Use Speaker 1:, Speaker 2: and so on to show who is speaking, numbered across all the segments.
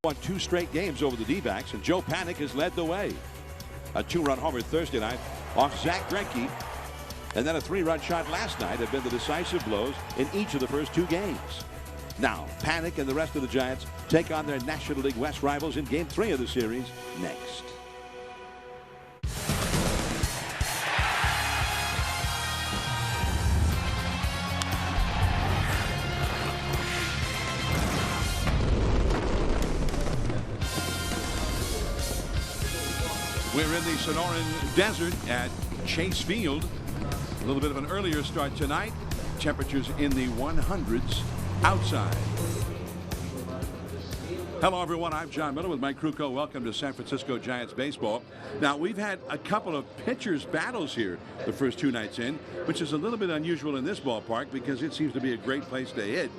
Speaker 1: Won 2 straight games over the D-backs, and Joe Panik has led the way. A 2-run homer Thursday night off Zach Greinke, and then a 3-run shot last night have been the decisive blows in each of the first 2 games. Now, Panik and the rest of the Giants take on their National League West rivals in Game 3 of the series next. We're in the Sonoran Desert at Chase Field. A little bit of an earlier start tonight. Temperatures in the 100s outside. Hello, everyone. I'm John Miller with Mike Krukow. Welcome to San Francisco Giants baseball. Now, we've had a couple of pitchers' battles here the first 2 nights in, which is a little bit unusual in this ballpark because it seems to be a great place to hit.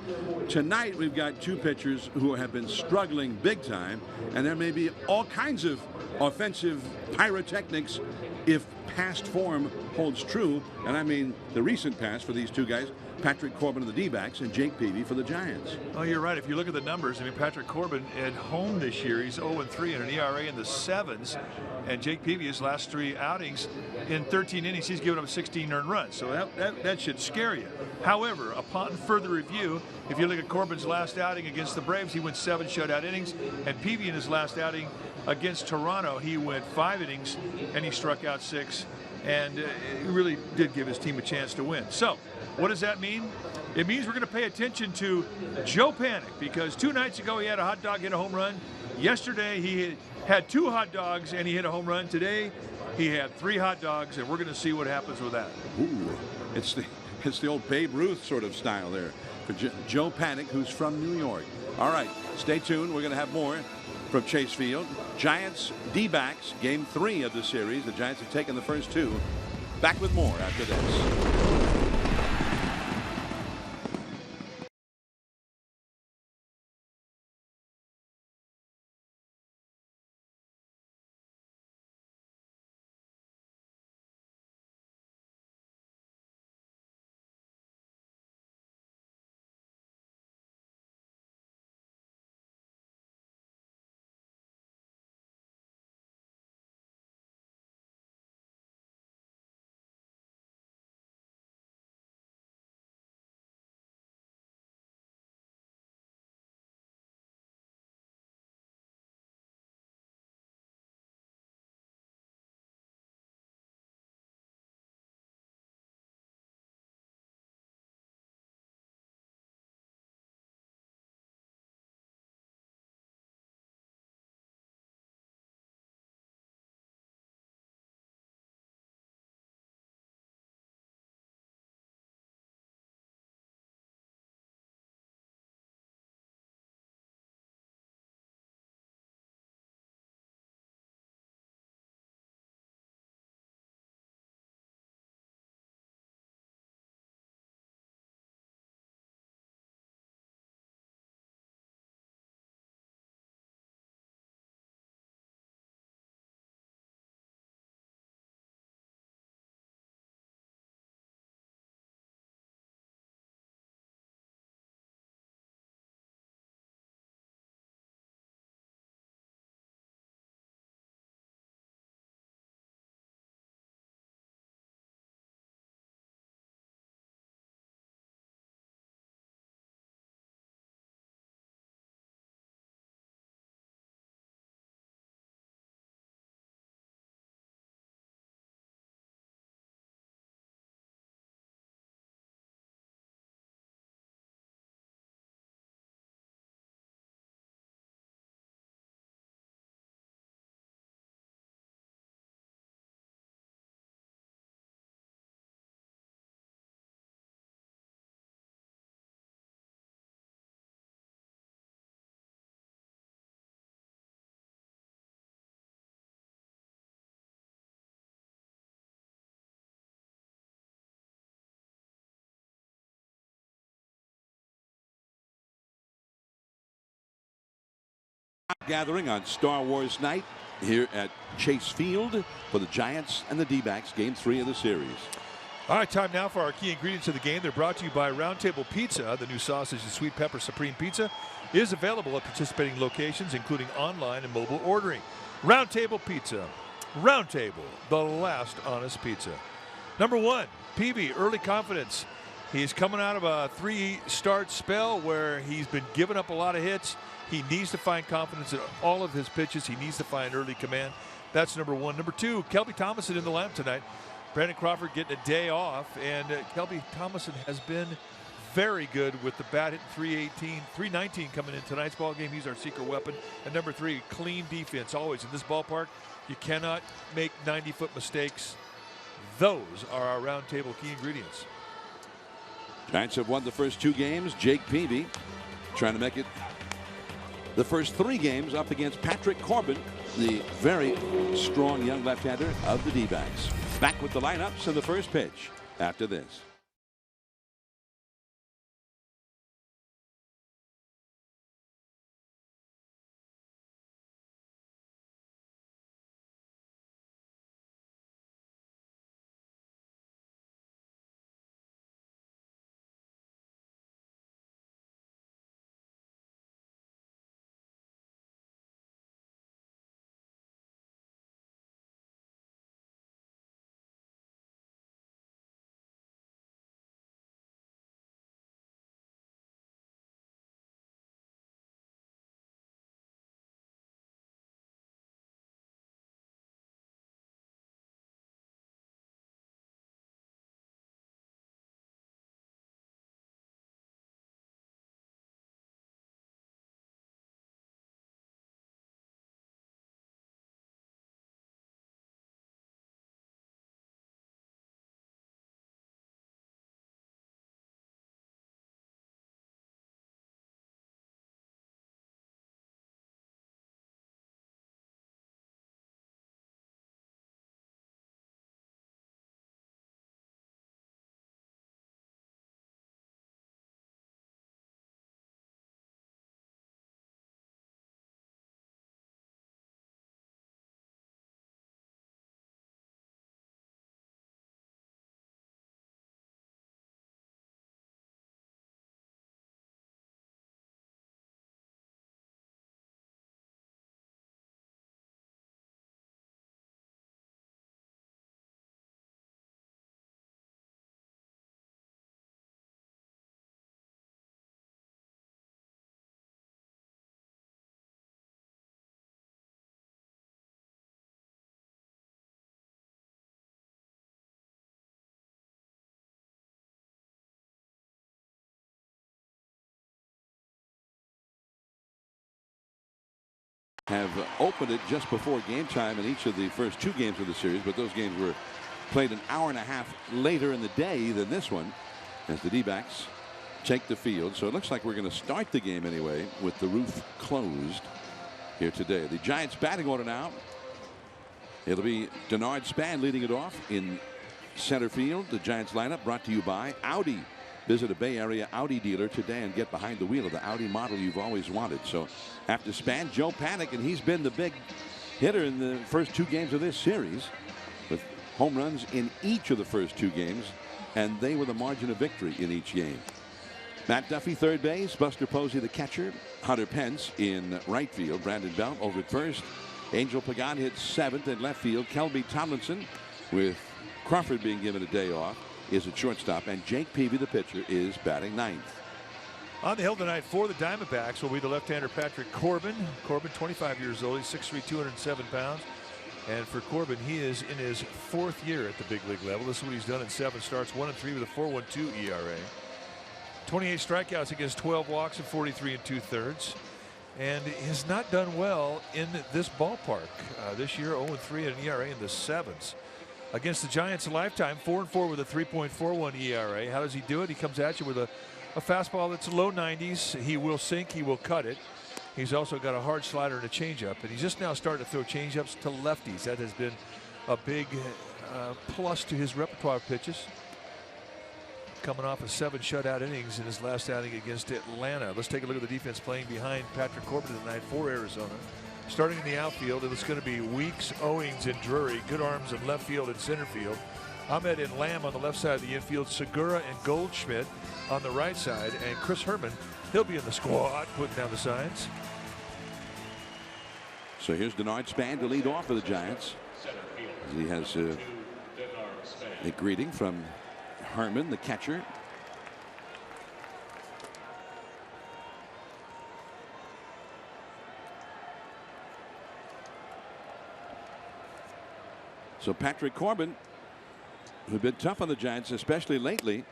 Speaker 1: Tonight, we've got 2 pitchers who have been struggling big time, and there may be all kinds of offensive pyrotechnics if past form holds true, and I mean the recent past for these 2 guys. Patrick Corbin of the D-backs and Jake Peavy for the Giants.
Speaker 2: Oh, you're right. If you look at the numbers, I mean, Patrick Corbin at home this year, he's 0-3 and an ERA in the 7s. And Jake Peavy, his last 3 outings, in 13 innings, he's given up 16 earned runs. So that should scare you. However, upon further review, if you look at Corbin's last outing against the Braves, he went 7 shutout innings. And Peavy in his last outing against Toronto, he went 5 innings and he struck out 6. And he really did give his team a chance to win. So what does that mean? It means we're going to pay attention to Joe Panik, because 2 nights ago he had a hot dog, hit a home run. Yesterday he had 2 hot dogs and he hit a home run. Today he had 3 hot dogs, and we're going to see what happens with that.
Speaker 1: Ooh, it's the old Babe Ruth sort of style there for Joe Panik, who's from New York. All right, stay tuned. We're going to have more from Chase Field. Giants D-backs, Game 3 of the series. The Giants have taken the first 2. Back with more after this. Gathering on Star Wars night here at Chase Field for the Giants and the D-backs, Game 3 of the series.
Speaker 2: All right, time now for our key ingredients of the game. They're brought to you by Round Table Pizza. The new sausage and sweet pepper supreme pizza is available at participating locations, including online and mobile ordering. Round Table Pizza. Round Table, the last honest pizza. Number 1, Peavy, early confidence. He's coming out of a 3-start spell where he's been giving up a lot of hits. He needs to find confidence in all of his pitches. He needs to find early command. That's number 1. Number 2, Kelby Thomason in the lineup tonight. Brandon Crawford getting a day off, and Kelby Thomason has been very good with the bat hitting 318, 319 coming in tonight's ball game. He's our secret weapon. And number 3, clean defense. Always in this ballpark, you cannot make 90-foot mistakes. Those are our round table key ingredients.
Speaker 1: Giants have won the first 2 games. Jake Peavy trying to make it the first 3 games up against Patrick Corbin, the very strong young left-hander of the D-backs. Back with the lineups and the first pitch after this. Have opened it just before game time in each of the first 2 games of the series, but those games were played an hour and a half later in the day than this one as the D-backs take the field. So it looks like we're going to start the game anyway with the roof closed here today. The Giants batting order now. It'll be Denard Span leading it off in center field. The Giants lineup brought to you by Audi. Visit a Bay Area Audi dealer today and get behind the wheel of the Audi model you've always wanted. So after Span, Joe Panik, and he's been the big hitter in the first 2 games of this series with home runs in each of the first 2 games, and they were the margin of victory in each game. Matt Duffy third base, Buster Posey the catcher, Hunter Pence in right field, Brandon Belt over at first, Angel Pagan hits 7th in left field. Kelby Tomlinson, with Crawford being given a day off, is at shortstop, and Jake Peavy, the pitcher, is batting 9th.
Speaker 2: On the hill tonight for the Diamondbacks will be the left-hander Patrick Corbin. Corbin, 25 years old. He's 6'3", 207 pounds. And for Corbin, he is in his 4th year at the big league level. This is what he's done in 7 starts, 1-3 with a 4.12 ERA. 28 strikeouts against 12 walks and 43 2/3. And has not done well in this ballpark. This year, 0-3 at an ERA in the 7s. Against the Giants, a lifetime, 4-4 with a 3.41 ERA. How does he do it? He comes at you with a fastball that's low 90s. He will sink. He will cut it. He's also got a hard slider and a changeup. And he's just now starting to throw changeups to lefties. That has been a big plus to his repertoire of pitches. Coming off of 7 shutout innings in his last outing against Atlanta. Let's take a look at the defense playing behind Patrick Corbin tonight for Arizona. Starting in the outfield, it's going to be Weeks, Owings, and Drury. Good arms in left field and center field. Ahmed and Lamb on the left side of the infield, Segura and Goldschmidt on the right side, and Chris Herman, he'll be in the squad putting down the signs.
Speaker 1: So here's Denard Span to lead off for the Giants. He has a greeting from Herman, the catcher. So Patrick Corbin, who's been tough on the Giants, especially lately,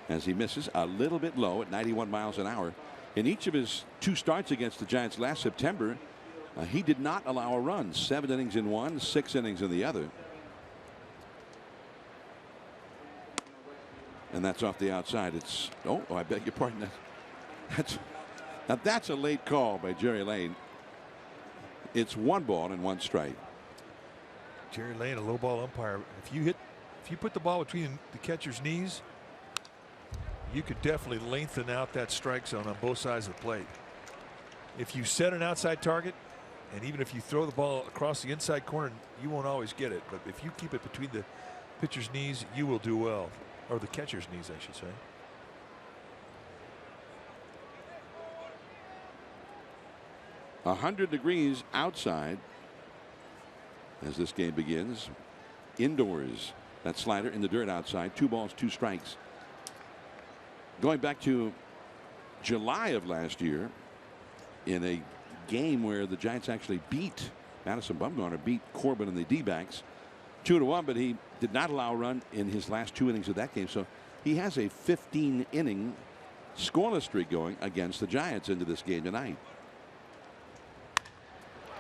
Speaker 1: as he misses a little bit low at 91 miles an hour. In each of his 2 starts against the Giants last September, he did not allow a run. 7 innings in one, 6 innings in the other. And that's off the outside. It's I beg your pardon. That's a late call by Jerry Lane. It's 1 ball and 1 strike.
Speaker 2: Jerry Lane, a low ball umpire. If you put the ball between the catcher's knees, you could definitely lengthen out that strike zone on both sides of the plate. If you set an outside target, and even if you throw the ball across the inside corner, you won't always get it. But if you keep it between the pitcher's knees, you will do well. Or the catcher's knees, I should say.
Speaker 1: A 100 degrees outside as this game begins. Indoors, that slider in the dirt outside. 2 balls, 2 strikes. Going back to July of last year, in a game where the Giants actually beat Madison Bumgarner, beat Corbin and the D-backs 2-1, but he did not allow a run in his last 2 innings of that game. So he has a 15-inning scoreless streak going against the Giants into this game tonight.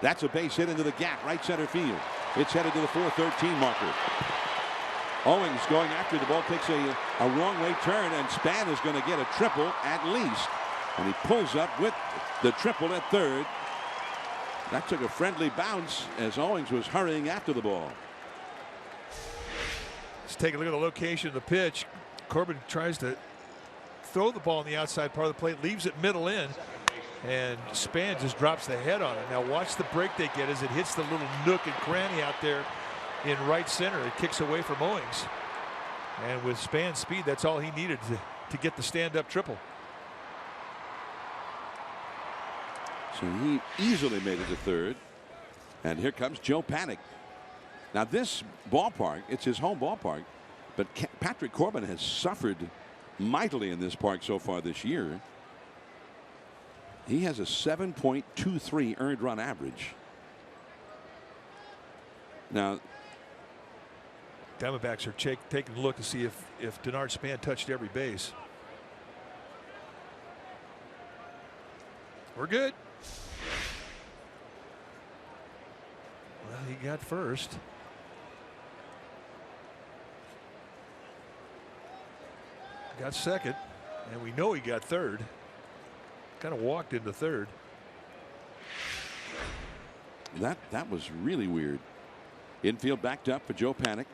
Speaker 1: That's a base hit into the gap, right center field. It's headed to the 413 marker. Owings going after the ball, takes a wrong way turn, and Span is going to get a triple at least. And he pulls up with the triple at third. That took a friendly bounce as Owings was hurrying after the ball.
Speaker 2: Let's take a look at the location of the pitch. Corbin tries to throw the ball on the outside part of the plate, leaves it middle in, and Span just drops the head on it. Now watch the break they get as it hits the little nook and cranny out there in right center. It kicks away from Owings. And with Span's speed, that's all he needed to get the stand-up triple.
Speaker 1: So he easily made it to third. And here comes Joe Panik. Now this ballpark, it's his home ballpark, but Patrick Corbin has suffered mightily in this park so far this year. He has a 7.23 earned run average. Now
Speaker 2: Diamondbacks are taking a look to see if Denard Span touched every base. We're good. Well, he got first. Got second, and we know he got third. Kind of walked into third.
Speaker 1: That was really weird. Infield backed up for Joe Panik.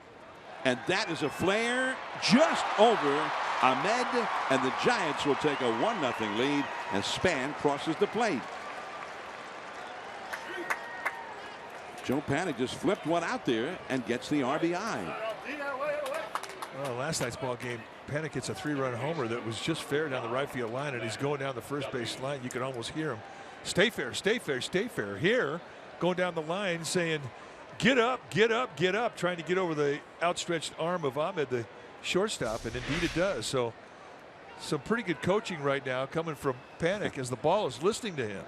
Speaker 1: And that is a flare just over Ahmed, and the Giants will take a 1-0 lead as Span crosses the plate. Joe Panik just flipped one out there and gets the RBI.
Speaker 2: Well, last night's ball game, Panik hits a 3-run homer that was just fair down the right field line, and he's going down the first base line. You could almost hear him, "Stay fair, stay fair, stay fair." Here, going down the line saying, "Get up, get up, get up," trying to get over the outstretched arm of Ahmed, the shortstop, and indeed it does. So some pretty good coaching right now coming from Panik as the ball is listening to him.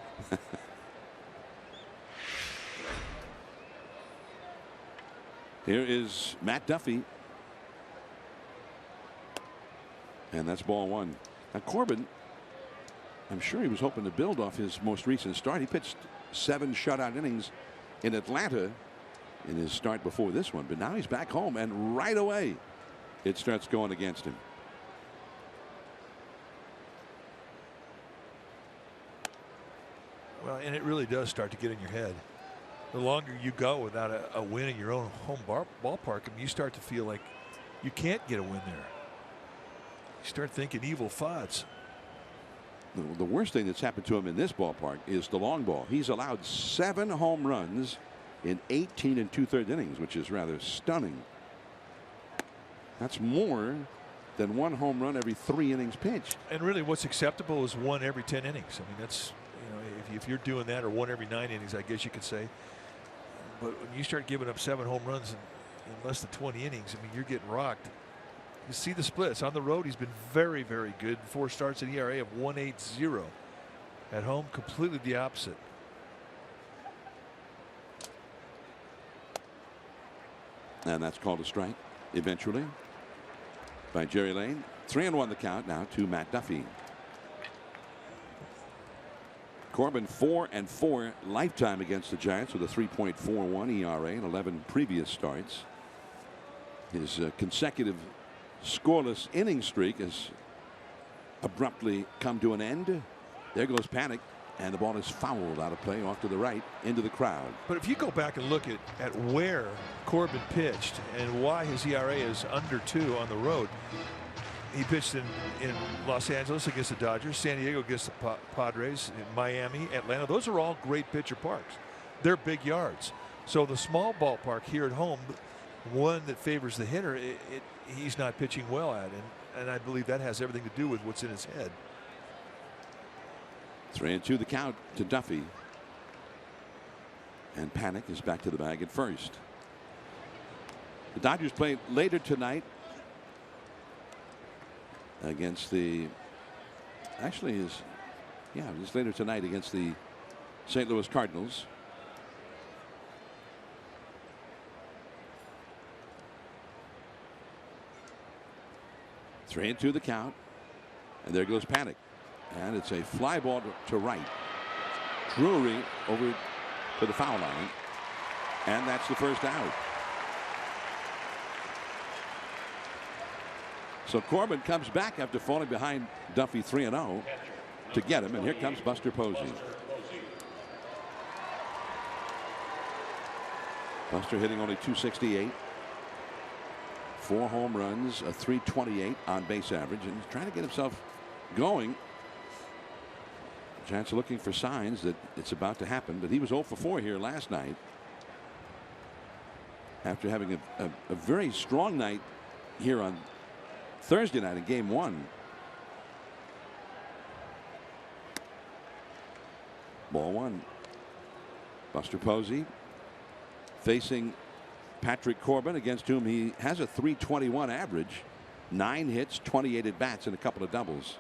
Speaker 1: Here is Matt Duffy. And that's ball 1. Now Corbin, I'm sure he was hoping to build off his most recent start. He pitched 7 shutout innings in Atlanta in his start before this one, but now he's back home, and right away it starts going against him.
Speaker 2: Well, and it really does start to get in your head. The longer you go without a win in your own home ballpark, I mean, you start to feel like you can't get a win there. You start thinking evil thoughts.
Speaker 1: The worst thing that's happened to him in this ballpark is the long ball. He's allowed 7 home runs in 18 2/3 innings, which is rather stunning. That's more than 1 home run every 3 innings pitched.
Speaker 2: And really, what's acceptable is 1 every 10 innings. I mean, that's, you know, if you're doing that, or 1 every 9 innings, I guess you could say. But when you start giving up 7 home runs in less than 20 innings, I mean, you're getting rocked. You see the splits on the road. He's been very, very good. 4 starts, an ERA of 1.80. At home, completely the opposite.
Speaker 1: And that's called a strike eventually by Jerry Lane. 3-1 the count now to Matt Duffy. Corbin 4-4 lifetime against the Giants with a 3.41 ERA in 11 previous starts. His consecutive scoreless inning streak has abruptly come to an end. There goes Panic, and the ball is fouled out of play off to the right into the crowd.
Speaker 2: But if you go back and look at where Corbin pitched and why his ERA is under 2 on the road, he pitched in Los Angeles against the Dodgers, San Diego against the Padres, in Miami, Atlanta. Those are all great pitcher parks. They're big yards. So the small ballpark here at home, one that favors the hitter, he's not pitching well at, and I believe that has everything to do with what's in his head.
Speaker 1: 3-2 the count to Duffy. And Panic is back to the bag at first. The Dodgers play later tonight against the, actually is, yeah, it's later tonight against the St. Louis Cardinals. Three and two the count, and there goes Panic, and it's a fly ball to right. Drury over to the foul line, and that's the first out. So Corbin comes back after falling behind Duffy 3-0 to get him, and here comes Buster Posey. Buster hitting only .268. 4 home runs, a .328 on base average, and he's trying to get himself going. Giants are looking for signs that it's about to happen, but he was 0 for 4 here last night after having a very strong night here on Thursday night in Game 1. Ball 1. Buster Posey facing Patrick Corbin, against whom he has a .321 average, 9 hits, 28 at bats, and a couple of doubles.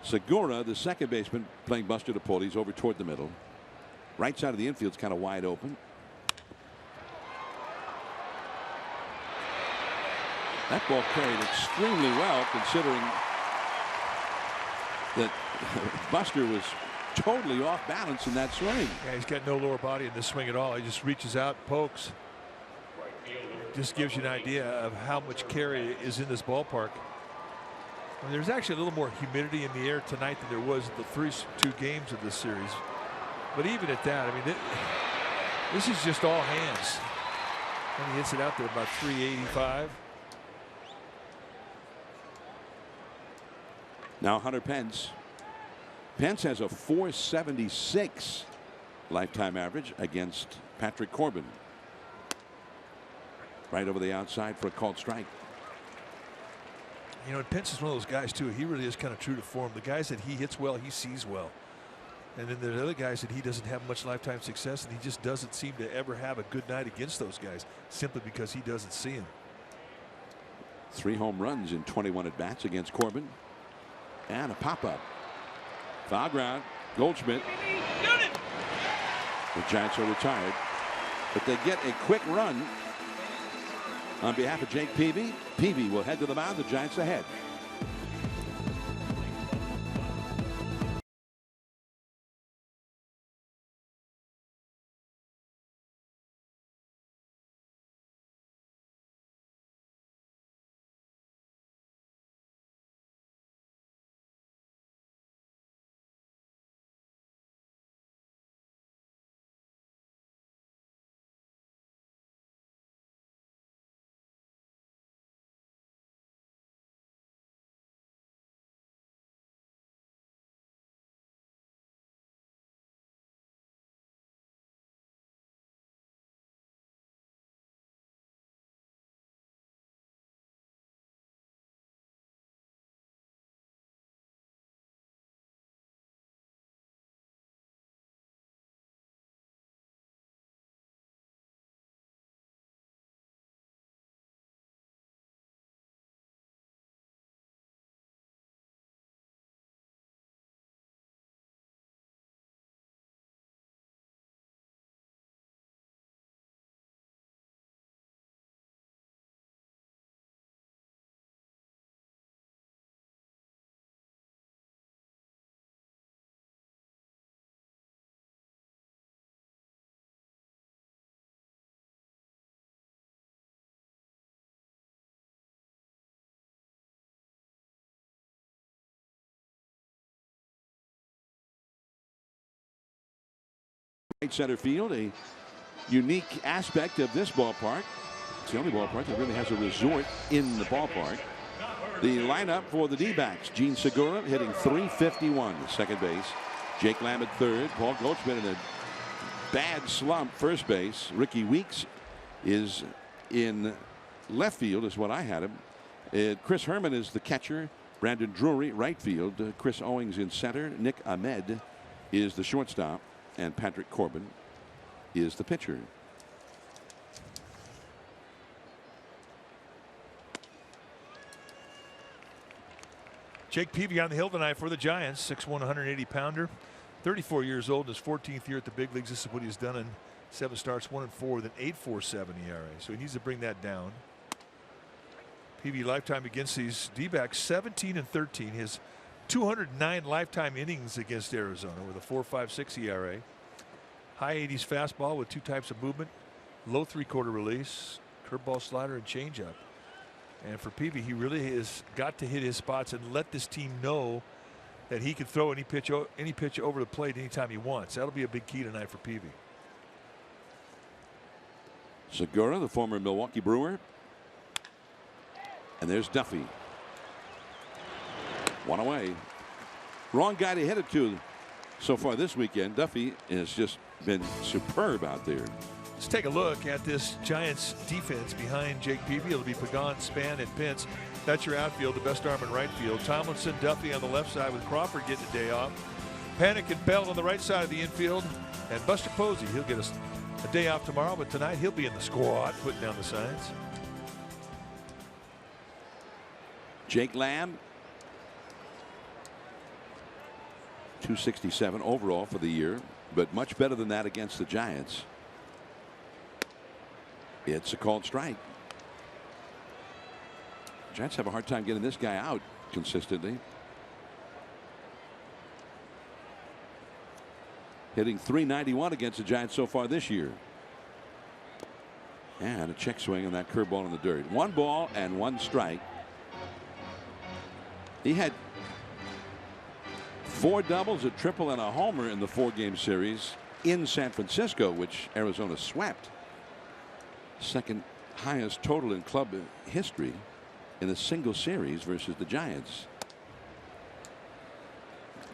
Speaker 1: Segura, the second baseman, playing Buster to pull. He's over toward the middle. Right side of the infield's kind of wide open. That ball carried extremely well, considering that Buster was totally off balance in that swing.
Speaker 2: Yeah, he's got no lower body in this swing at all. He just reaches out, pokes. Just gives you an idea of how much carry is in this ballpark. And there's actually a little more humidity in the air tonight than there was the first 2 games of this series. But even at that, I mean, this is just all hands. And he hits it out there about 385.
Speaker 1: Now Hunter Pence. Pence has a .476 lifetime average against Patrick Corbin. Right over the outside for a called strike.
Speaker 2: You know, Pence is one of those guys too. He really is kind of true to form. The guys that he hits well, he sees well. And then there's other guys that he doesn't have much lifetime success, and he just doesn't seem to ever have a good night against those guys, simply because he doesn't see them.
Speaker 1: 3 home runs in 21 at bats against Corbin. And a pop-up. Foul ground. Goldschmidt. The Giants are retired, but they get a quick run on behalf of Jake Peavy. Peavy will head to the mound. The Giants ahead. Right center field, a unique aspect of this ballpark. It's the only ballpark that really has a resort in the ballpark. The lineup for the D-backs: Gene Segura hitting .351 at second base, Jake Lamb at third, Paul Goldschmidt in a bad slump first base, Ricky Weeks is in left field is what I had him. Chris Herman is the catcher, Brandon Drury right field, Chris Owings in center, Nick Ahmed is the shortstop, and Patrick Corbin is the pitcher.
Speaker 2: Jake Peavy on the hill tonight for the Giants. 6'1", 180-pounder. 34 years old in his 14th year at the big leagues. This is what he's done in 7 starts, 1-4 with an 8.47 ERA. So he needs to bring that down. Peavy lifetime against these D-backs 17-13. His 209 lifetime innings against Arizona with a 4.56 ERA. High 80s fastball with 2 types of movement, low 3/4 release, curveball, slider, and changeup. And for Peavy, he really has got to hit his spots and let this team know that he can throw any pitch over the plate anytime he wants. That'll be a big key tonight for Peavy.
Speaker 1: Segura, the former Milwaukee Brewer. And there's Duffy. One away. Wrong guy to hit it to so far this weekend. Duffy has just been superb out there.
Speaker 2: Let's take a look at this Giants defense behind Jake Peavy. It'll be Pagan, Span, and Pence. That's your outfield, the best arm in right field. Tomlinson, Duffy on the left side with Crawford getting a day off. Panic and Bell on the right side of the infield. And Buster Posey, he'll get a day off tomorrow, but tonight he'll be in the squad putting down the signs.
Speaker 1: Jake Lamb, 267 overall for the year, but much better than that against the Giants. It's a called strike. Giants have a hard time getting this guy out consistently. Hitting .391 against the Giants so far this year. And a check swing on that curveball in the dirt. 1 ball and 1 strike. He had 4 doubles, a triple, and a homer in the 4-game series in San Francisco, which Arizona swept. Second highest total in club history in a single series versus the Giants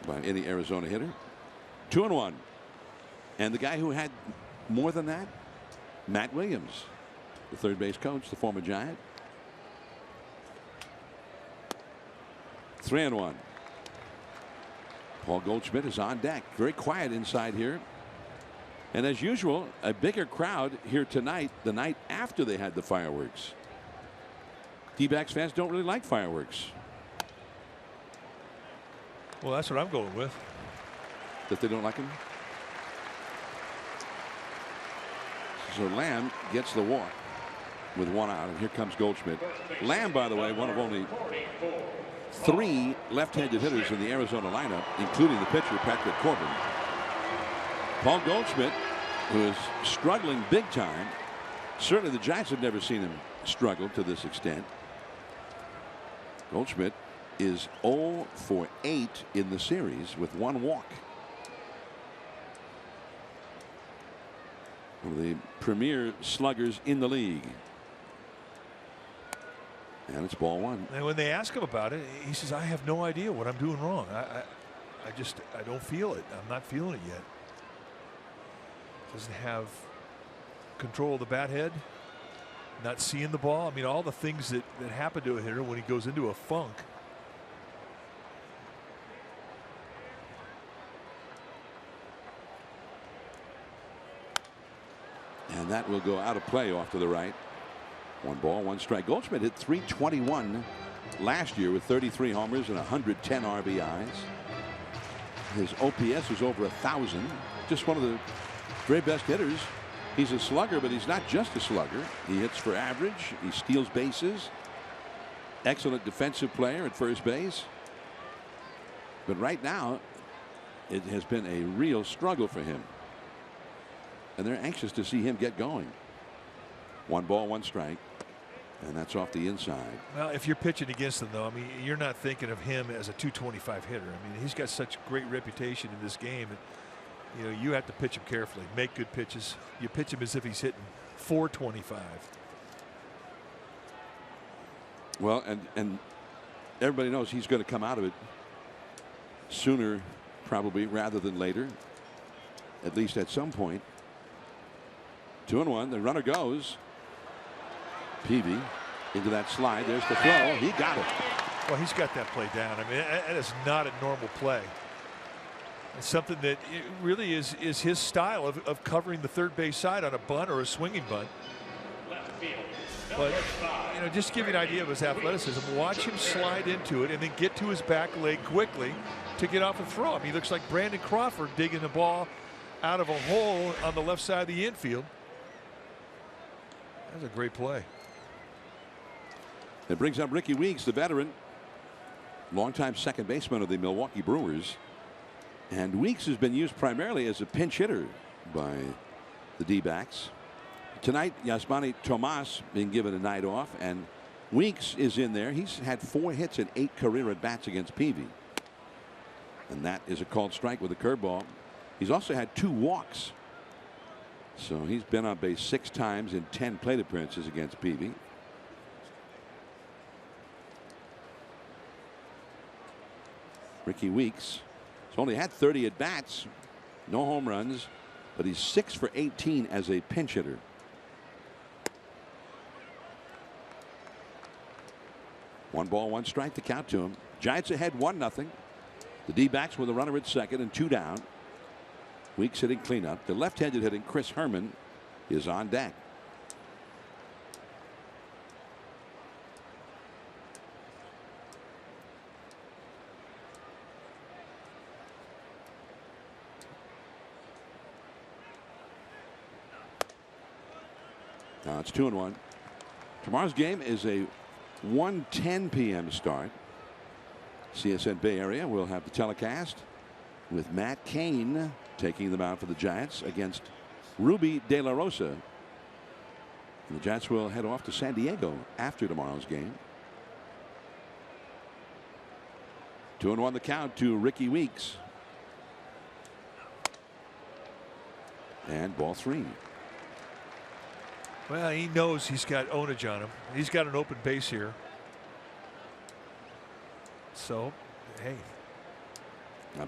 Speaker 1: by any Arizona hitter. 2-1. And the guy who had more than that, Matt Williams, the third base coach, the former Giant. 3-1. Paul Goldschmidt is on deck. Very quiet inside here. And as usual, a bigger crowd here tonight, the night after they had the fireworks. D-backs fans don't really like fireworks.
Speaker 2: Well, that's what I'm going with.
Speaker 1: That they don't like them? So Lamb gets the walk with 1 out, and here comes Goldschmidt. Lamb, by the way, one of only 3 left-handed hitters in the Arizona lineup, including the pitcher, Patrick Corbin. Paul Goldschmidt, who is struggling big time. Certainly the Giants have never seen him struggle to this extent. Goldschmidt is 0 for 8 in the series with 1 walk. One of the premier sluggers in the league. And it's ball 1.
Speaker 2: And when they ask him about it, he says, I have no idea what I'm doing wrong. I don't feel it. I'm not feeling it yet. Doesn't have control of the bat head, not seeing the ball. I mean, all the things that happen to a hitter when he goes into a funk.
Speaker 1: And that will go out of play off to the right. 1 ball, 1 strike. Goldschmidt hit .321 last year with 33 homers and 110 RBIs. His OPS was over 1,000. Just one of the very best hitters. He's a slugger, but he's not just a slugger. He hits for average. He steals bases. Excellent defensive player at first base. But right now, it has been a real struggle for him. And they're anxious to see him get going. 1 ball, 1 strike. And that's off the inside.
Speaker 2: Well, if you're pitching against him, though, I mean, you're not thinking of him as a .225 hitter. I mean, he's got such great reputation in this game. You know, you have to pitch him carefully, make good pitches. You pitch him as if he's hitting 425.
Speaker 1: Well, and everybody knows he's going to come out of it sooner, probably, rather than later, at least at some point. 2-1. The runner goes. Peavy into that slide. There's the throw. He got it.
Speaker 2: Well, he's got that play down. I mean, that is not a normal play. It's something that it really is his style of covering the third base side on a bunt or a swinging bunt. But, you know, just to give you an idea of his athleticism, watch him slide into it and then get to his back leg quickly to get off a throw. I mean, he looks like Brandon Crawford digging the ball out of a hole on the left side of the infield. That's a great play.
Speaker 1: It brings up Ricky Weeks, the veteran, longtime second baseman of the Milwaukee Brewers. And Weeks has been used primarily as a pinch hitter by the D-backs. Tonight, Yasmani Tomas being given a night off, and Weeks is in there. He's had 4 hits and 8 career at-bats against Peavy. And that is a called strike with a curveball. He's also had 2 walks. So he's been on base 6 times in 10 plate appearances against Peavy. Ricky Weeks has only had 30 at-bats, no home runs, but he's 6 for 18 as a pinch hitter. One ball, one strike to count to him. Giants ahead 1-0. The D-backs with a runner at second and 2 down. Weeks hitting cleanup. The left-handed hitting Chris Herman is on deck. Now it's 2-1. Tomorrow's game is a 1:10 p.m. start. CSN Bay Area will have the telecast with Matt Cain taking the mound for the Giants against Ruby De La Rosa. And the Giants will head off to San Diego after tomorrow's game. 2-1 the count to Ricky Weeks. And ball 3.
Speaker 2: Well, he knows he's got ownage on him. He's got an open base here. So, hey,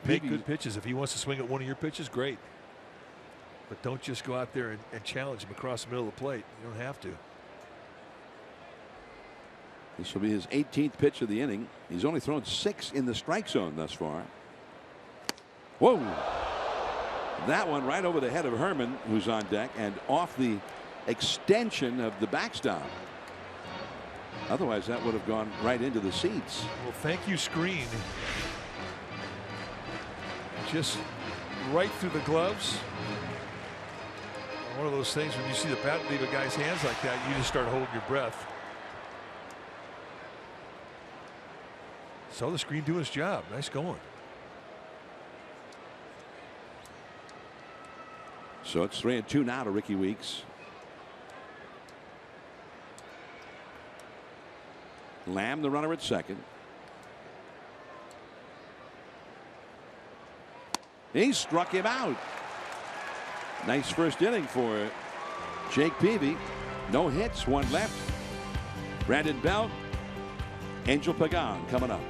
Speaker 2: make good pitches. If he wants to swing at one of your pitches, great. But don't just go out there and challenge him across the middle of the plate. You don't have to.
Speaker 1: This will be his 18th pitch of the inning. He's only thrown 6 in the strike zone thus far. Whoa. That one right over the head of Herman, who's on deck, and off the extension of the backstop. Otherwise, that would have gone right into the seats.
Speaker 2: Well, thank you, screen. Just right through the gloves. One of those things when you see the bat leave a guy's hands like that, you just start holding your breath. So the screen doing his job. Nice going.
Speaker 1: So it's 3-2 now to Ricky Weeks. Lamb, the runner at second. He struck him out. Nice first inning for Jake Peavy. No hits, 1 left. Brandon Belt, Angel Pagan coming up.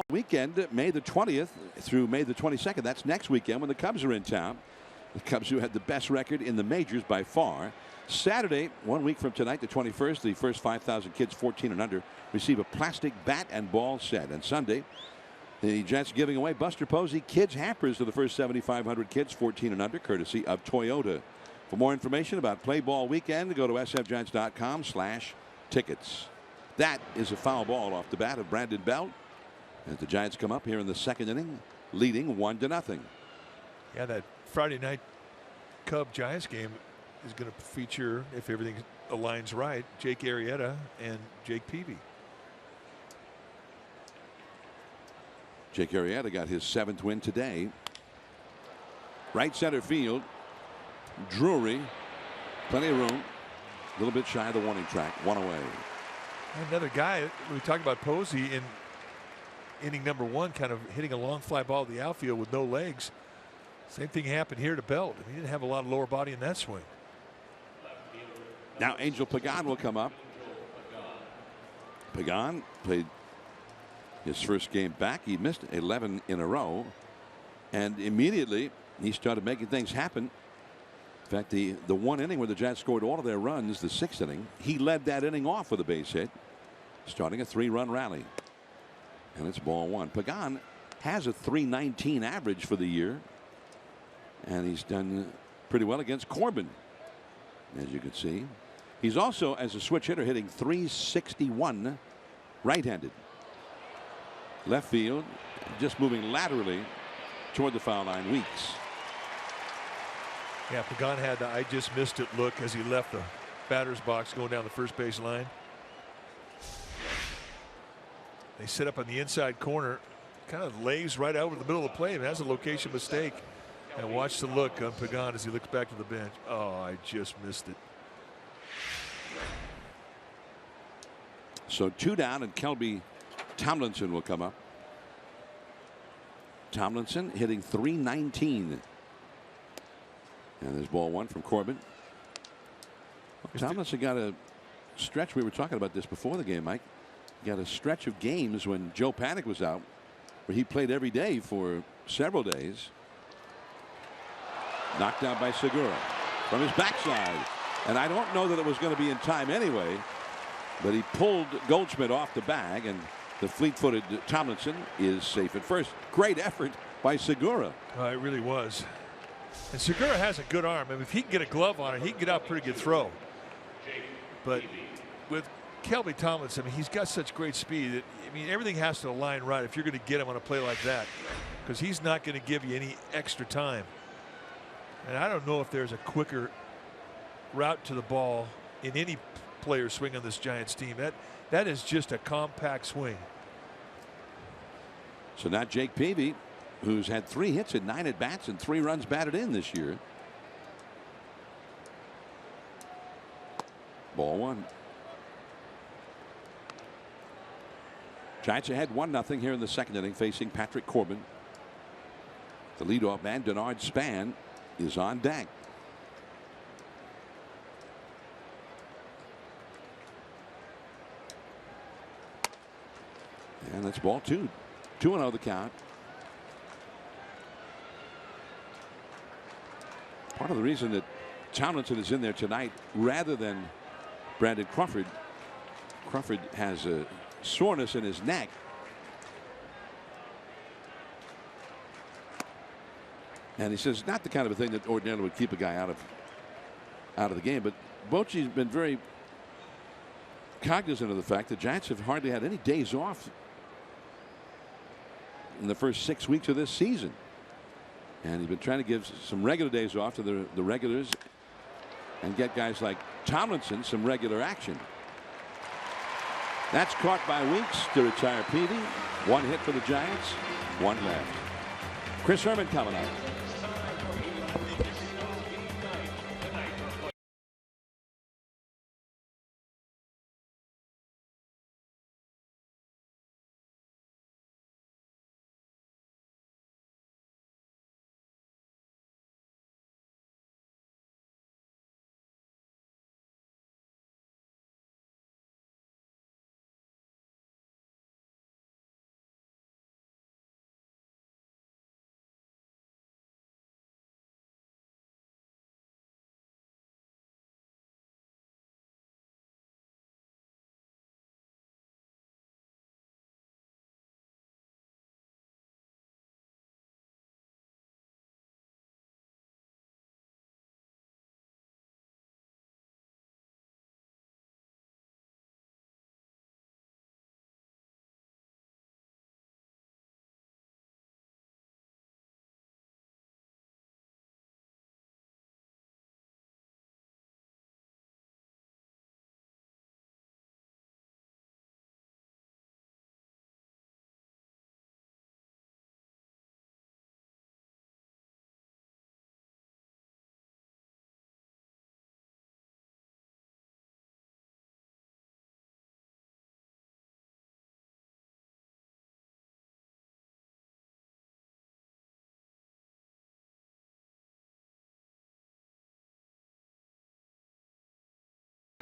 Speaker 1: Weekend, May the 20th through May the 22nd. That's next weekend when the Cubs are in town. The Cubs, who had the best record in the majors by far. Saturday, 1 week from tonight, the 21st, the first 5,000 kids 14 and under receive a plastic bat and ball set. And Sunday, the Jets giving away Buster Posey kids hampers to the first 7,500 kids 14 and under, courtesy of Toyota. For more information about Play Ball Weekend, go to sfgiants.com/tickets. That is a foul ball off the bat of Brandon Belt as the Giants come up here in the second inning, leading 1-0.
Speaker 2: Yeah, that Friday night Cub Giants game is going to feature, if everything aligns right, Jake Arrieta and Jake Peavy.
Speaker 1: Jake Arrieta got his 7th win today. Right center field. Drury, plenty of room, a little bit shy of the warning track, 1 away.
Speaker 2: Another guy, we talked about Posey in inning number 1, kind of hitting a long fly ball to the outfield with no legs. Same thing happened here to Belt. He didn't have a lot of lower body in that swing.
Speaker 1: Now Angel Pagan will come up. Pagan played his first game back. He missed 11 in a row, and immediately he started making things happen. In fact, the one inning where the Giants scored all of their runs, the 6th inning, he led that inning off with a base hit, starting a 3-run rally. And it's ball 1. Pagan has a .319 average for the year, and he's done pretty well against Corbin, as you can see. He's also, as a switch hitter, hitting .361 right-handed. Left field, just moving laterally toward the foul line. Weeks.
Speaker 2: Yeah, Pagan had the "I just missed it" look as he left the batter's box going down the first base line. They set up on the inside corner, kind of lays right out in the middle of the plate and has a location mistake. And watch the look on Pagan as he looks back to the bench. Oh, I just missed it.
Speaker 1: So 2 down, and Kelby Tomlinson will come up. Tomlinson hitting .319. And there's ball 1 from Corbin. Tomlinson got a stretch. We were talking about this before the game, Mike. He got a stretch of games when Joe Panik was out where he played every day for several days. Knocked out by Segura from his backside. And I don't know that it was going to be in time anyway, but he pulled Goldschmidt off the bag, and the fleet-footed Tomlinson is safe at first. Great effort by Segura.
Speaker 2: It really was. And Segura has a good arm. I mean, if he can get a glove on it, he can get out a pretty good throw. But with Kelby Tomlinson, I mean, he's got such great speed that, I mean, everything has to align right if you're going to get him on a play like that, because he's not going to give you any extra time. And I don't know if there's a quicker route to the ball in any player swing on this Giants team. That is just a compact swing.
Speaker 1: So now Jake Peavy, who's had 3 hits in 9 at bats and 3 runs batted in this year. Ball 1. Giants ahead 1-0 here in the second inning, facing Patrick Corbin. The leadoff man, Denard Span, is on deck. And that's ball 2. 2-0 the count. Part of the reason that Tomlinson is in there tonight rather than Brandon Crawford. Crawford has a soreness in his neck. And he says not the kind of a thing that ordinarily would keep a guy out of the game. But Bochy's been very cognizant of the fact that Giants have hardly had any days off in the first 6 weeks of this season. And he's been trying to give some regular days off to the regulars and get guys like Tomlinson some regular action. That's caught by Weeks to retire Peavy. 1 hit for the Giants, 1 left. Chris Herman coming up.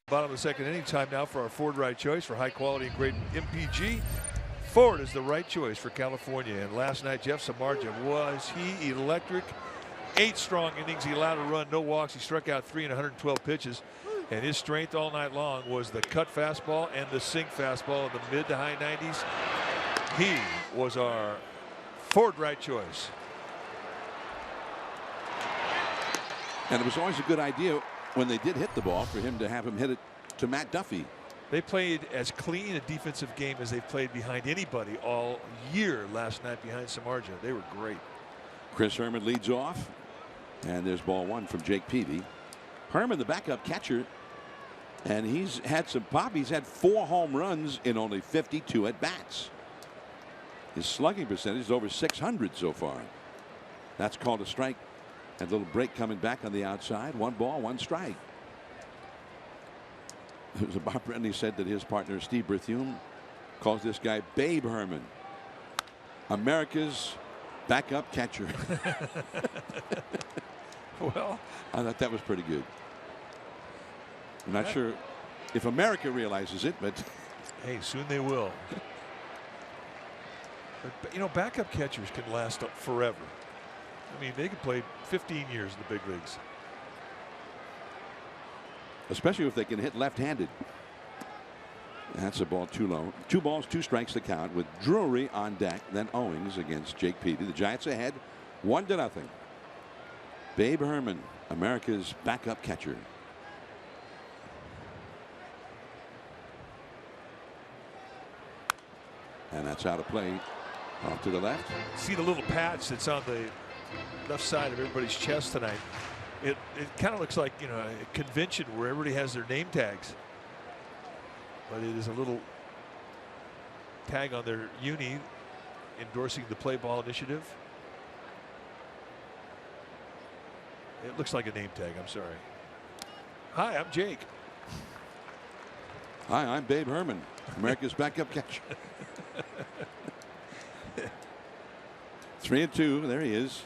Speaker 2: Bottom of the second inning, time now for our Ford right choice for high quality and great MPG. Ford is the right choice for California. And last night, Jeff Samardzija, was he electric? 8 strong innings. He allowed a run, no walks. He struck out 3 in 112 pitches. And his strength all night long was the cut fastball and the sink fastball in the mid to high 90s. He was our Ford right choice.
Speaker 1: And it was always a good idea when they did hit the ball for him to have him hit it to Matt Duffy.
Speaker 2: They played as clean a defensive game as they've played behind anybody all year last night behind Samardzija. They were great.
Speaker 1: Chris Herman leads off. And there's ball 1 from Jake Peavy. Herman, the backup catcher. And he's had some pop. He's had 4 home runs in only 52 at bats. His slugging percentage is over 600 so far. That's called a strike. And a little break coming back on the outside. 1 ball, 1 strike. Bob Brenly said that his partner Steve Berthiaume calls this guy Babe Herman, America's backup catcher.
Speaker 2: Well,
Speaker 1: I thought that was pretty good. I'm not sure if America realizes it, but
Speaker 2: hey, soon they will. But, you know, backup catchers can last forever. I mean, they could play 15 years in the big leagues.
Speaker 1: Especially if they can hit left-handed. That's a ball too low. 2 balls, 2 strikes to count with Drury on deck. Then Owings against Jake Peavy. The Giants ahead 1-0. Babe Herman, America's backup catcher. And that's out of play. Off to the left.
Speaker 2: See the little patch that's on the left side of everybody's chest tonight. It kind of looks like, you know, a convention where everybody has their name tags. But it is a little tag on their uni endorsing the Play Ball initiative. It looks like a name tag. I'm sorry. Hi, I'm Jake.
Speaker 1: Hi, I'm Babe Herman, America's backup catcher. 3-2. There he is.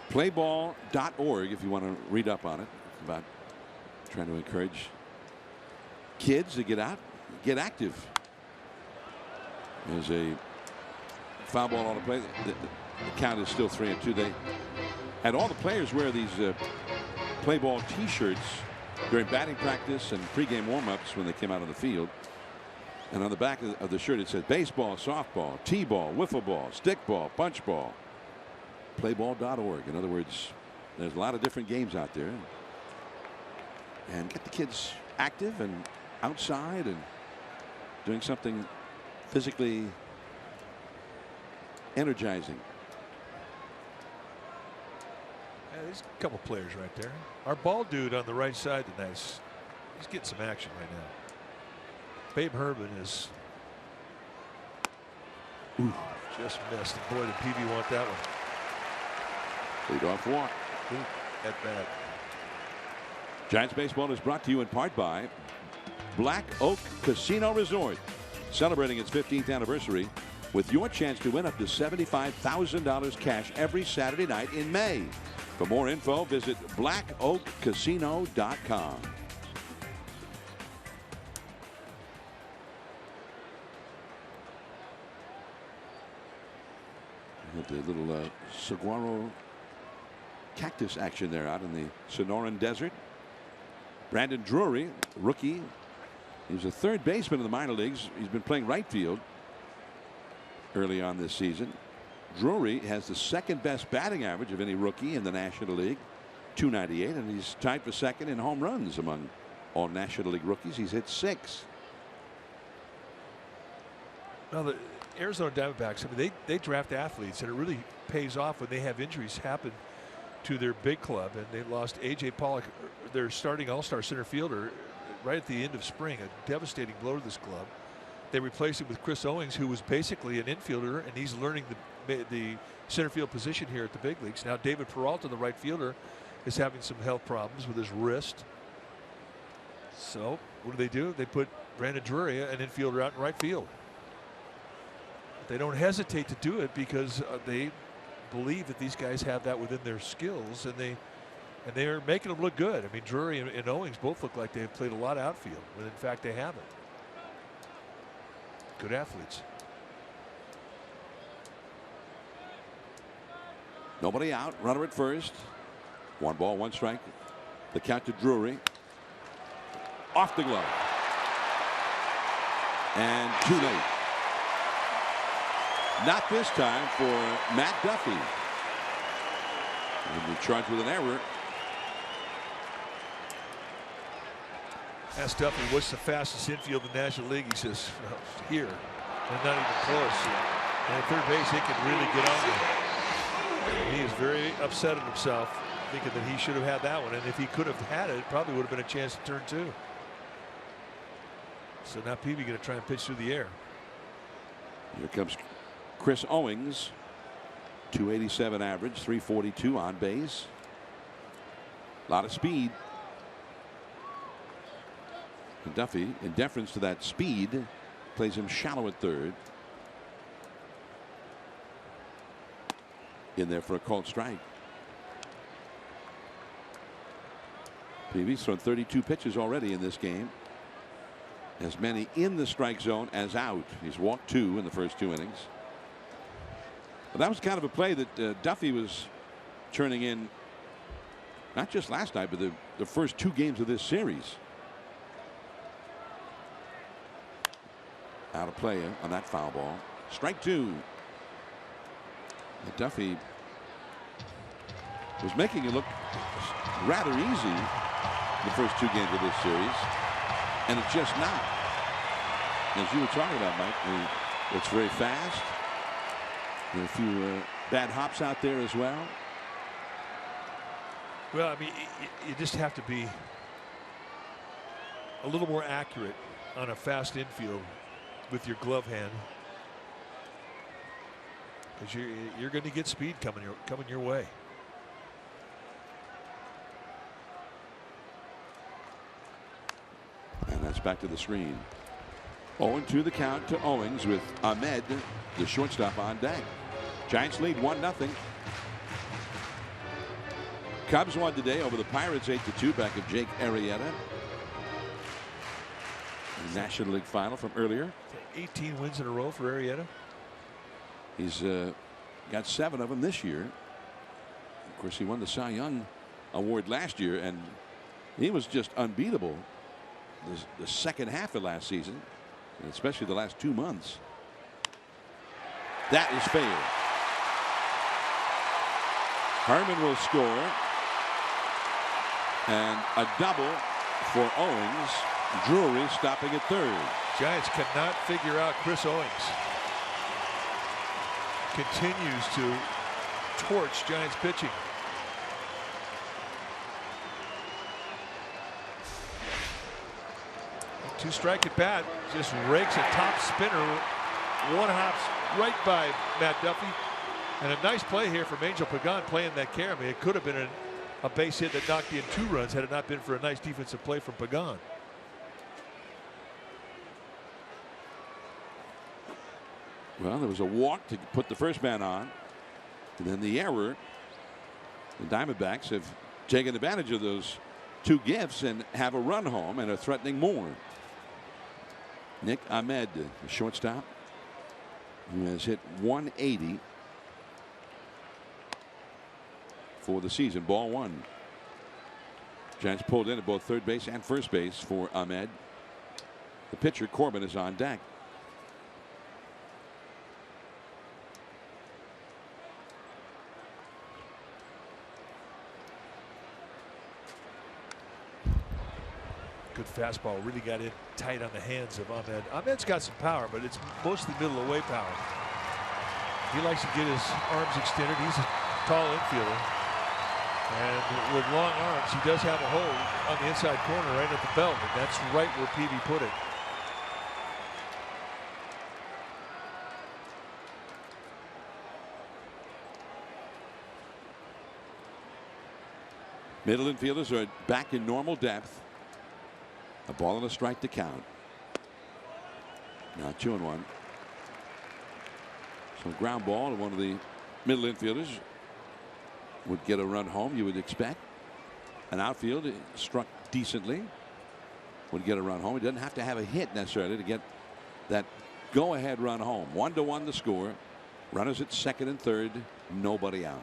Speaker 1: Playball.org if you want to read up on it, about trying to encourage kids to get out, get active. There's a foul ball on the play. The count is still 3-2. They had all the players wear these play ball T-shirts during batting practice and pregame warm-ups when they came out on the field. And on the back of the shirt it said baseball, softball, T-ball, wiffle ball, stick ball, punch ball. Playball.org. In other words, there's a lot of different games out there. And get the kids active and outside and doing something physically energizing.
Speaker 2: Yeah, there's a couple players right there. Our ball dude on the right side tonight, he's getting some action right now. Babe Herman is just missed. Boy, did Peavy want that one.
Speaker 1: Leadoff walk.
Speaker 2: At bat.
Speaker 1: Giants baseball is brought to you in part by Black Oak Casino Resort, celebrating its 15th anniversary with your chance to win up to $75,000 cash every Saturday night in May. For more info, visit blackoakcasino.com. The little saguaro cactus action there out in the Sonoran Desert. Brandon Drury, rookie. He's a third baseman in the minor leagues. He's been playing right field early on this season. Drury has the second best batting average of any rookie in the National League, .298, and he's tied for second in home runs among all National League rookies. He's hit 6.
Speaker 2: Now the Arizona Diamondbacks, I mean, they draft athletes, and it really pays off when they have injuries happen to their big club. And they lost A.J. Pollock, their starting all-star center fielder, right at the end of spring, a devastating blow to this club. They replaced him with Chris Owings, who was basically an infielder, and he's learning the center field position here at the big leagues. Now David Peralta, the right fielder, is having some health problems with his wrist. So what do? They put Brandon Drury, an infielder, out in right field. They don't hesitate to do it because they believe that these guys have that within their skills, and they And they're making them look good. I mean, Drury and Owings both look like they've played a lot of outfield, when in fact they haven't. Good athletes.
Speaker 1: Nobody out. Runner at first. 1 ball, 1 strike. The count to Drury. Off the glove. And too late. Not this time for Matt Duffy. He'll be charged with an error.
Speaker 2: Asked Duffy what's the fastest infield in the National League. He says, well, here. And not even close. And at third base, he can really get on there. He is very upset at himself, thinking that he should have had that one. And if he could have had it, it probably would have been a chance to turn 2. So now Peavy going to try and pitch through the air.
Speaker 1: Here comes Chris Owings. 287 average, 342 on base. A lot of speed. And Duffy, in deference to that speed, plays him shallow at third. In there for a called strike. Peavy's thrown 32 pitches already in this game. As many in the strike zone as out. He's walked 2 in the first 2 innings. But that was kind of a play that Duffy was turning in, not just last night, but the first 2 games of this series. Out of play on that foul ball. Strike 2. Duffy was making it look rather easy the first 2 games of this series, and it's just not. As you were talking about, Mike, it's very fast. There are a few bad hops out there as well.
Speaker 2: Well, I mean, you just have to be a little more accurate on a fast infield with your glove hand, because you're going to get speed coming your way.
Speaker 1: And that's back to the screen. 0-2 the count to Owings with Ahmed, the shortstop, on deck. Giants lead 1-0. Cubs won today over the Pirates 8-2 back of Jake Arrieta. The National League final from earlier.
Speaker 2: 18 wins in a row for Arrieta.
Speaker 1: He's got 7 of them this year. Of course, he won the Cy Young Award last year, and he was just unbeatable the second half of last season, and especially the last 2 months. That is fair. Herman will score, and a double for Owings. Drury stopping at third.
Speaker 2: Giants cannot figure out Chris Owings. Continues to torch Giants pitching. Two strike at bat, just rakes a top spinner. 1 hops right by Matt Duffy. And a nice play here from Angel Pagan playing that care. I mean, it could have been a base hit that knocked in 2 runs had it not been for a nice defensive play from Pagan.
Speaker 1: Well, there was a walk to put the first man on, and then the error. The Diamondbacks have taken advantage of those 2 gifts and have a run home and are threatening more. Nick Ahmed, the shortstop, who has hit 180 for the season. Ball 1. Giants pulled in at both third base and first base for Ahmed. The pitcher Corbin is on deck.
Speaker 2: Good fastball, really got in tight on the hands of Ahmed. Ahmed's got some power, but it's mostly middle away power. He likes to get his arms extended. He's a tall infielder, and with long arms, he does have a hold on the inside corner right at the belt, and that's right where Peavy put it.
Speaker 1: Middle infielders are back in normal depth. A ball and a strike to count. Now 2-1. So ground ball, one of the middle infielders would get a run home, you would expect. An outfield struck decently. Would get a run home. He doesn't have to have a hit necessarily to get that go-ahead run home. 1-1 the score. Runners at second and third. Nobody out.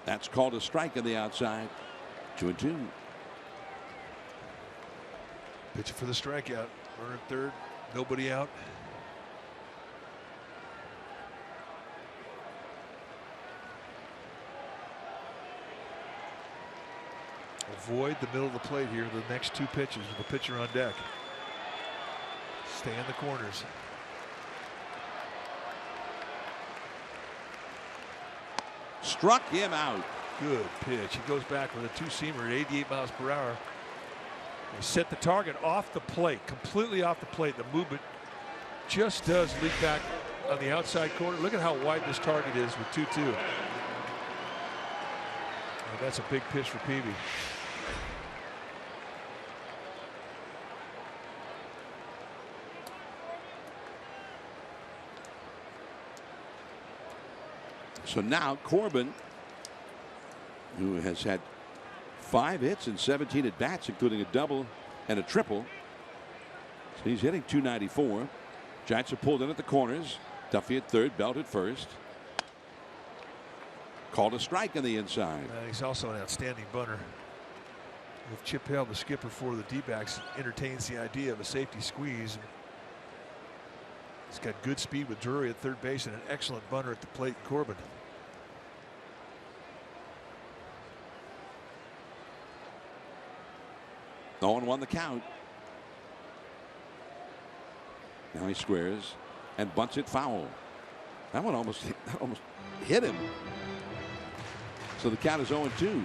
Speaker 1: That's called a strike on the outside. 2-2.
Speaker 2: Pitching for the strikeout. Runner at third. Nobody out. Avoid the middle of the plate here. The next two pitches with the pitcher on deck. Stay in the corners.
Speaker 1: Struck him out.
Speaker 2: Good pitch. He goes back with a two-seamer at 88 miles per hour. They set the target off the plate, completely off the plate. The movement just does leak back on the outside corner. Look at how wide this target is with 2-2. And that's a big pitch for Peavy.
Speaker 1: So now Corbin, who has had 5 hits and 17 at bats, including a double and a triple. So he's hitting .294. Giants are pulled in at the corners. Duffy at third, Belt at first. Called a strike on the inside.
Speaker 2: He's also an outstanding bunter. If Chip Hale, the skipper for the D-backs, entertains the idea of a safety squeeze. He's got good speed with Drury at third base and an excellent bunter at the plate, Corbin.
Speaker 1: No 0-1 the count. Now he squares and bunts it foul. That one almost hit him. So the count is 0-2.
Speaker 2: Now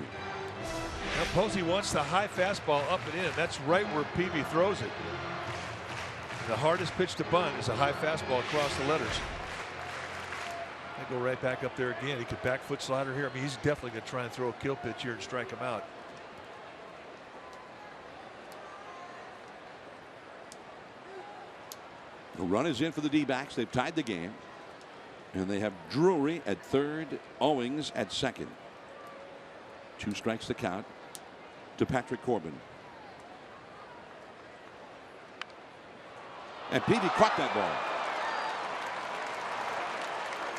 Speaker 2: Posey wants the high fastball up and in. That's right where Peavy throws it. The hardest pitch to bunt is a high fastball across the letters. They go right back up there again. He could back foot slider here. I mean, he's definitely going to try and throw a kill pitch here and strike him out.
Speaker 1: The run is in for the D-backs. They've tied the game. And they have Drury at third, Owings at second. 2 strikes to count to Patrick Corbin. And Peavy caught that ball.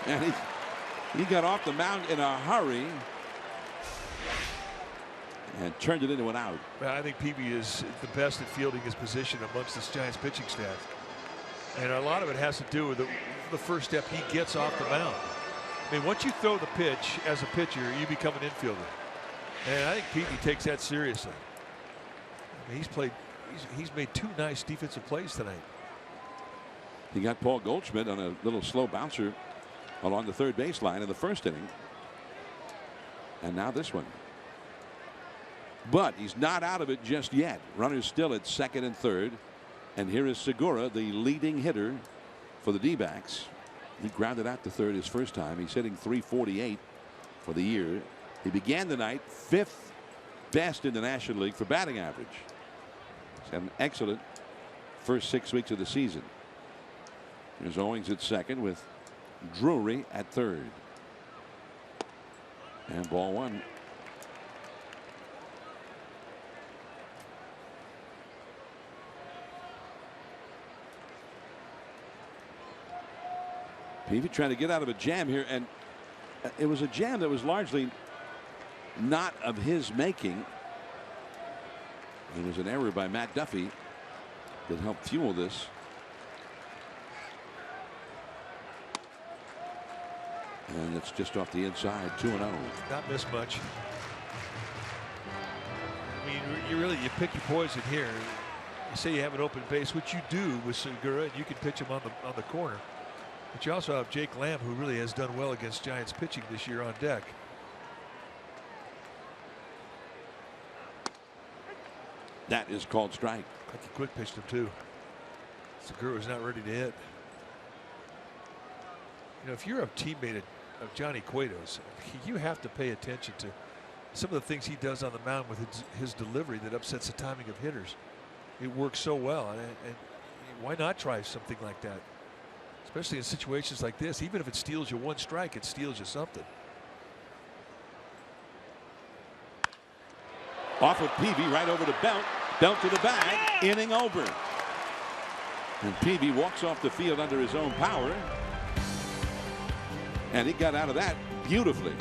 Speaker 1: And he got off the mound in a hurry and turned it into an out.
Speaker 2: Well, I think Peavy is the best at fielding his position amongst this Giants pitching staff. And a lot of it has to do with the first step he gets off the mound. I mean, once you throw the pitch as a pitcher, you become an infielder. And I think Peavy takes that seriously. I mean, he's made 2 nice defensive plays tonight.
Speaker 1: He got Paul Goldschmidt on a little slow bouncer along the third baseline in the first inning. And now this one. But he's not out of it just yet. Runners still at second and third. And here is Segura, the leading hitter for the D-backs. He grounded out to third his first time. He's hitting .348 for the year. He began the night 5th best in the National League for batting average. He's had an excellent first 6 weeks of the season. Here's Owings at second with Drury at third. And ball 1. Peavy trying to get out of a jam here, and it was a jam that was largely not of his making. It was an error by Matt Duffy that helped fuel this. And it's just off the inside, 2-0.
Speaker 2: Not missed much. I mean, you pick your poison here. You say you have an open base, which you do with Segura, and you can pitch him on the corner. But you also have Jake Lamb, who really has done well against Giants pitching this year, on deck.
Speaker 1: That is called strike.
Speaker 2: I think he quick pitched him too. Segura's not ready to hit. You know, if you're a teammate of Johnny Cueto's, you have to pay attention to some of the things he does on the mound with his delivery that upsets the timing of hitters. It works so well, and why not try something like that? Especially in situations like this, even if it steals you one strike, it steals you something.
Speaker 1: Off of Peavy, right over to Belt. Belt to the bag. Inning over. And Peavy walks off the field under his own power. And he got out of that beautifully.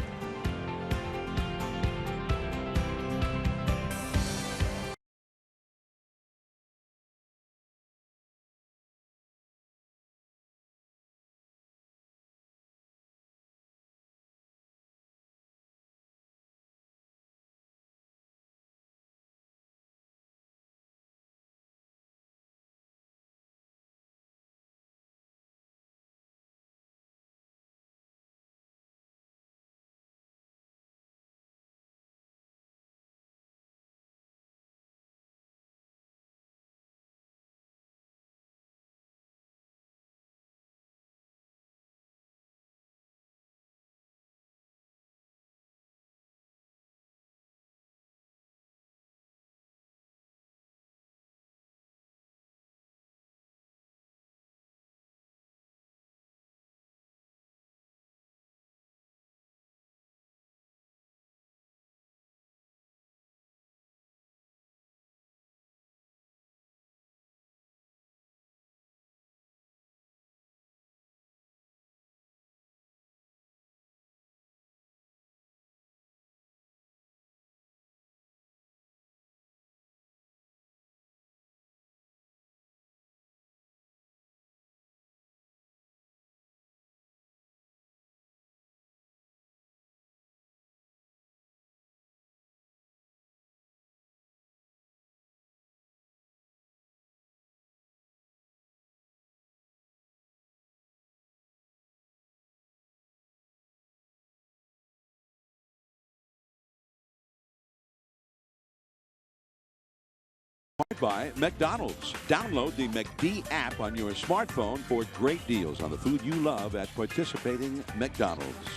Speaker 1: By McDonald's. Download the McD app on your smartphone for great deals on the food you love at participating McDonald's.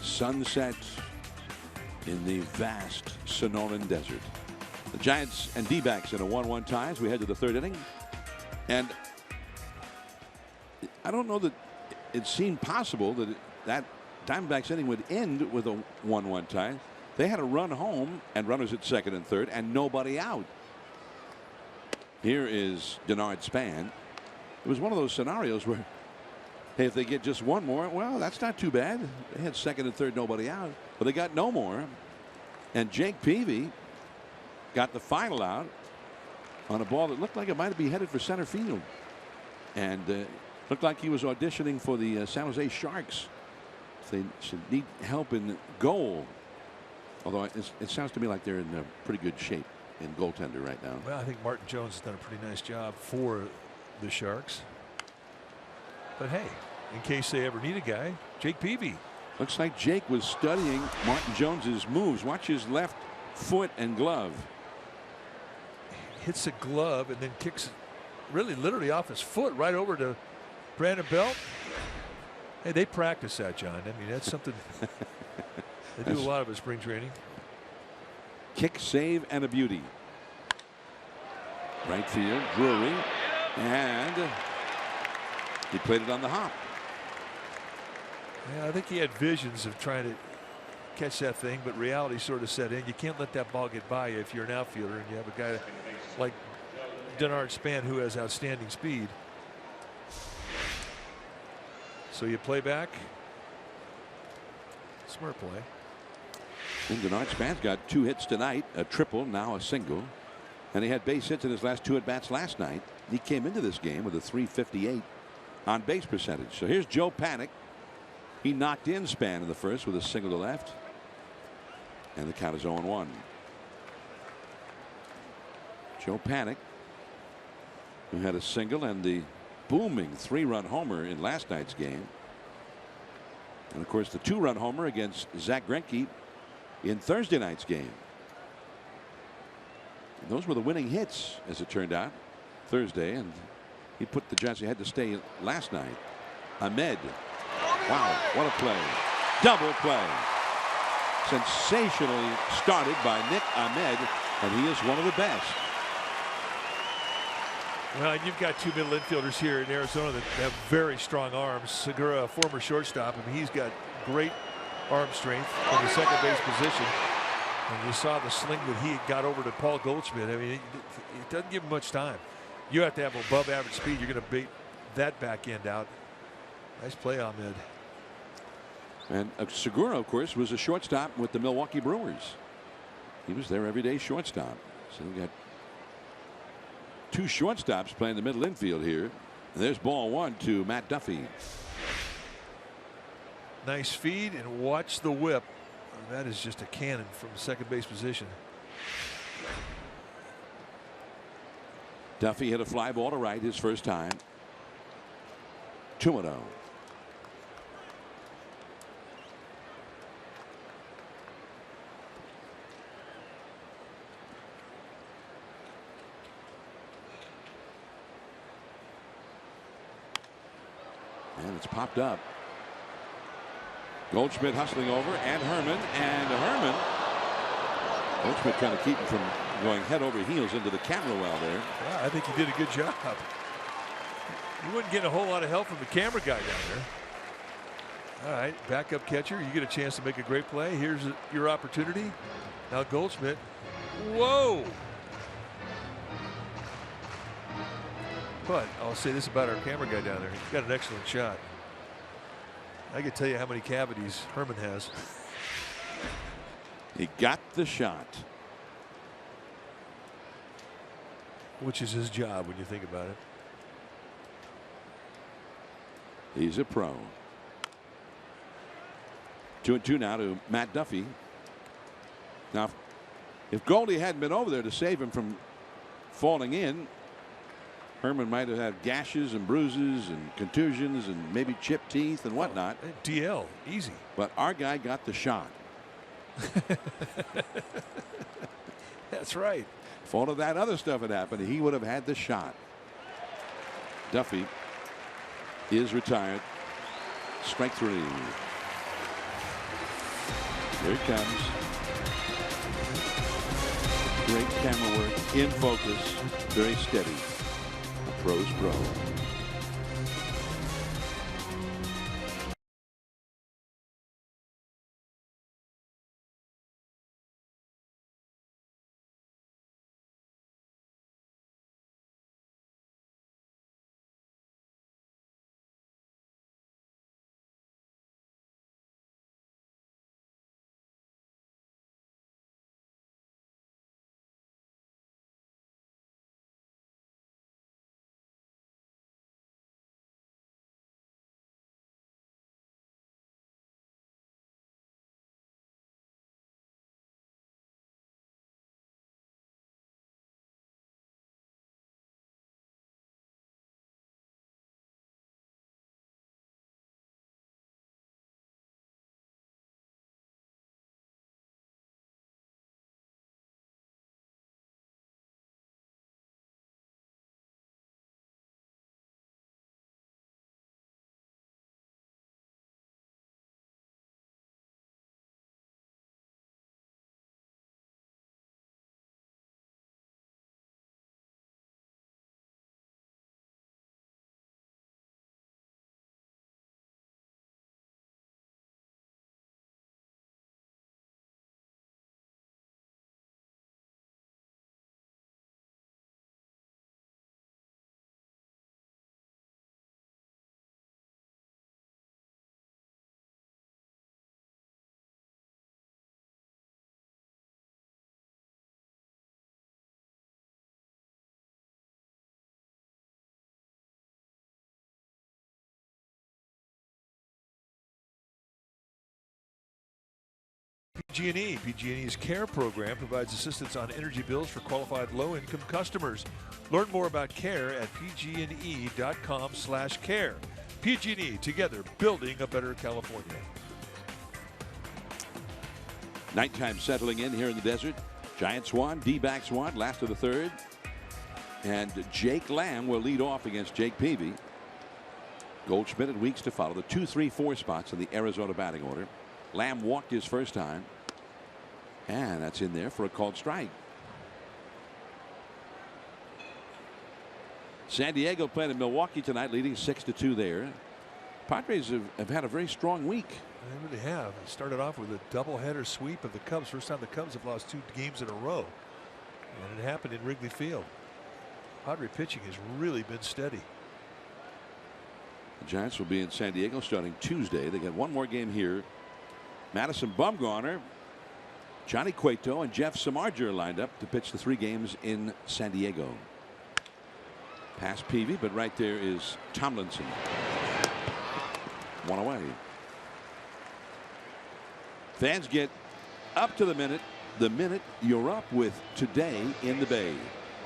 Speaker 1: Sunset in the vast Sonoran Desert. The Giants and D-backs in a 1-1 tie as we head to the third inning. And I don't know that it seemed possible that that Diamondbacks inning would end with a 1-1 tie. They had a run home and runners at second and third and nobody out. Here is Denard Span. It was one of those scenarios where, hey, if they get just one more, well, that's not too bad. They had second and third, nobody out, but they got no more. And Jake Peavy got the final out on a ball that looked like it might be headed for center field. And looked like he was auditioning for the San Jose Sharks. They should need help in goal. Although it sounds to me like they're in pretty good shape in goaltender right now.
Speaker 2: Well, I think Martin Jones has done a pretty nice job for the Sharks. But hey, in case they ever need a guy, Jake Peavy.
Speaker 1: Looks like Jake was studying Martin Jones's moves. Watch his left foot and glove.
Speaker 2: Hits a glove and then kicks really literally off his foot right over to Brandon Belt. Hey, they practice that, John. I mean, that's something. They do a lot of it spring training.
Speaker 1: Kick, save, and a beauty. Right field, Drury, and he played it on the hop.
Speaker 2: Yeah, I think he had visions of trying to catch that thing, but reality sort of set in. You can't let that ball get by you if you're an outfielder and you have a guy like Denard Span who has outstanding speed. So you play back. Smart play.
Speaker 1: And Denard Span's got 2 hits tonight, a triple, now a single. And he had base hits in his last 2 at-bats last night. He came into this game with a .358 on base percentage. So here's Joe Panik. He knocked in Span in the first with a single to left. And the count is 0-1. Joe Panik, who had a single and the booming 3-run homer in last night's game. And of course the 2-run homer against Zach Greinke in Thursday night's game. And those were the winning hits, as it turned out, Thursday, and he put the Giants ahead to stay last night. Ahmed. Wow, what a play. Double play. Sensationally started by Nick Ahmed, and he is one of the best.
Speaker 2: Well, you've got two middle infielders here in Arizona that have very strong arms. Segura, a former shortstop, I mean, he's got great arm strength from the second base position. And you saw the sling that he got over to Paul Goldschmidt. I mean, it doesn't give him much time. You have to have above average speed. You're going to bait that back end out. Nice play, Ahmed.
Speaker 1: And Segura, of course, was a shortstop with the Milwaukee Brewers. He was their everyday shortstop. So we got two shortstops playing the middle infield here. And there's ball one to Matt Duffy.
Speaker 2: Nice feed, and watch the whip. That is just a cannon from second base position.
Speaker 1: Duffy hit a fly ball to right his first time. 2-0. And it's popped up. Goldschmidt hustling over, and Herman. Goldschmidt trying to keep him from going head over heels into the camera well there.
Speaker 2: Well, I think he did a good job. You wouldn't get a whole lot of help from the camera guy down there. All right, backup catcher. You get a chance to make a great play. Here's your opportunity. Now Goldschmidt. Whoa! But I'll say this about our camera guy down there. He's got an excellent shot. I can tell you how many cavities Herman has.
Speaker 1: He got the shot.
Speaker 2: Which is his job when you think about it.
Speaker 1: He's a pro. 2-2 now to Matt Duffy. Now, if Goldie hadn't been over there to save him from falling in, Herman might have had gashes and bruises and contusions and maybe chipped teeth and whatnot.
Speaker 2: DL, easy.
Speaker 1: But our guy got the shot.
Speaker 2: That's right.
Speaker 1: If all of that other stuff had happened, he would have had the shot. Duffy is retired. Strike three. Here it comes. Great camera work, in focus, very steady. A pro's pro.
Speaker 2: PG&E. PG&E's CARE program provides assistance on energy bills for qualified low-income customers. Learn more about CARE at pgne.com/care. PG&E, together building a better California.
Speaker 1: Nighttime settling in here in the desert. Giants won, D-backs won, last of the third. And Jake Lamb will lead off against Jake Peavy. Goldschmidt and Weeks to follow, the 2, 3, 4 spots in the Arizona batting order. Lamb walked his first time. And that's in there for a called strike. San Diego playing in Milwaukee tonight, leading 6-2 there. Padres have had a very strong week.
Speaker 2: They really have. It started off with a doubleheader sweep of the Cubs. First time the Cubs have lost 2 games in a row. And it happened in Wrigley Field. Padre pitching has really been steady.
Speaker 1: The Giants will be in San Diego starting Tuesday. They get one more game here. Madison Bumgarner, Johnny Cueto, and Jeff Samardzija are lined up to pitch the 3 games in San Diego. Past Peavy, but right there is Tomlinson. 1 away. Fans get up to the minute you're up with Today in the Bay.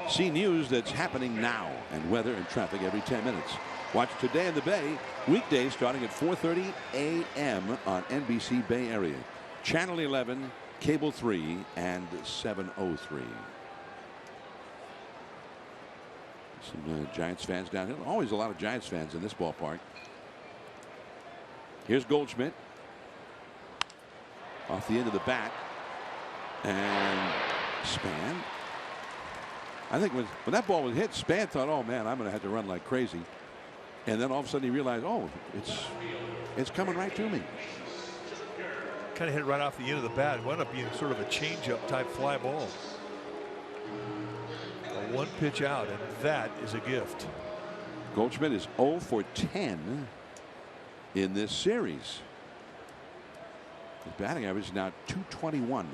Speaker 1: See news that's happening now and weather and traffic every 10 minutes. Watch Today in the Bay weekdays starting at 4:30 a.m. on NBC Bay Area. Channel 11, Cable 3, and 703. Some Giants fans down here. Always a lot of Giants fans in this ballpark. Here's Goldschmidt. Off the end of the bat. And Span. I think when that ball was hit, Span thought, oh man, I'm going to have to run like crazy. And then all of a sudden he realized, oh, it's coming right to me.
Speaker 2: Kind of hit right off the end of the bat. It wound up being sort of a changeup type fly ball. A 1 pitch out, and that is a gift.
Speaker 1: Goldschmidt is 0 for 10 in this series. His batting average is now .221.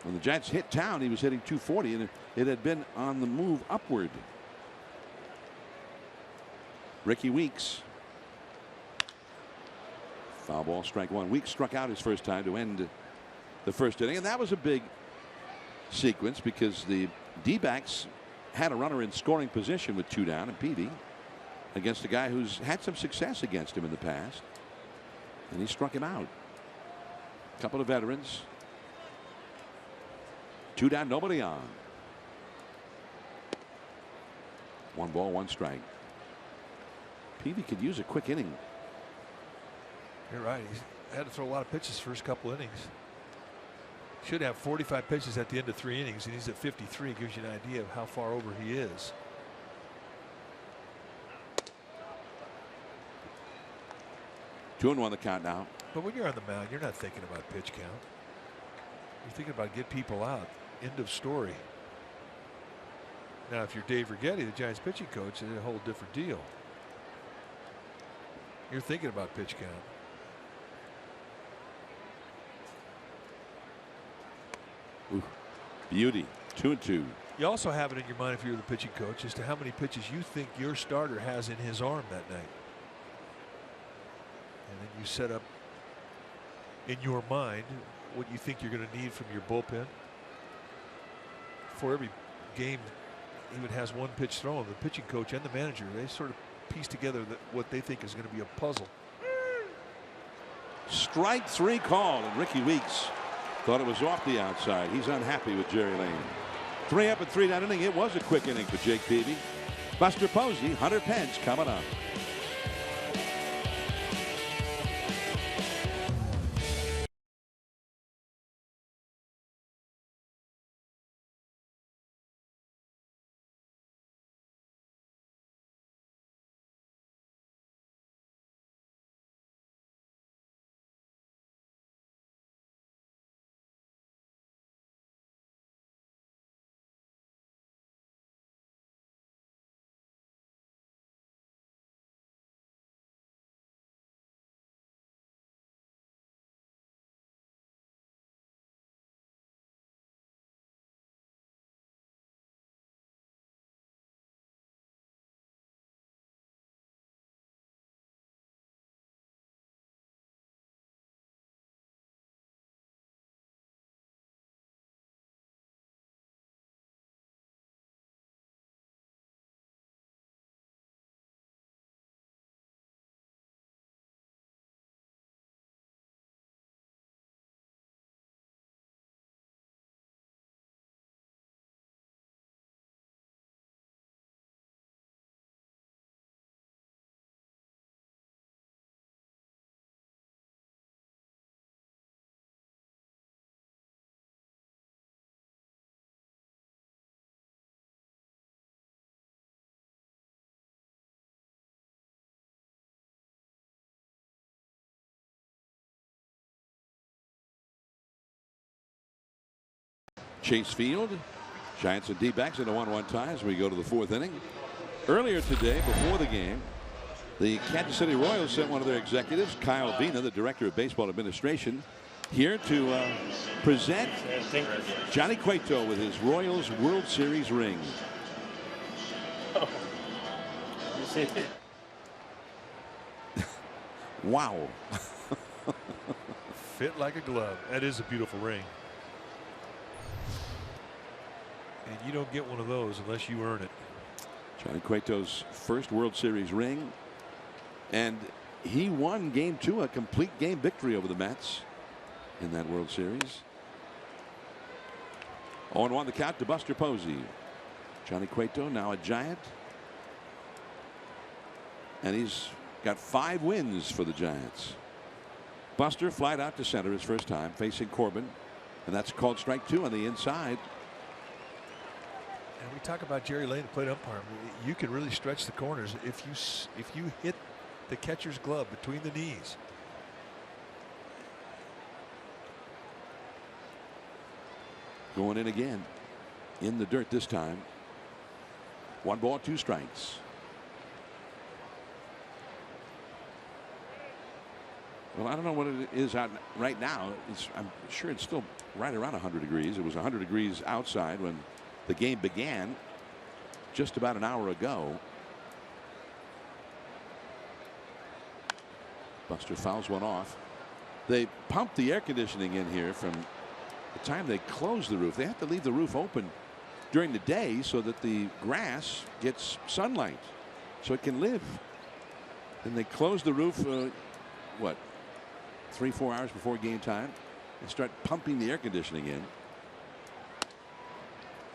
Speaker 1: When the Giants hit town, he was hitting .240, and it had been on the move upward. Ricky Weeks. Foul ball, strike 1. Weeks struck out his first time to end the first inning, and that was a big sequence because the D-backs had a runner in scoring position with 2 down, and Peavy against a guy who's had some success against him in the past, and he struck him out. A couple of veterans. 2 down, nobody on. 1 ball, 1 strike. Peavy could use a quick inning.
Speaker 2: You're right. He's had to throw a lot of pitches first couple innings. Should have 45 pitches at the end of 3 innings, and he's at 53. Gives you an idea of how far over he is.
Speaker 1: Two and 1 the count now.
Speaker 2: But when you're on the mound, you're not thinking about pitch count. You're thinking about get people out. End of story. Now, if you're Dave Righetti, the Giants pitching coach, it's a whole different deal. You're thinking about pitch count.
Speaker 1: Ooh, beauty. 2 and 2.
Speaker 2: You also have it in your mind, if you're the pitching coach, as to how many pitches you think your starter has in his arm that night. And then you set up in your mind what you think you're going to need from your bullpen. For every game he would has 1 pitch thrown, the pitching coach and the manager, they sort of piece together what they think is going to be a puzzle.
Speaker 1: Strike 3 called, and Ricky Weeks thought it was off the outside. He's unhappy with Jerry Lane. 3 up and 3 down inning. It was a quick inning for Jake Peavy. Buster Posey, Hunter Pence coming up. Chase Field. Giants and D-backs in a 1-1 tie as we go to the 4th inning. Earlier today, before the game, the Kansas City Royals sent one of their executives, Kyle Vina, the director of baseball administration, here to present Johnny Cueto with his Royals World Series ring. Wow.
Speaker 2: Fit like a glove. That is a beautiful ring. And you don't get one of those unless you earn it.
Speaker 1: Johnny Cueto's first World Series ring. And he won Game 2, a complete game victory over the Mets in that World Series. 0-1 the count to Buster Posey. Johnny Cueto now a Giant. And he's got 5 wins for the Giants. Buster flied out to center his first time, facing Corbin. And that's called strike 2 on the inside.
Speaker 2: And we talk about Jerry Lane, the plate umpire. You can really stretch the corners if you hit the catcher's glove between the knees.
Speaker 1: Going in again. In the dirt this time. 1 ball, 2 strikes. Well, I don't know what it is out right now. I'm sure it's still right around 100 degrees. It was 100 degrees outside when the game began just about an hour ago. Buster fouls one off. They pumped the air conditioning in here from the time they closed the roof. They have to leave the roof open during the day so that the grass gets sunlight so it can live. And they close the roof, what, 3-4 hours before game time, and start pumping the air conditioning in.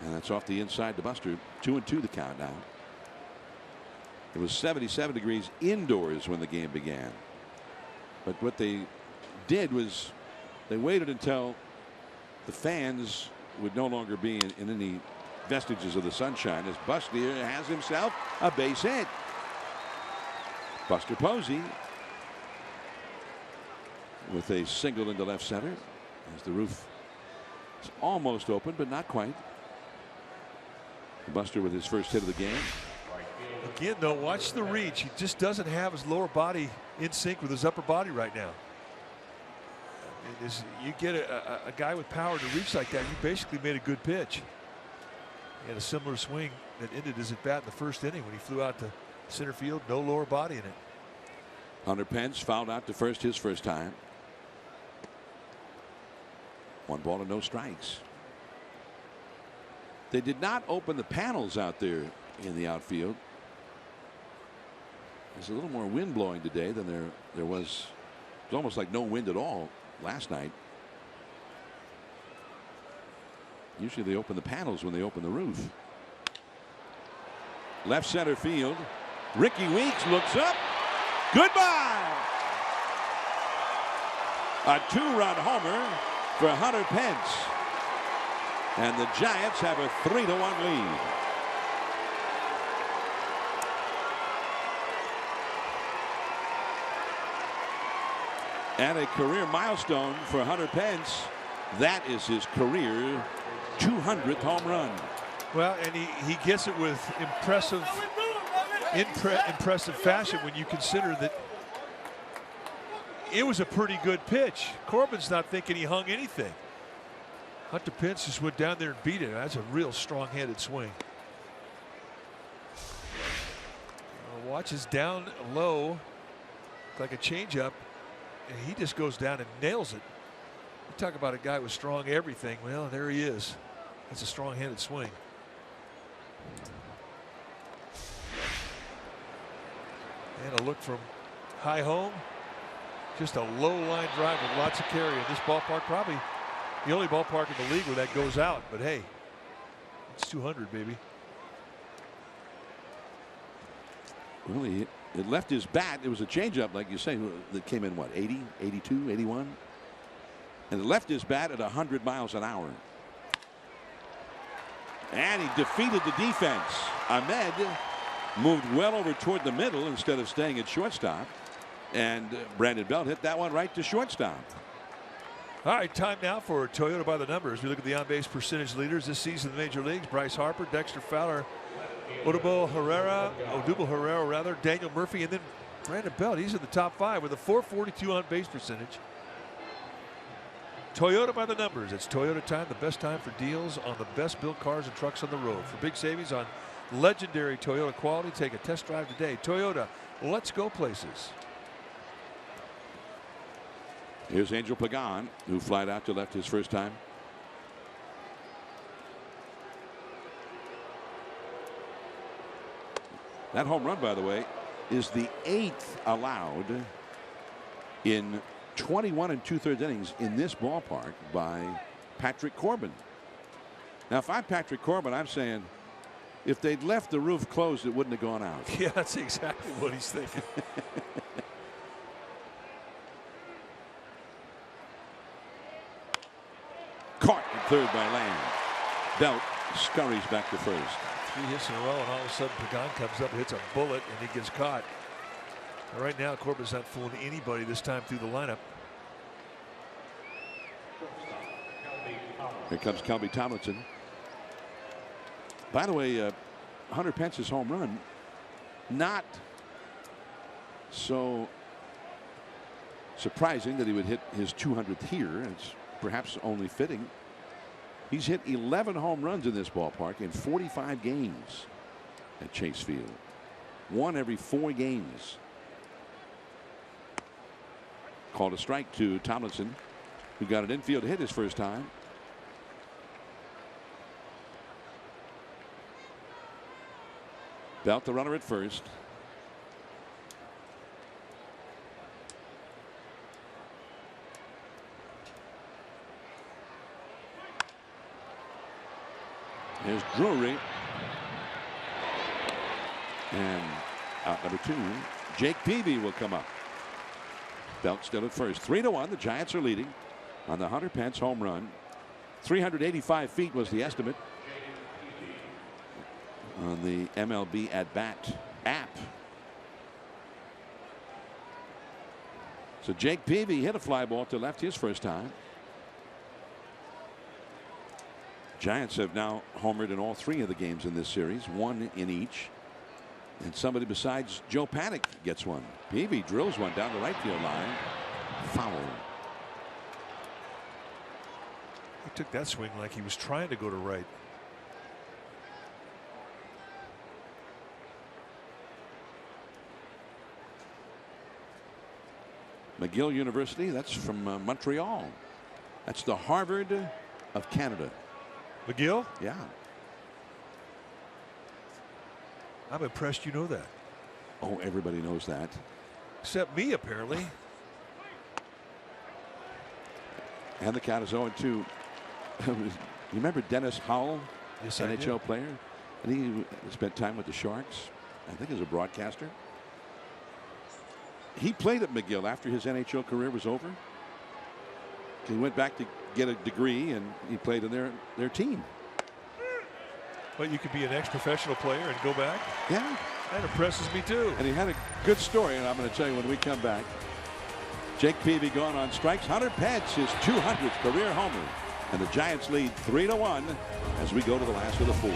Speaker 1: And that's off the inside to Buster. 2-2 the count now. It was 77 degrees indoors when the game began. But what they did was they waited until the fans would no longer be in any vestiges of the sunshine as Buster has himself a base hit. Buster Posey with a single into left center as the roof is almost open but not quite. Buster with his first hit of the game.
Speaker 2: Again, though, watch the reach. He just doesn't have his lower body in sync with his upper body right now. You get a guy with power to reach like that, you basically made a good pitch. He had a similar swing that ended his at bat in the first inning when he flew out to center field. No lower body in it.
Speaker 1: Hunter Pence fouled out to first his first time. 1 ball and no strikes. They did not open the panels out there in the outfield. There's a little more wind blowing today than there was. It was almost like no wind at all last night. Usually they open the panels when they open the roof. Left center field. Ricky Weeks looks up. Goodbye. A 2-run homer for Hunter Pence. And the Giants have a 3-1 lead. And a career milestone for Hunter Pence. That is his career 200th home run.
Speaker 2: Well, and he gets it with impressive fashion when you consider that it was a pretty good pitch. Corbin's not thinking he hung anything. Hunter Pence just went down there and beat it. That's a real strong-handed swing. Watch his down low, like a changeup, and he just goes down and nails it. You talk about a guy with strong everything. Well, there he is. That's a strong-handed swing. And a look from high home. Just a low line drive with lots of carry in this ballpark. Probably the only ballpark in the league where that goes out. But hey, it's 200, baby.
Speaker 1: Really, it left his bat. It was a changeup, like you say, that came in what, 80, 82, 81? And it left his bat at 100 miles an hour. And he defeated the defense. Ahmed moved well over toward the middle instead of staying at shortstop. And Brandon Belt hit that one right to shortstop.
Speaker 2: All right, time now for Toyota by the numbers. We look at the on-base percentage leaders this season in the major leagues. Bryce Harper, Dexter Fowler, Odubel Herrera, Daniel Murphy, and then Brandon Belt. He's in the top 5 with a .442 on-base percentage. Toyota by the numbers. It's Toyota time, the best time for deals on the best built cars and trucks on the road. For big savings on legendary Toyota quality, take a test drive today. Toyota, let's go places.
Speaker 1: Here's Angel Pagan, who flied out to left his first time. That home run, by the way, is the 8th allowed in 21 2/3 innings in this ballpark by Patrick Corbin. Now, if I'm Patrick Corbin, I'm saying if they'd left the roof closed, it wouldn't have gone out.
Speaker 2: Yeah, that's exactly what he's thinking.
Speaker 1: Caught in third by Lamb. Belt scurries back to first.
Speaker 2: 3 hits in a row, and all of a sudden Pagan comes up, hits a bullet, and he gets caught. And right now, Corbin's not fooling anybody this time through the lineup.
Speaker 1: Here comes Kelby Tomlinson. By the way, Hunter Pence's home run, not so surprising that he would hit his 200th here. It's perhaps only fitting. He's hit 11 home runs in this ballpark in 45 games at Chase Field. 1 every 4 games. Called a strike to Tomlinson, who got an infield hit his first time. Belt the runner at first. Here's Drury. And out number 2, Jake Peavy will come up. Belt still at first. 3-1. The Giants are leading on the Hunter Pence home run. 385 feet was the estimate on the MLB at bat app. So Jake Peavy hit a fly ball to left his first time. Giants have now homered in all 3 of the games in this series, 1 in each. And somebody besides Joe Paddock gets one. Peavy drills one down the right field line. Foul.
Speaker 2: He took that swing like he was trying to go to right.
Speaker 1: McGill University, that's from Montreal. That's the Harvard of Canada.
Speaker 2: McGill?
Speaker 1: Yeah.
Speaker 2: I'm impressed you know that.
Speaker 1: Oh, everybody knows that.
Speaker 2: Except me, apparently.
Speaker 1: And the count is 0-2. You remember Dennis Howell?
Speaker 2: Yes,
Speaker 1: NHL player? And he spent time with the Sharks, I think as a broadcaster. He played at McGill after his NHL career was over. He went back to get a degree, and he played in their team.
Speaker 2: But you could be an ex-professional player and go back?
Speaker 1: Yeah.
Speaker 2: That impresses me, too.
Speaker 1: And he had a good story, and I'm going to tell you when we come back. Jake Peavy gone on strikes. Hunter Pence, his 200th career homer. And the Giants lead 3-1 as we go to the last of the 4.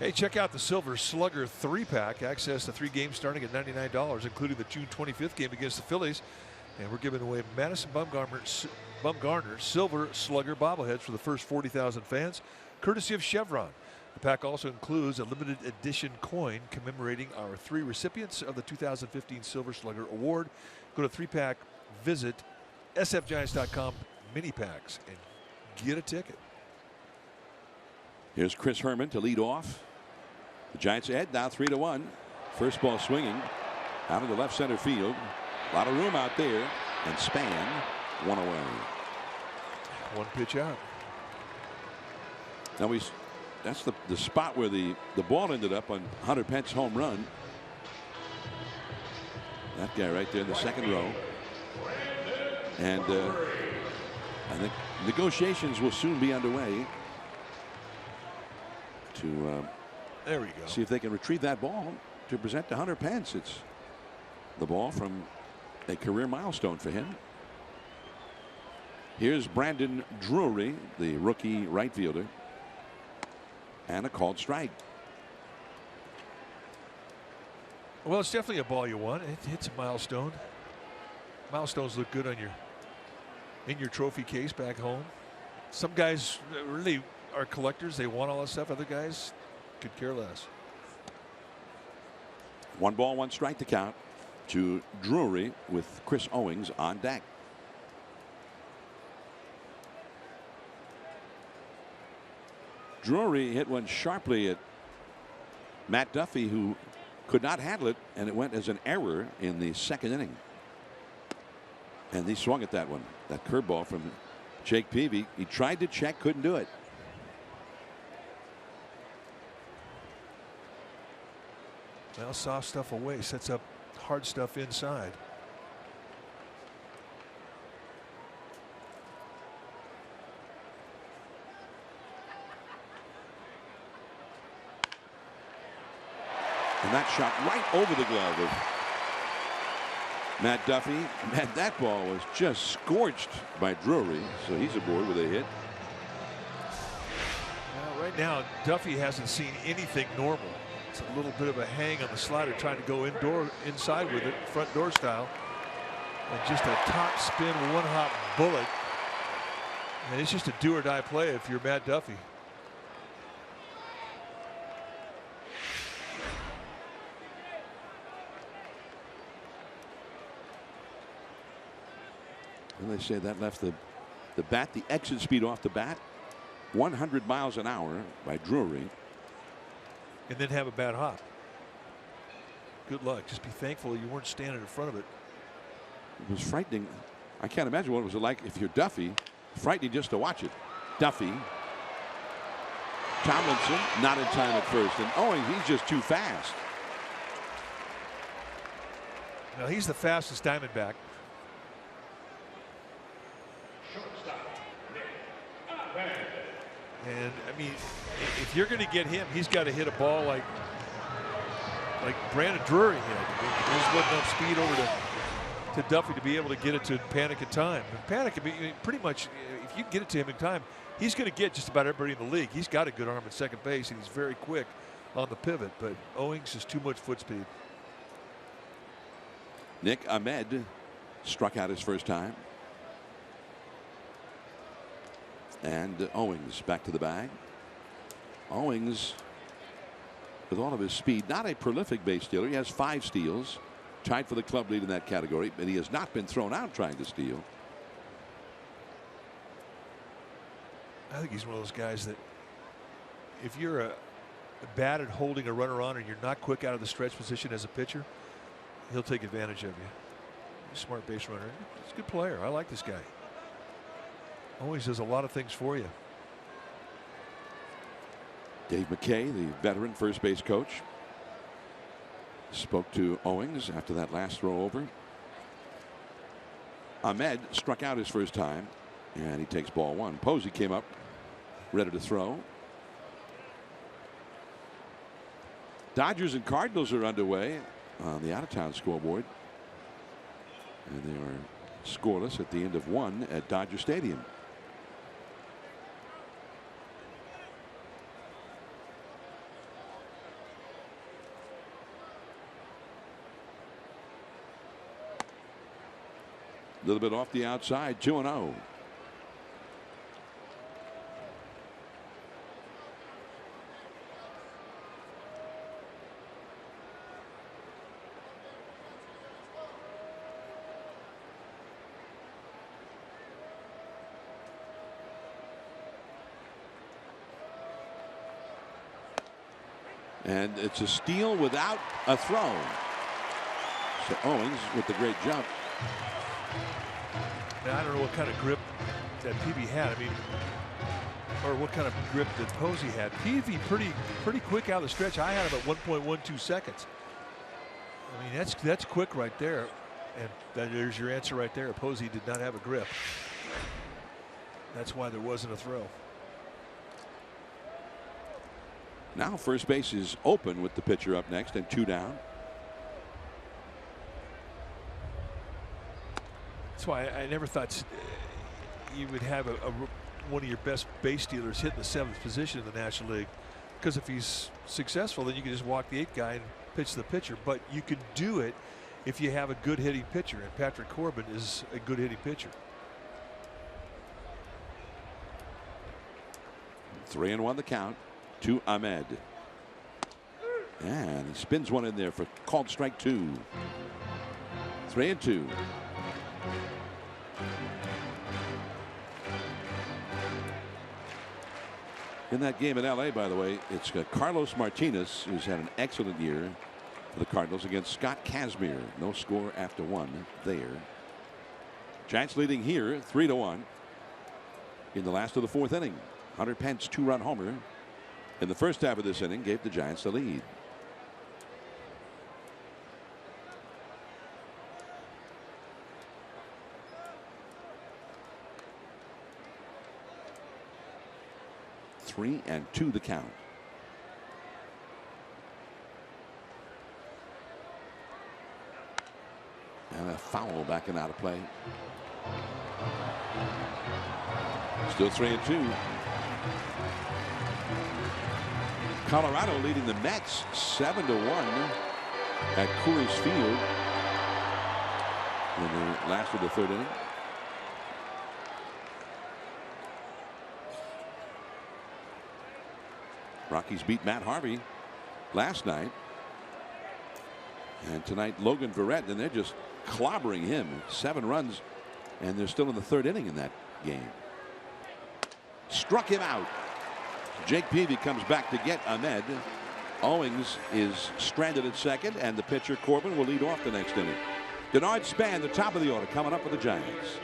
Speaker 2: Hey, check out the Silver Slugger 3-pack. Access to 3 games starting at $99, including the June 25th game against the Phillies. And we're giving away Madison Bumgarner Silver Slugger bobbleheads for the first 40,000 fans, courtesy of Chevron. The pack also includes a limited edition coin commemorating our 3 recipients of the 2015 Silver Slugger Award. Go to 3-pack, visit sfgiants.com mini packs, and get a ticket.
Speaker 1: Here's Chris Herman to lead off. The Giants ahead now 3-1. First ball swinging out of the left center field. A lot of room out there, and Span one away.
Speaker 2: 1 pitch out.
Speaker 1: Now that's the spot where the ball ended up on Hunter Pence's home run. That guy right there in the second row. And I think negotiations will soon be underway to
Speaker 2: there we go.
Speaker 1: See if they can retrieve that ball to present to Hunter Pence. It's the ball from a career milestone for him. Here's Brandon Drury, the rookie right fielder, and a called strike.
Speaker 2: Well, it's definitely a ball you want. It hits a milestone. Milestones look good on in your trophy case back home. Some guys really are collectors. They want all that stuff. Other guys could care less.
Speaker 1: 1 ball, 1 strike to count to Drury with Chris Owings on deck. Drury hit one sharply at Matt Duffy, who could not handle it, and it went as an error in the second inning. And he swung at that one. That curveball from Jake Peavy. He tried to check, couldn't do it.
Speaker 2: Well, soft stuff away, sets up hard stuff inside.
Speaker 1: And that shot right over the glove of Matt Duffy. Man, that ball was just scorched by Drury, so he's aboard with a hit.
Speaker 2: Well, right now, Duffy hasn't seen anything normal. It's a little bit of a hang on the slider, trying to go inside with it, front door style. And just a top spin, 1-hop bullet. And it's just a do or die play if you're Matt Duffy.
Speaker 1: And they say that left the exit speed off the bat, 100 miles an hour by Drury.
Speaker 2: And then have a bad hop. Good luck. Just be thankful you weren't standing in front of it.
Speaker 1: It was frightening. I can't imagine what it was like if you're Duffy. Frightening just to watch it. Duffy. Tomlinson not in time at first. And Owings, he's just too fast.
Speaker 2: Now he's the fastest Diamondback. And I mean, if you're going to get him, he's got to hit a ball like Brandon Drury hit. There's not enough speed over to Duffy to be able to get it to Panic in time. And Panic can be pretty much, if you get it to him in time, he's going to get just about everybody in the league. He's got a good arm at second base, and he's very quick on the pivot. But Owings is too much foot speed.
Speaker 1: Nick Ahmed struck out his first time. And Owings back to the bag. Owings, with all of his speed, not a prolific base stealer. He has 5 steals, tied for the club lead in that category, but he has not been thrown out trying to steal.
Speaker 2: I think he's one of those guys that if you're bad at holding a runner on and you're not quick out of the stretch position as a pitcher, he'll take advantage of you. He's a smart base runner. He's a good player. I like this guy. Always does a lot of things for you.
Speaker 1: Dave McKay, the veteran first base coach, spoke to Owings after that last throw over. Ahmed struck out his first time, and he takes ball 1. Posey came up ready to throw. Dodgers and Cardinals are underway on the out-of-town scoreboard, and they are scoreless at the end of 1 at Dodger Stadium. A little bit off the outside, 2-0. And it's a steal without a throw. So Owens with the great jump.
Speaker 2: And I don't know what kind of grip that Peavy had. I mean, or what kind of grip that Posey had. Peavy pretty quick out of the stretch. I had him at 1.12 seconds. I mean, that's quick right there. And there's your answer right there. Posey did not have a grip. That's why there wasn't a throw.
Speaker 1: Now first base is open with the pitcher up next and 2 down.
Speaker 2: That's why I never thought you would have one of your best base stealers hitting the 7th position in the National League, because if he's successful, then you can just walk the 8th guy and pitch the pitcher. But you can do it if you have a good hitting pitcher, and Patrick Corbin is a good hitting pitcher.
Speaker 1: 3-1 the count to Ahmed. And he spins one in there for called strike 2. 3-2. In that game in LA, by the way, it's Carlos Martinez, who's had an excellent year for the Cardinals, against Scott Kazmir. No score after 1 there. Giants leading here 3-1 in the last of the 4th inning. Hunter Pence 2-run homer in the first half of this inning gave the Giants the lead. Three and 2 the count. And a foul backing out of play. Still 3-2. Colorado leading the Mets 7-1 at Coors Field in the last of the 3rd inning. Rockies beat Matt Harvey last night. And tonight Logan Verrett, and they're just clobbering him. 7 runs, and they're still in the 3rd inning in that game. Struck him out. Jake Peavy comes back to get Ahmed. Owings is stranded at 2nd, and the pitcher Corbin will lead off the next inning. Denard Span, the top of the order, coming up for the Giants.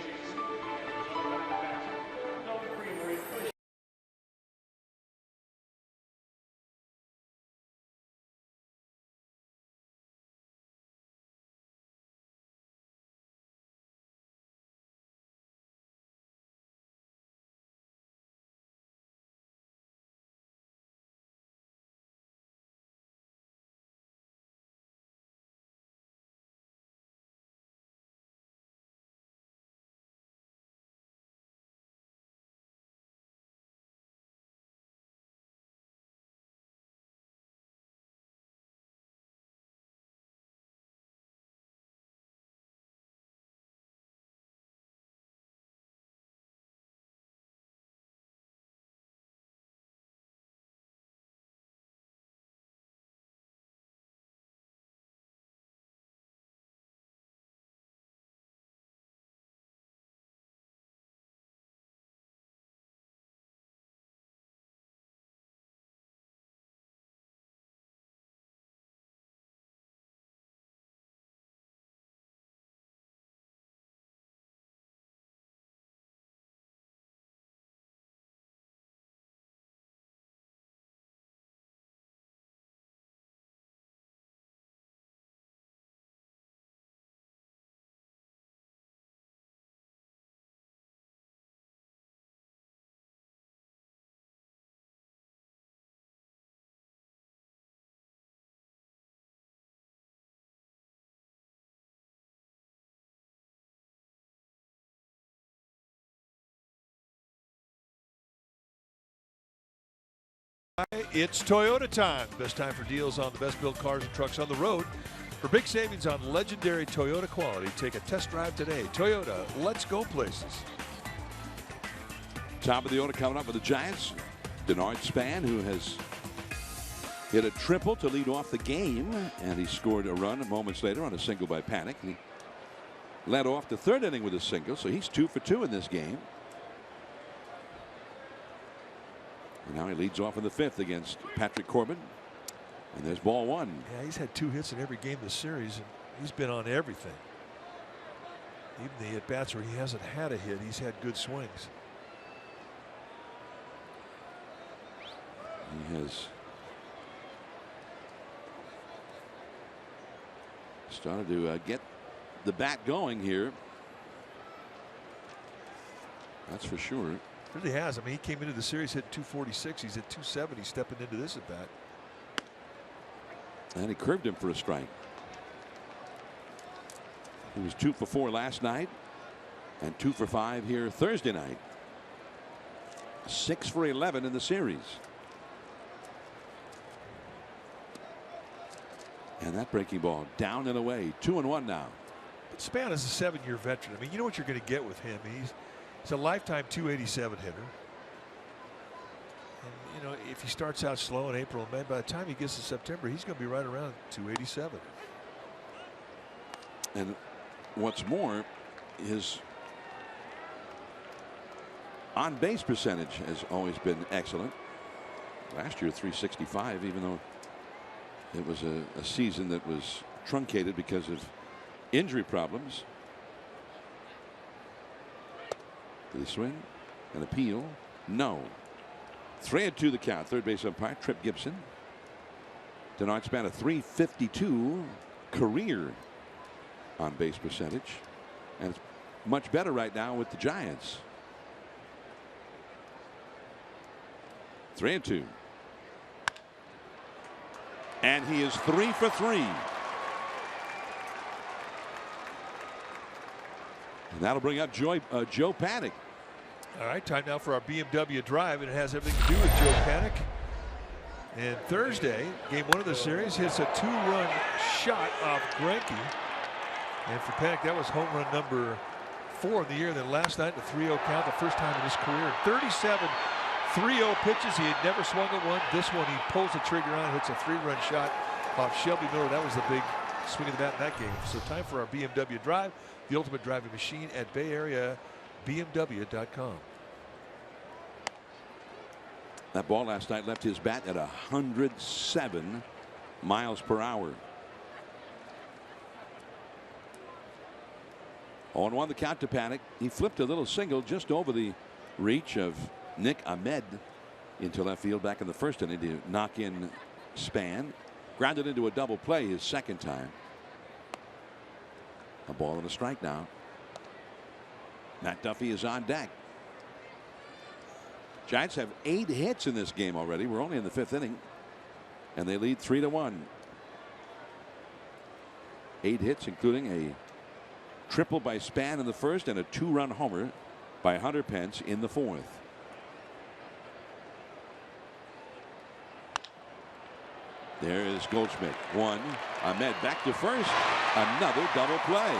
Speaker 2: It's Toyota time. Best time for deals on the best built cars and trucks on the road. For big savings on legendary Toyota quality, take a test drive today. Toyota, let's go places.
Speaker 1: Top of the order coming up for the Giants. Denard Span, who has hit a triple to lead off the game, and he scored a run moments later on a single by Panic. He led off the third inning with a single, so he's 2 for 2 in this game. And now he leads off in the fifth against Patrick Corbin. And there's ball one.
Speaker 2: Yeah, he's had 2 hits in every game this series, and he's been on everything. Even the at-bats where he hasn't had a hit, he's had good swings.
Speaker 1: He has started to get the bat going here. That's for sure.
Speaker 2: Really has. I mean, he came into the series hit 246. He's at 270 stepping into this at bat.
Speaker 1: And he curved him for a strike. He was 2 for 4 last night and 2 for 5 here Thursday night. 6 for 11 in the series. And that breaking ball down and away. 2-1 now.
Speaker 2: But Span is a 7-year veteran. I mean, you know what you're going to get with him. He's a lifetime 287 hitter. And, you know, if he starts out slow in April and May, by the time he gets to September, he's going to be right around 287.
Speaker 1: And what's more, his on base percentage has always been excellent. Last year, 365, even though it was a season that was truncated because of injury problems. Did he swing? An appeal? No. 3-2 the count. Third base umpire Trip Gibson. Denard Span a 352 career on base percentage, and it's much better right now with the Giants. 3-2. And he is 3 for 3. And that'll bring up Joe Paddock.
Speaker 2: All right, time now for our BMW drive, and it has everything to do with Joe Paddock. And Thursday, game 1 of the series, hits a 2-run shot off Greinke. And for Paddock, that was home run number 4 in the year. And then last night, the 3-0 count, the first time in his career. 37 3-0 pitches. He had never swung at one. This one, he pulls the trigger on, hits a 3-run shot off Shelby Miller. That was the big swing of the bat in that game. So time for our BMW drive, the ultimate driving machine at Bay Area BMW.com.
Speaker 1: That ball last night left his bat at 107 miles per hour. 0-1 the count to Paddock. He flipped a little single just over the reach of Nick Ahmed into left field back in the first inning to knock in Span. Grounded into a double play his second time. A ball and a strike now. Matt Duffy is on deck. Giants have 8 hits in this game already. We're only in the 5th inning, and they lead 3-1. 8 hits, including a triple by Span in the first and a 2-run homer by Hunter Pence in the 4th. There is Goldschmidt. 1. Ahmed back to first. Another double play.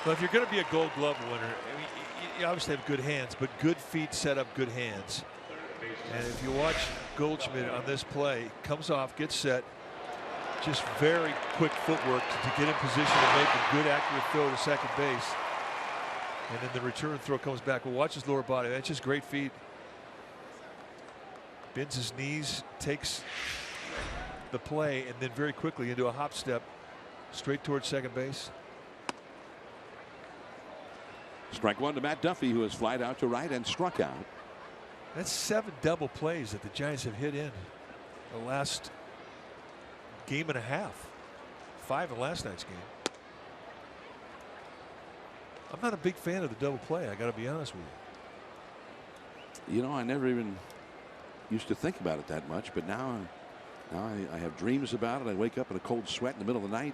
Speaker 2: Well, if you're going to be a Gold Glove winner, I mean, you obviously have good hands, but good feet set up good hands. And if you watch Goldschmidt on this play, comes off, gets set, just very quick footwork to get in position to make a good accurate throw to second base. And then the return throw comes back. Well, watch his lower body. That's just great feet. Bends his knees, takes the play, and then very quickly into a hop step straight towards second base.
Speaker 1: Strike 1 to Matt Duffy, who has flied out to right and struck out.
Speaker 2: That's 7 double plays that the Giants have hit in the last game and a half. 5 in last night's game. I'm not a big fan of the double play. I got to be honest with you.
Speaker 1: You know, I never even used to think about it that much, but now I have dreams about it. I wake up in a cold sweat in the middle of the night.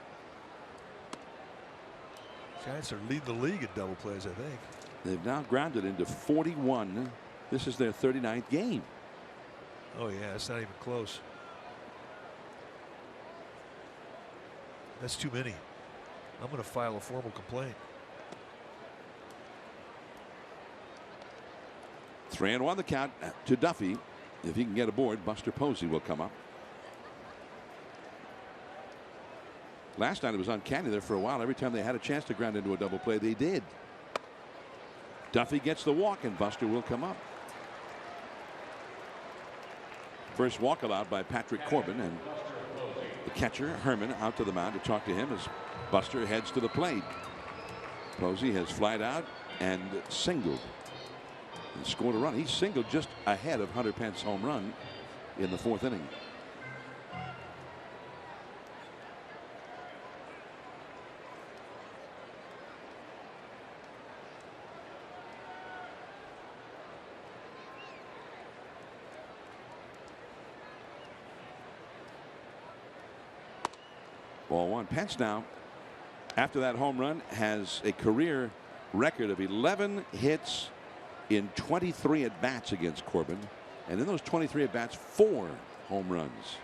Speaker 2: Giants are leading the league in double plays, I think.
Speaker 1: They've now grounded into 41. This is their 39th game.
Speaker 2: Oh yeah, it's not even close. That's too many. I'm going to file a formal complaint.
Speaker 1: 3-1 the count to Duffy. If he can get aboard, Buster Posey will come up. Last night it was uncanny there for a while. Every time they had a chance to ground into a double play, they did. Duffy gets the walk, and Buster will come up. First walk allowed by Patrick Corbin, and the catcher Herman out to the mound to talk to him as Buster heads to the plate. Posey has flied out and singled and scored a run. He singled just ahead of Hunter Pence's home run in the 4th inning. Ball 1. Pence now, after that home run, has a career record of 11 hits in 23 at bats against Corbin, and in those 23 at bats, 4 home runs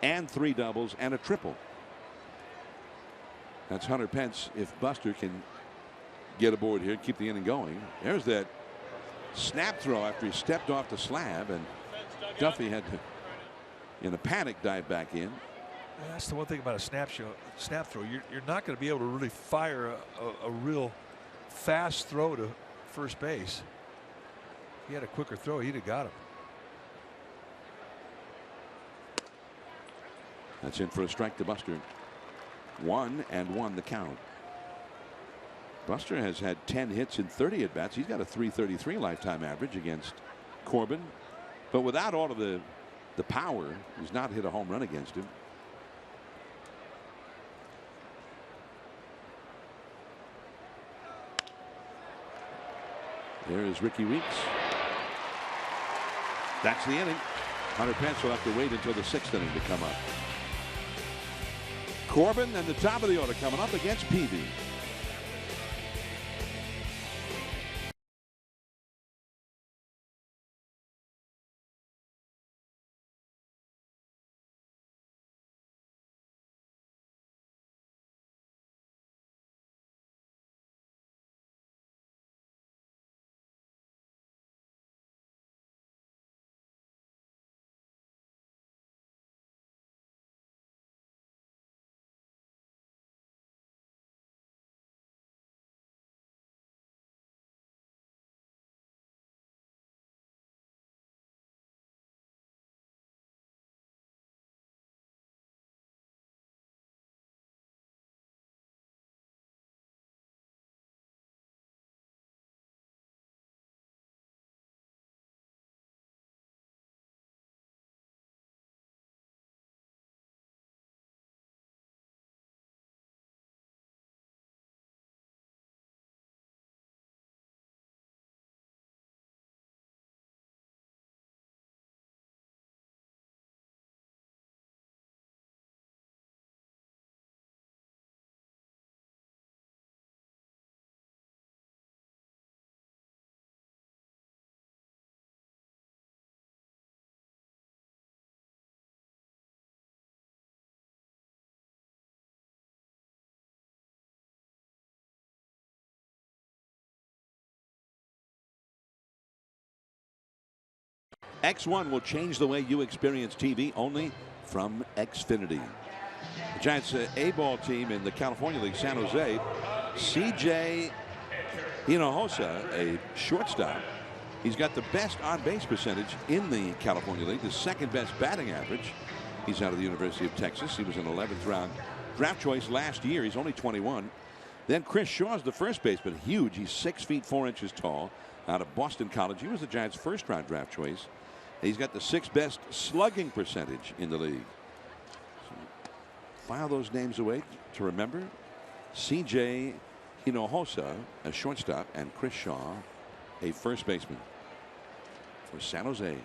Speaker 1: and 3 doubles and a triple. That's Hunter Pence if Buster can get aboard here and keep the inning going. There's that snap throw after he stepped off the slab, and Duffy had to, in a panic, dive back in.
Speaker 2: That's the one thing about a snap throw. You're not going to be able to really fire a real fast throw to first base. If he had a quicker throw, he'd have got him.
Speaker 1: That's in for a strike to Buster. 1-1 the count. Buster has had 10 hits in 30 at bats. He's got a .333 lifetime average against Corbin, but without all of the power, he's not hit a home run against him. There is Ricky Weeks. That's the inning. Hunter Pence will have to wait until the 6th inning to come up. Corbin and the top of the order coming up against Peavy. X1 will change the way you experience TV only from Xfinity. The Giants A-ball team in the California League, San Jose, C.J. Hinojosa, a shortstop. He's got the best on-base percentage in the California League, the 2nd best batting average. He's out of the University of Texas. He was an 11th round draft choice last year. He's only 21. Then Chris Shaw's the first baseman, huge. He's 6 feet 4 inches tall, out of Boston College. He was the Giants' 1st round draft choice. He's got the 6th best slugging percentage in the league. So file those names away to remember. C.J. Hinojosa, a shortstop, and Chris Shaw, a first baseman for San Jose.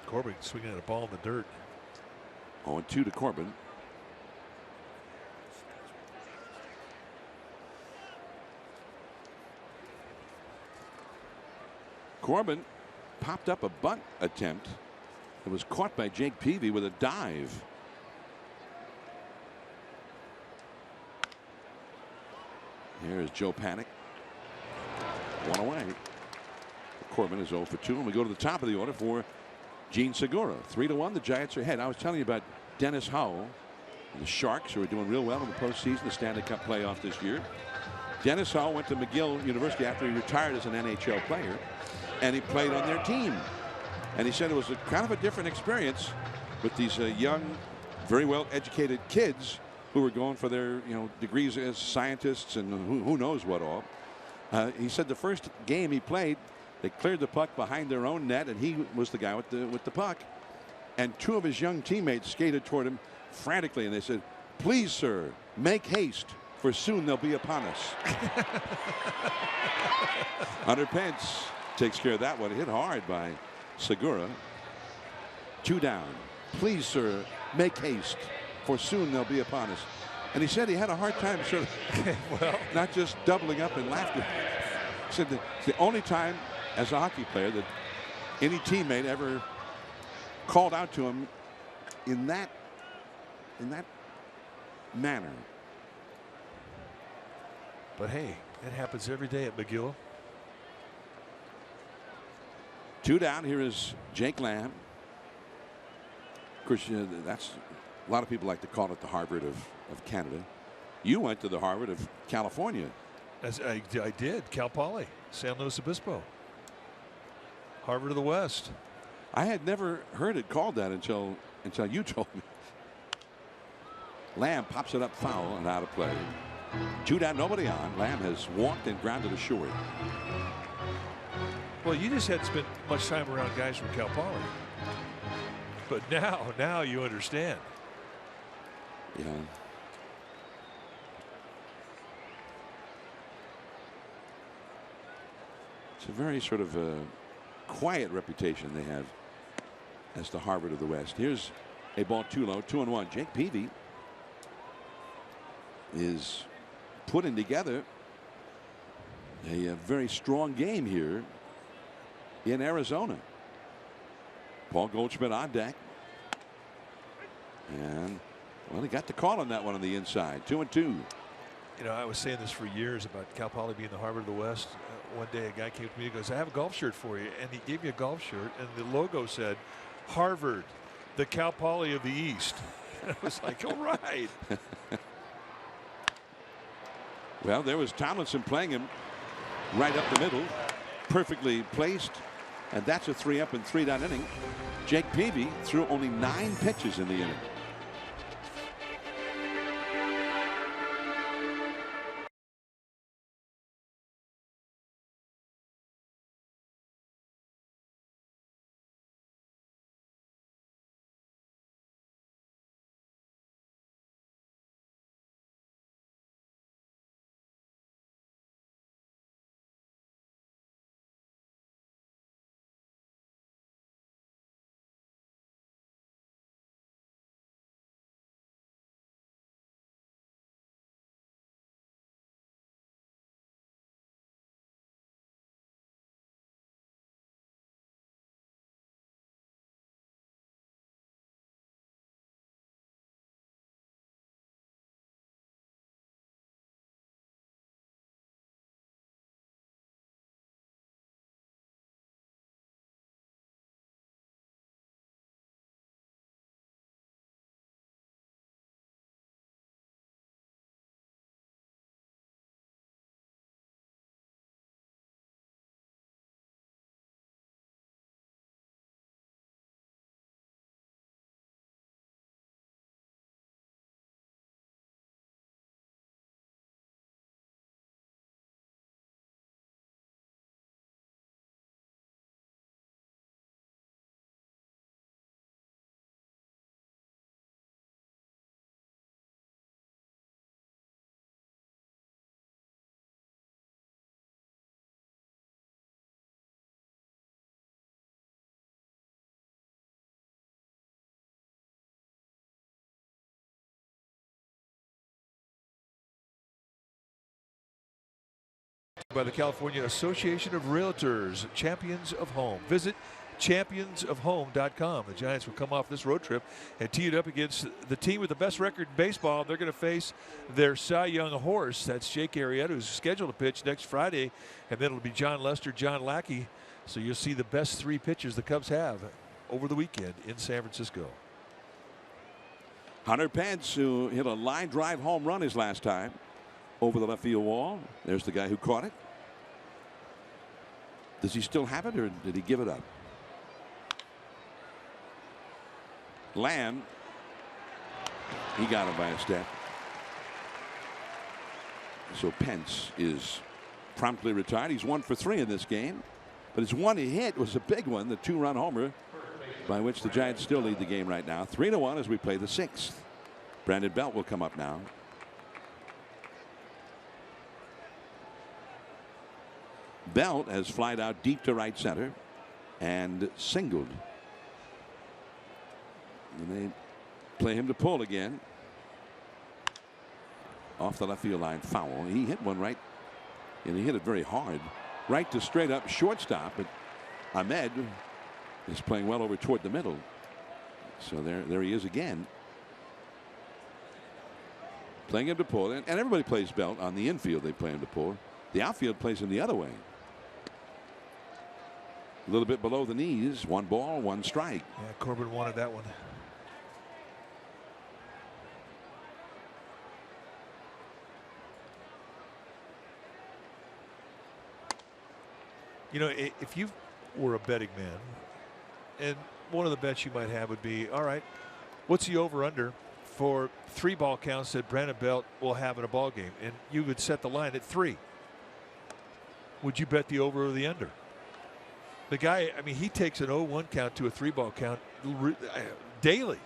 Speaker 2: Corbin swinging at a ball in the dirt.
Speaker 1: 0-2 to Corbin. Corbin popped up a bunt attempt. It was caught by Jake Peavy with a dive. Here is Joe Panic. One away. Corbin is 0 for 2, and we go to the top of the order for Gene Segura. 3-1. The Giants are ahead. I was telling you about Dennis Howell, the Sharks, who are doing real well in the postseason, the Stanley Cup playoff this year. Dennis Howell went to McGill University after he retired as an NHL player, and he played on their team. And he said it was a kind of a different experience with these young, very well educated kids who were going for their degrees as scientists and who knows what all. He said the first game he played, they cleared the puck behind their own net, and he was the guy with the puck. And 2 of his young teammates skated toward him frantically, and they said, "Please, sir, make haste, for soon they'll be upon us." Hunter Pence takes care of that one. Hit hard by Segura. 2 down. "Please, sir, make haste, for soon they'll be upon us." And he said he had a hard time sort of not just doubling up in laughter. He said that it's the only time as a hockey player that any teammate ever called out to him in that manner.
Speaker 2: But hey, it happens every day at McGill.
Speaker 1: 2 down. Here is Jake Lamb. Of course, that's a lot of people like to call it the Harvard of Canada. You went to the Harvard of California.
Speaker 2: As I did. Cal Poly, San Luis Obispo. Harvard of the West.
Speaker 1: I had never heard it called that until you told me. Lamb pops it up foul and out of play. 2 down, nobody on. Lamb has walked and grounded ashore.
Speaker 2: Well, you just hadn't spent much time around guys from Cal Poly. But now you understand.
Speaker 1: Yeah. It's a very sort of quiet reputation they have as the Harvard of the West. Here's a ball too low, 2-1. Jake Peavy is putting together a very strong game here in Arizona. Paul Goldschmidt on deck. And, well, he got the call on that one on the inside. 2-2.
Speaker 2: I was saying this for years about Cal Poly being the Harvard of the West. One day a guy came to me and goes, "I have a golf shirt for you." And he gave me a golf shirt, and the logo said, "Harvard, the Cal Poly of the East." I was like, all right.
Speaker 1: Well, there was Tomlinson playing him right up the middle, perfectly placed, and that's a 3-up and 3-down inning. Jake Peavy threw only 9 pitches in the inning.
Speaker 2: by the California Association of Realtors, Champions of Home. Visit championsofhome.com. The Giants will come off this road trip and tee it up against the team with the best record in baseball. They're going to face their Cy Young horse. That's Jake Arrieta, who's scheduled to pitch next Friday. And then it'll be John Lester, John Lackey. So you'll see the best three pitchers the Cubs have over the weekend in San Francisco.
Speaker 1: Hunter Pence, who hit a line drive home run his last time over the left field wall. There's the guy who caught it. Does he still have it, or did he give it up? Lamb, he got him by a step. So Pence is promptly retired. He's 1 for 3 in this game, but his one he hit was a big one, the 2-run homer, by which the Giants still lead the game right now, 3-1 as we play the 6th. Brandon Belt will come up now. Belt has flied out deep to right center and singled. And they play him to pull again. Off the left field line, foul. He hit one right, and he hit it very hard. Right to straight up shortstop, but Ahmed is playing well over toward the middle. So there he is again. Playing him to pull, and everybody plays Belt on the infield. They play him to pull. The outfield plays him the other way. A little bit below the knees. 1 ball, 1 strike.
Speaker 2: Yeah, Corbin wanted that one. You know, if you were a betting man, and one of the bets you might have would be, all right, what's the over-under for 3 ball counts that Brandon Belt will have in a ball game? And you would set the line at 3. Would you bet the over or the under? The guy, I mean, he takes an 0-1 count to a 3 ball count daily.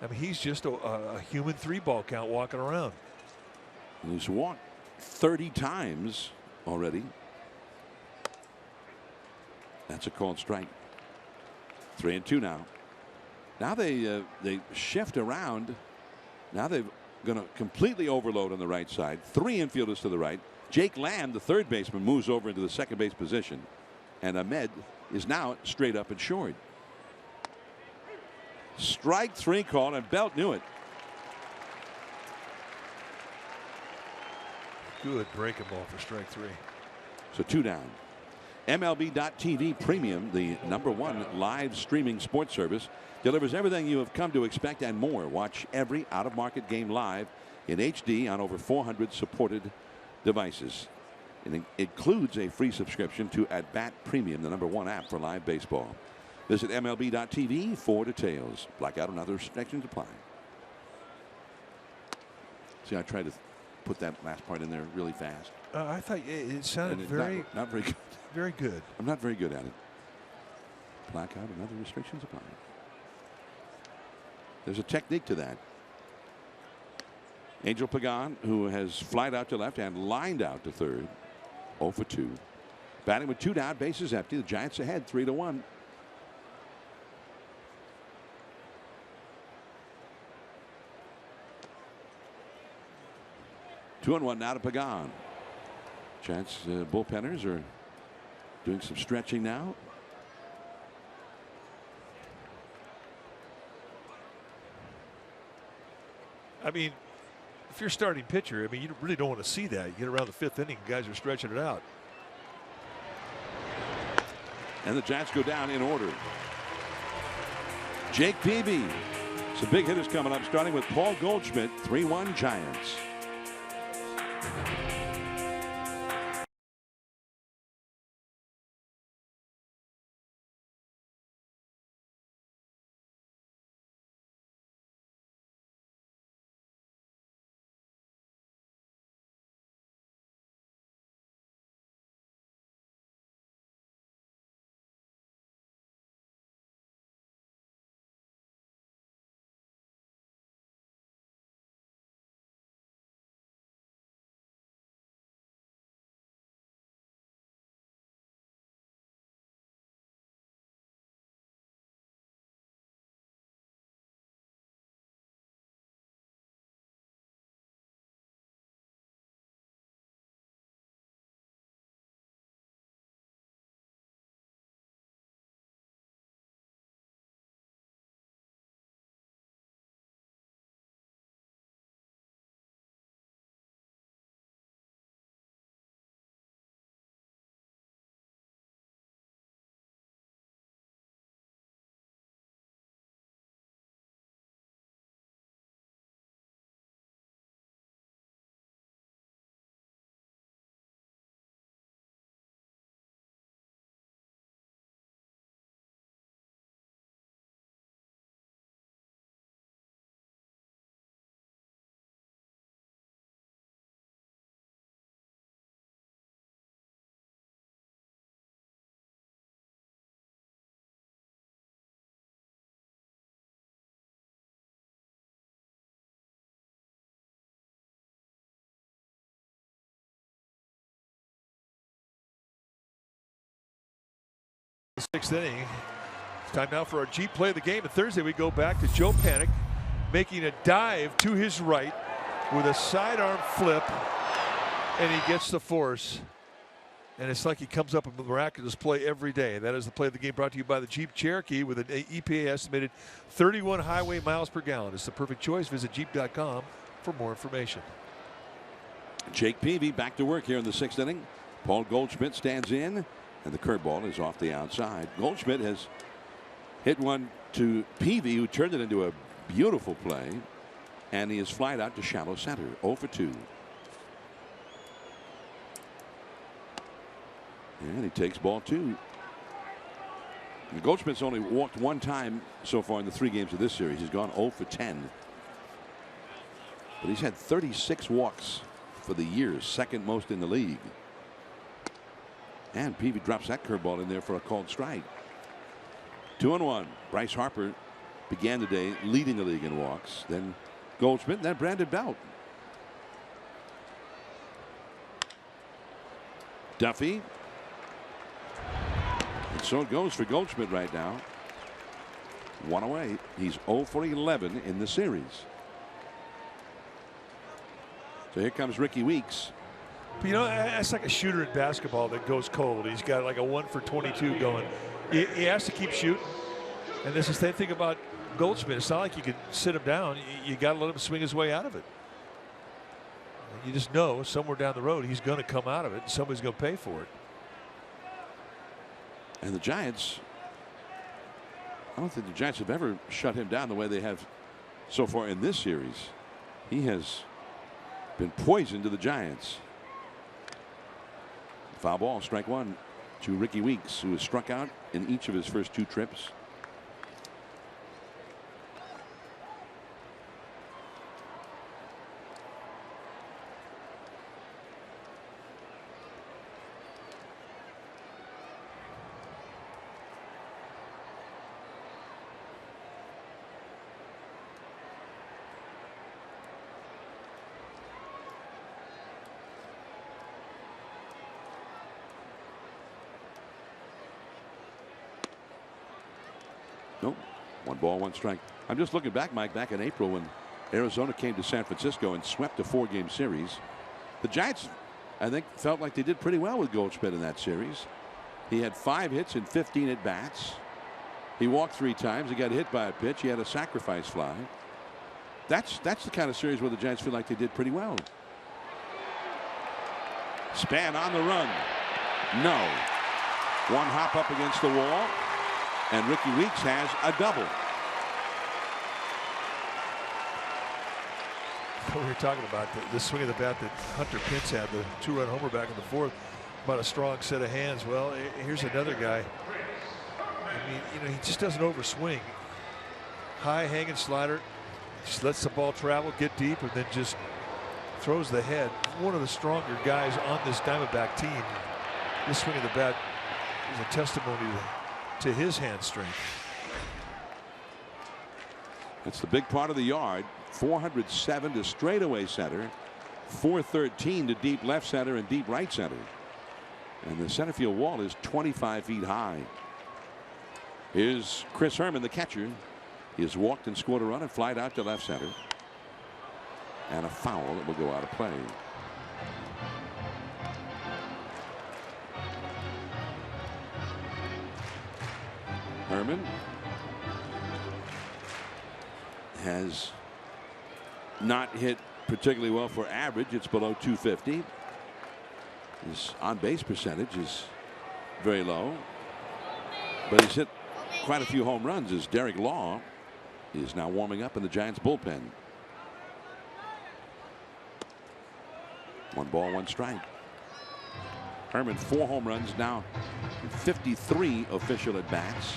Speaker 2: I mean, he's just a human 3 ball count walking around.
Speaker 1: He's walked 30 times already. That's a called strike. 3-2 now. Now they shift around. Now they're going to completely overload on the right side. 3 infielders to the right. Jake Lamb, the third baseman, moves over into the second base position. And Ahmed is now straight up and short. Strike 3 called, and Belt knew it.
Speaker 2: Good breaking ball for strike 3.
Speaker 1: So 2 down. MLB.TV Premium, the #1 live streaming sports service, delivers everything you have come to expect and more. Watch every out-of-market game live in HD on over 400 supported devices. It includes a free subscription to At Bat Premium, the #1 app for live baseball. Visit MLB.TV for details. Blackout and other restrictions apply. See, I tried to put that last part in there really fast.
Speaker 2: I thought it sounded
Speaker 1: not very good.
Speaker 2: Very good.
Speaker 1: I'm not very good at it. Blackout and other restrictions apply. There's a technique to that. Angel Pagan, who has flied out to left and lined out to third. 0 for 2. Batting with 2 down, bases empty. The Giants ahead 3-1. Two and 1 now to Pagan. Giants bullpenners are doing some stretching now.
Speaker 2: I mean, if you're starting pitcher, I mean, you really don't want to see that. You get around the 5th inning, guys are stretching it out.
Speaker 1: And the Giants go down in order. Jake Peavy. Some big hitters coming up, starting with Paul Goldschmidt. 3-1 Giants.
Speaker 2: Sixth inning. It's time now for our Jeep play of the game. And Thursday we go back to Joe Panik making a dive to his right with a sidearm flip, and he gets the force. And it's like he comes up with a miraculous play every day. That is the play of the game, brought to you by the Jeep Cherokee with an EPA estimated 31 highway miles per gallon. It's the perfect choice. Visit Jeep.com for more information.
Speaker 1: Jake Peavy back to work here in the sixth inning. Paul Goldschmidt stands in, and the curveball is off the outside. Goldschmidt has hit one to Peavy, who turned it into a beautiful play, and he is flied out to shallow center. 0 for 2. And he takes ball 2. And Goldschmidt's only walked one time so far in the 3 games of this series. He's gone 0 for 10. But he's had 36 walks for the year, second most in the league. And Peavy drops that curveball in there for a called strike. 2-1. Bryce Harper began the day leading the league in walks. Then Goldschmidt, then Brandon Belt. Duffy. And so it goes for Goldschmidt right now. 1 away. He's 0 for 11 in the series. So here comes Ricky Weeks.
Speaker 2: But you know, that's like a shooter in basketball that goes cold. He's got like a 1 for 22 going. He has to keep shooting. And this is the same thing about Goldschmidt. It's not like you can sit him down. You got to let him swing his way out of it. You just know somewhere down the road he's going to come out of it, and somebody's going to pay for it.
Speaker 1: And the Giants, I don't think the Giants have ever shut him down the way they have so far in this series. He has been poison to the Giants. Foul ball, strike 1 to Ricky Weeks, who has struck out in each of his first 2 trips. Nope. 1 ball, 1 strike. I'm just looking back, Mike, back in April when Arizona came to San Francisco and swept a 4-game series. The Giants, I think, felt like they did pretty well with Goldschmidt in that series. He had 5 hits and 15 at bats. He walked 3 times. He got hit by a pitch. He had a sacrifice fly. That's the kind of series where the Giants feel like they did pretty well. Span on the run. No. 1 hop up against the wall. And Ricky Weeks has a double.
Speaker 2: What we were talking about, the swing of the bat that Hunter Pence had, the 2-run homer back in the 4th, about a strong set of hands. Well, here's another guy. I mean, you know, he just doesn't overswing. High hanging slider, just lets the ball travel, get deep, and then just throws the head. One of the stronger guys on this Diamondback team. This swing of the bat is a testimony to his hand strength.
Speaker 1: That's the big part of the yard. 407 to straightaway center, 413 to deep left center and deep right center. And the center field wall is 25 feet high. Here's Chris Herman, the catcher. He has walked and scored a run and flied out to left center. And a foul that will go out of play. Herman has not hit particularly well for average. It's below 250. His on-base percentage is very low, but he's hit quite a few home runs as Derek Law is now warming up in the Giants bullpen. 1 ball, 1 strike. Herman 4 home runs now, 53 official at bats.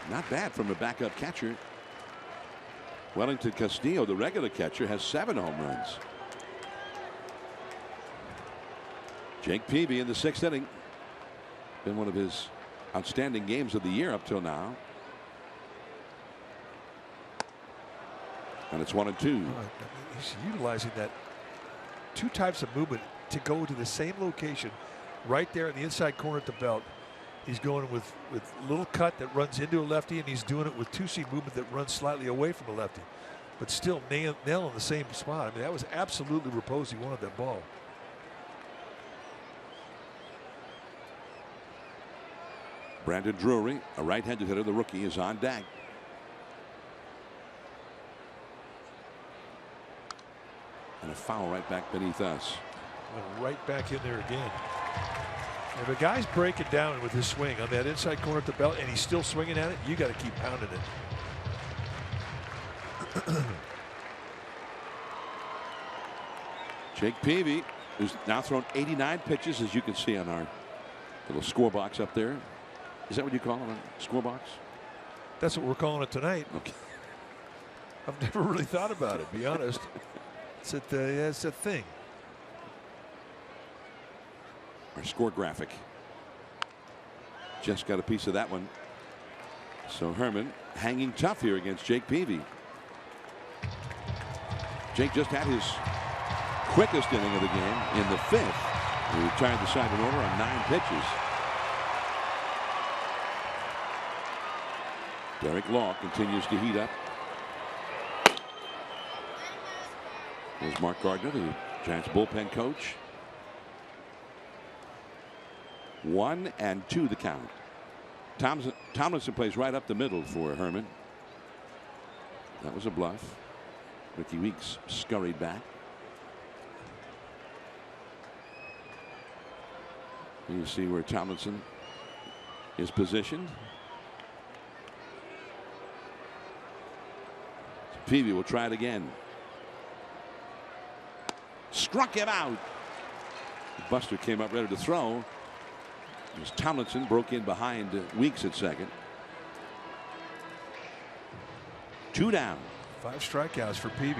Speaker 1: Not bad from a backup catcher. Wellington Castillo, the regular catcher, has 7 home runs. Jake Peavy in the 6th inning. Been one of his outstanding games of the year up till now. And it's 1-2.
Speaker 2: He's utilizing that 2 types of movement to go to the same location right there in the inside corner at the belt. He's going with a little cut that runs into a lefty, and he's doing it with two-seam movement that runs slightly away from a lefty, but still nailing the same spot. I mean, that was absolutely Raposi wanted that ball.
Speaker 1: Brandon Drury, a right-handed hitter, the rookie, is on deck. And a foul right back beneath us.
Speaker 2: Went right back in there again. If a guy's breaking down with his swing on that inside corner at the belt and he's still swinging at it, you got to keep pounding it.
Speaker 1: Jake Peavy, who's now thrown 89 pitches, as you can see on our little score box up there. Is that what you call it, a score box?
Speaker 2: That's what we're calling it tonight.
Speaker 1: Okay.
Speaker 2: I've never really thought about it, to be honest. It's a thing.
Speaker 1: Our score graphic. Just got a piece of that one. So Herman hanging tough here against Jake Peavy. Jake just had his quickest inning of the game in the 5th. He retired the side in order on 9 pitches. Derek Law continues to heat up. There's Mark Gardner, the Giants bullpen coach. 1-2 the count. Tomlinson plays right up the middle for Herman. That was a bluff. Ricky Weeks scurried back. You see where Tomlinson is positioned. Peavy will try it again. Struck him out. Buster came up ready to throw. As Tomlinson broke in behind Weeks at second. 2 down.
Speaker 2: 5 strikeouts for Peavy.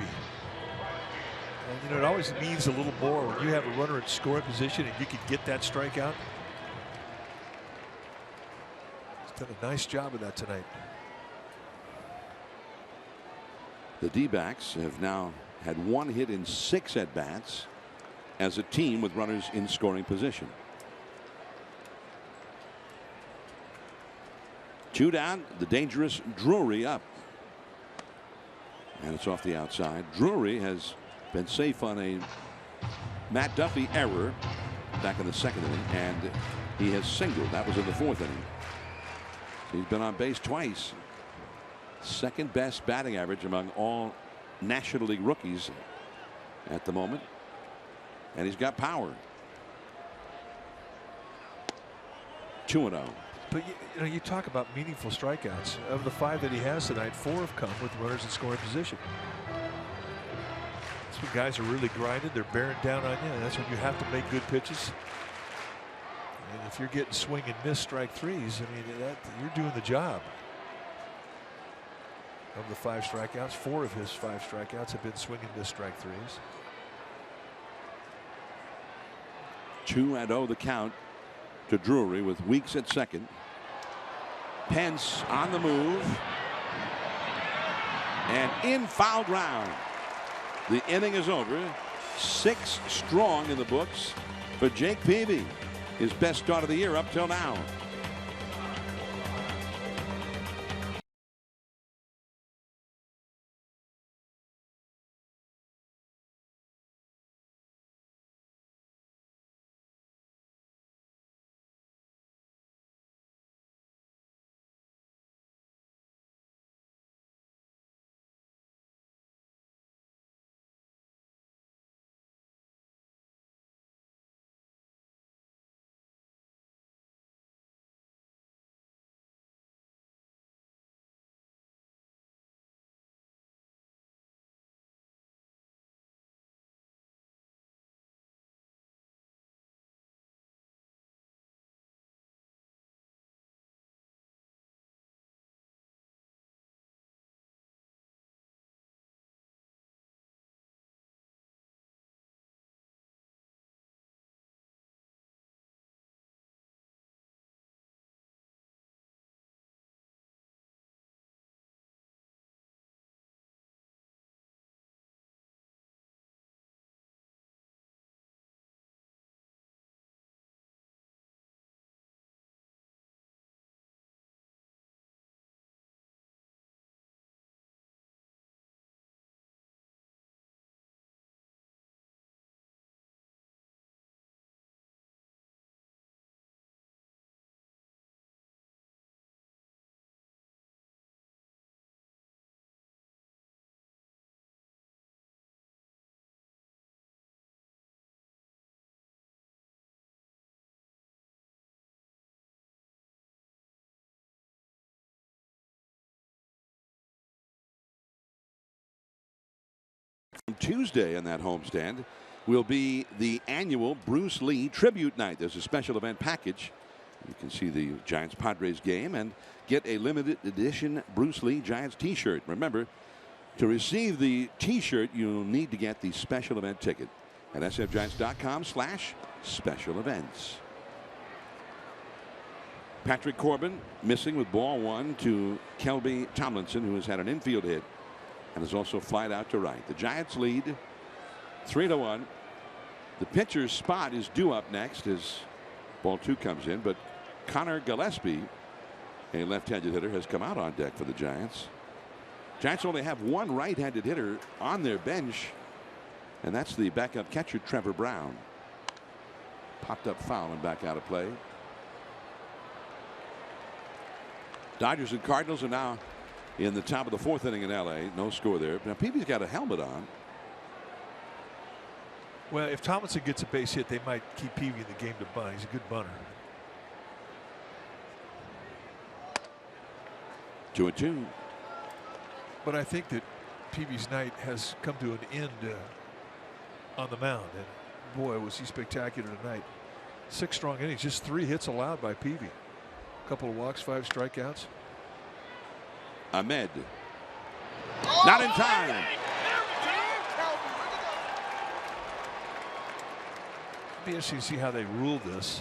Speaker 2: And you know, it always means a little more when you have a runner in scoring position and you can get that strikeout. He's done a nice job of that tonight.
Speaker 1: The D-backs have now had 1 hit in 6 at-bats as a team with runners in scoring position. 2 down. The dangerous Drury up. And it's off the outside. Drury has been safe on a Matt Duffy error back in the 2nd inning, and he has singled. That was in the 4th inning. He's been on base twice. 2nd best batting average among all National League rookies at the moment. And he's got power. 2-0.
Speaker 2: But you know, you talk about meaningful strikeouts. Of the 5 that he has tonight, 4 have come with runners in scoring position. That's when guys are really grinding. They're bearing down on you. And that's when you have to make good pitches. And if you're getting swing and miss strike threes, I mean, you're doing the job. Of the 5 strikeouts, 4 of his 5 strikeouts have been swing and miss strike threes.
Speaker 1: 2-0 the count to Drury with Weeks at second. Pence on the move. And in foul ground. The inning is over. 6 strong in the books for Jake Peavy. His best start of the year up till now. Tuesday on that homestand will be the annual Bruce Lee Tribute Night. There's a special event package. You can see the Giants-Padres game and get a limited edition Bruce Lee Giants t-shirt. Remember, to receive the t-shirt, you'll need to get the special event ticket at sfgiants.com/special events. Patrick Corbin missing with ball one to Kelby Tomlinson, who has had an infield hit and is also flied out to right. The Giants lead 3-1. The pitcher's spot is due up next as ball two comes in, but Connor Gillespie, a left-handed hitter, has come out on deck for the Giants. Giants only have one right-handed hitter on their bench, and that's the backup catcher Trevor Brown. Popped up foul and back out of play. Dodgers and Cardinals are now in the top of the fourth inning in LA. No score there. Now Peavy's got a helmet on.
Speaker 2: Well, if Tomlinson gets a base hit, they might keep Peavy in the game to bunt. He's a good bunter.
Speaker 1: 2-2.
Speaker 2: But I think that Peavy's night has come to an end on the mound. And boy, was he spectacular tonight. 6 strong innings, just 3 hits allowed by Peavy. A couple of walks, 5 strikeouts.
Speaker 1: Ahmed. Not in time.
Speaker 2: It'll be interesting to see how they rule this.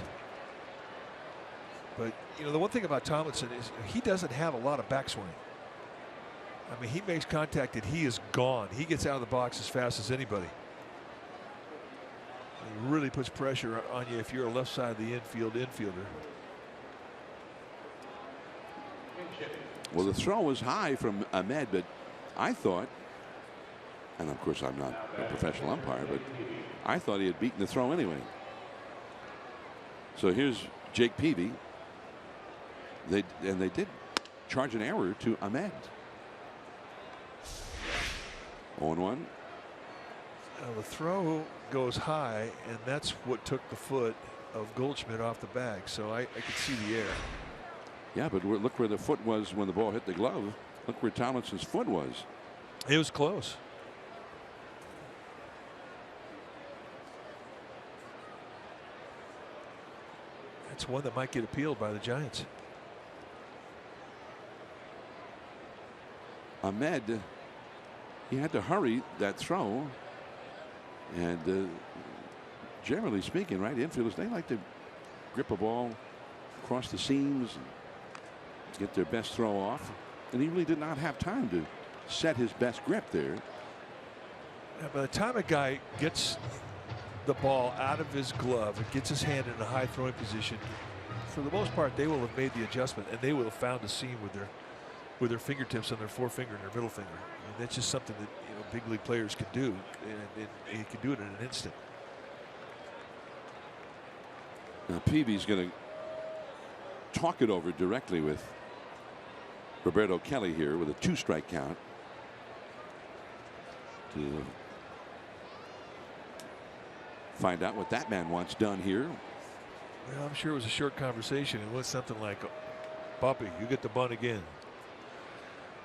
Speaker 2: But, you know, the one thing about Tomlinson is he doesn't have a lot of backswing. I mean, he makes contact and he is gone. He gets out of the box as fast as anybody. He really puts pressure on you if you're a left side of the infielder.
Speaker 1: Well, the throw was high from Ahmed, but I thought, and of course I'm not a professional umpire, but I thought he had beaten the throw anyway. So here's Jake Peavy. They did charge an error to Ahmed. 0-1.
Speaker 2: The throw goes high, and that's what took the foot of Goldschmidt off the bag. So I could see the error.
Speaker 1: Yeah, but look where the foot was when the ball hit the glove. Look where Tomlinson's foot was.
Speaker 2: It was close. That's one that might get appealed by the Giants.
Speaker 1: Ahmed, he had to hurry that throw. And generally speaking, right, infielders, they like to grip a ball across the seams and get their best throw off. And he really did not have time to set his best grip there.
Speaker 2: Yeah, by the time a guy gets the ball out of his glove and gets his hand in a high throwing position, for the most part, they will have made the adjustment and they will have found a seam with their fingertips on their forefinger and their middle finger. I mean, that's just something that, you know, big league players can do, and he can do it in an instant.
Speaker 1: Now Peavy's going to talk it over directly with Roberto Kelly here with a 2-strike count. To find out what that man wants done here.
Speaker 2: Well, I'm sure it was a short conversation. It was something like, "Poppy, you get the bunt again."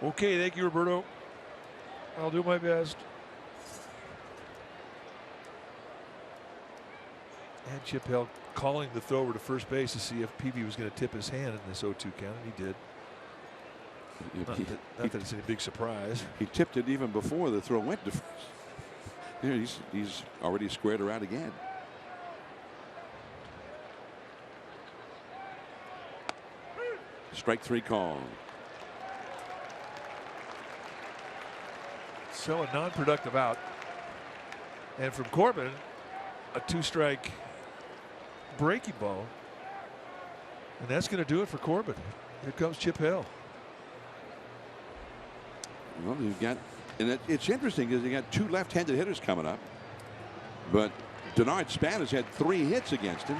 Speaker 2: Okay, thank you, Roberto. I'll do my best. And Chip Hill calling the throw over to first base to see if Peavy was going to tip his hand in this 0-2 count, and he did. Not that it's any big surprise.
Speaker 1: He tipped it even before the throw went to first. Here he's already squared around again. Strike 3 call.
Speaker 2: So a non-productive out. And from Corbin, a 2-strike breaking ball. And that's going to do it for Corbin. Here comes Chip Hill.
Speaker 1: Well, you've got, and it's interesting because you got 2 left-handed hitters coming up, but Denard Span has had 3 hits against him,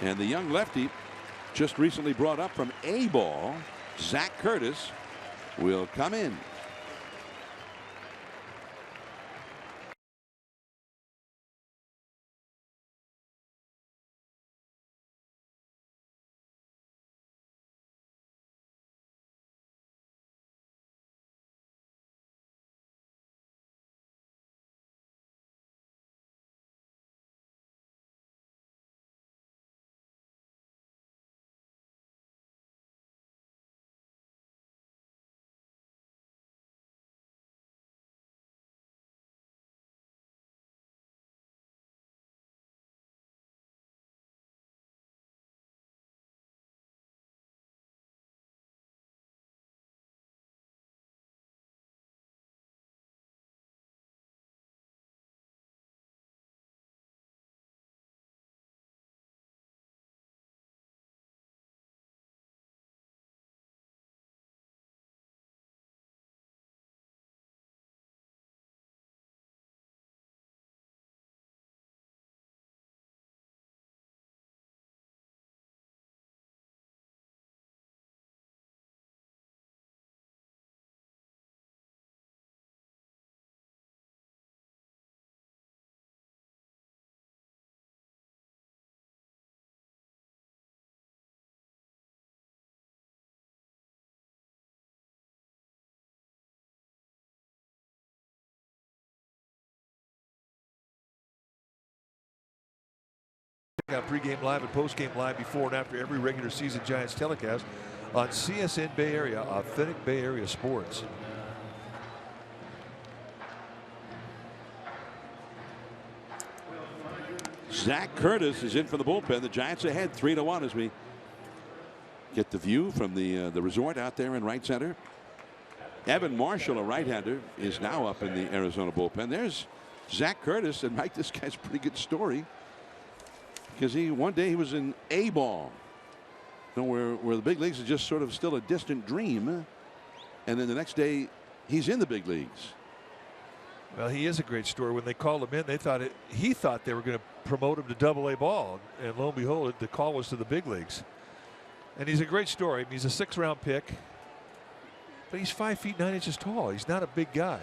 Speaker 1: and the young lefty just recently brought up from A-ball, Zach Curtis, will come in.
Speaker 2: Got pregame live and postgame live before and after every regular season Giants telecast on CSN Bay Area, authentic Bay Area sports.
Speaker 1: Zach Curtis is in for the bullpen. The Giants ahead 3-1 as we get the view from the resort out there in right center. Evan Marshall, a right-hander, is now up in the Arizona bullpen. There's Zach Curtis, and Mike, this guy's a pretty good story because one day he was in A ball, where the big leagues is just sort of still a distant dream, and then the next day he's in the big leagues.
Speaker 2: Well, he is a great story. When they called him in, he thought they were going to promote him to Double-A ball, and lo and behold, the call was to the big leagues. And he's a great story. I mean, he's a 6th-round pick, but he's 5 feet 9 inches tall. He's not a big guy.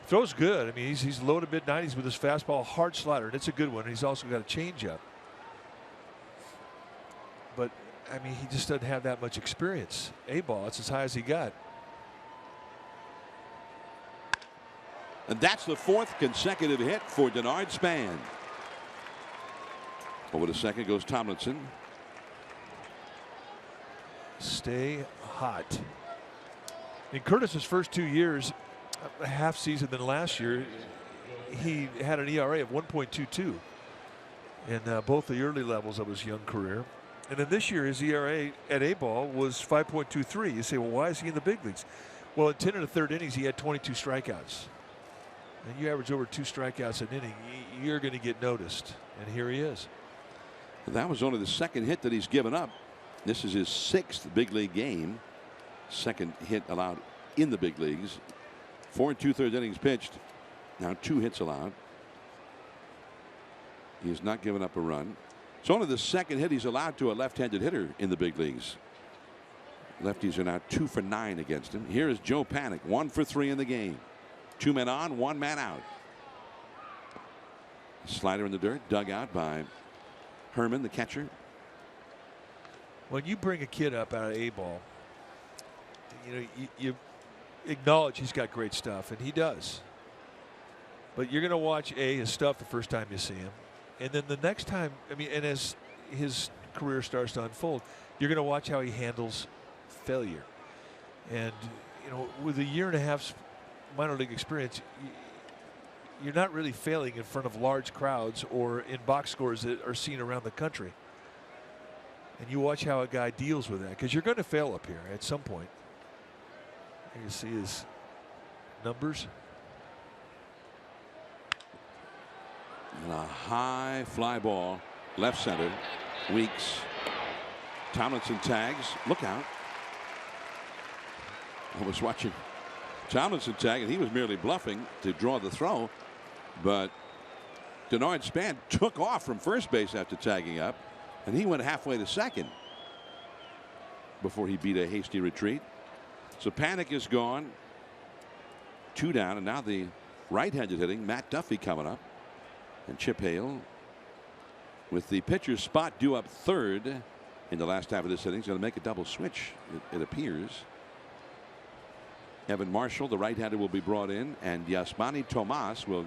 Speaker 2: Throws good. I mean, he's low to mid-90s with his fastball, hard slider, and it's a good one. And he's also got a changeup. But I mean, he just doesn't have that much experience. A ball, it's as high as he got.
Speaker 1: And that's the 4th consecutive hit for Denard Span. Over to second goes Tomlinson.
Speaker 2: Stay hot. In Curtis's first 2 years, a half season than last year, he had an ERA of 1.22 in both the early levels of his young career. And then this year, his ERA at A ball was 5.23. You say, well, why is he in the big leagues? Well, in 10 1/3 innings, he had 22 strikeouts. And you average over 2 strikeouts an inning, you're going to get noticed. And here he is.
Speaker 1: That was only the 2nd hit that he's given up. This is his 6th big league game. 2nd hit allowed in the big leagues. 4 2/3 innings pitched. Now 2 hits allowed. He has not given up a run. It's only the 2nd hit he's allowed to a left-handed hitter in the big leagues. Lefties are now 2 for 9 against him. Here is Joe Panik, 1 for 3 in the game. 2 men on, 1 man out. Slider in the dirt, dug out by Herman, the catcher.
Speaker 2: When you bring a kid up out of A ball, you know, you acknowledge he's got great stuff, and he does. But you're going to watch his stuff the first time you see him. And then the next time, I mean, and as his career starts to unfold, you're going to watch how he handles failure. And, you know, with a 1.5 minor league experience, you're not really failing in front of large crowds or in box scores that are seen around the country. And you watch how a guy deals with that, because you're going to fail up here at some point. You see his numbers.
Speaker 1: And a high fly ball, left center. Weeks. Tomlinson tags. Look out. I was watching Tomlinson tag, and he was merely bluffing to draw the throw. But Denard Span took off from first base after tagging up, and he went halfway to second before he beat a hasty retreat. So Panik is gone. 2 down, and now the right-handed hitting Matt Duffy coming up. And Chip Hale, with the pitcher's spot due up 3rd in the last half of this inning, is going to make a double switch, it appears. Evan Marshall, the right-hander, will be brought in, and Yasmani Tomas will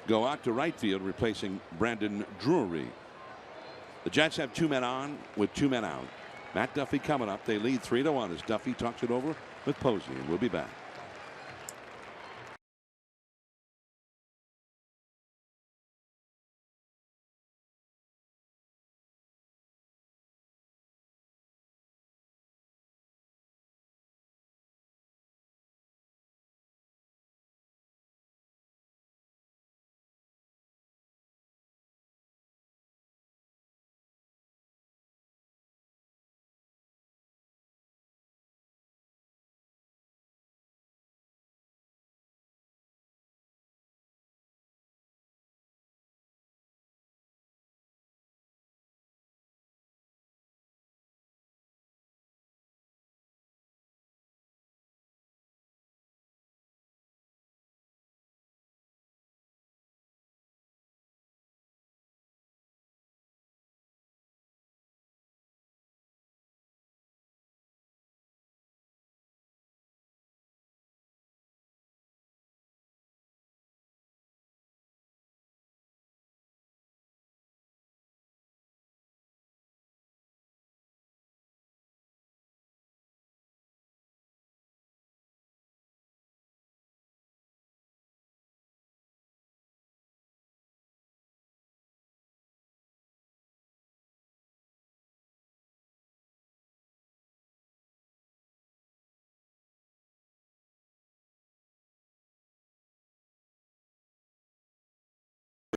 Speaker 1: go out to right field, replacing Brandon Drury. The Giants have 2 men on with 2 men out. Matt Duffy coming up. They lead 3-1 as Duffy talks it over with Posey, and we'll be back.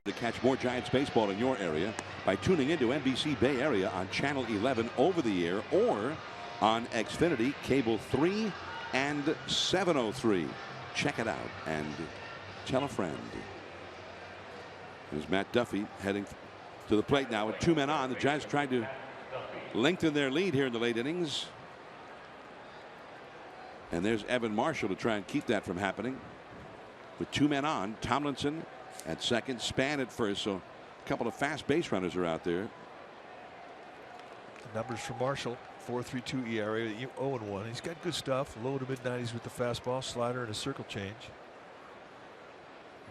Speaker 1: To catch more Giants baseball in your area by tuning into NBC Bay Area on Channel 11 over the air or on Xfinity Cable 3 and 703. Check it out and tell a friend. There's Matt Duffy heading to the plate now with 2 men on. The Giants trying to lengthen their lead here in the late innings. And there's Evan Marshall to try and keep that from happening. With 2 men on, Tomlinson at second, Span at first, so a couple of fast base runners are out there.
Speaker 2: The numbers for Marshall: 4.32 ERA, 0-1. He's got good stuff. Low to mid 90s with the fastball, slider, and a circle change.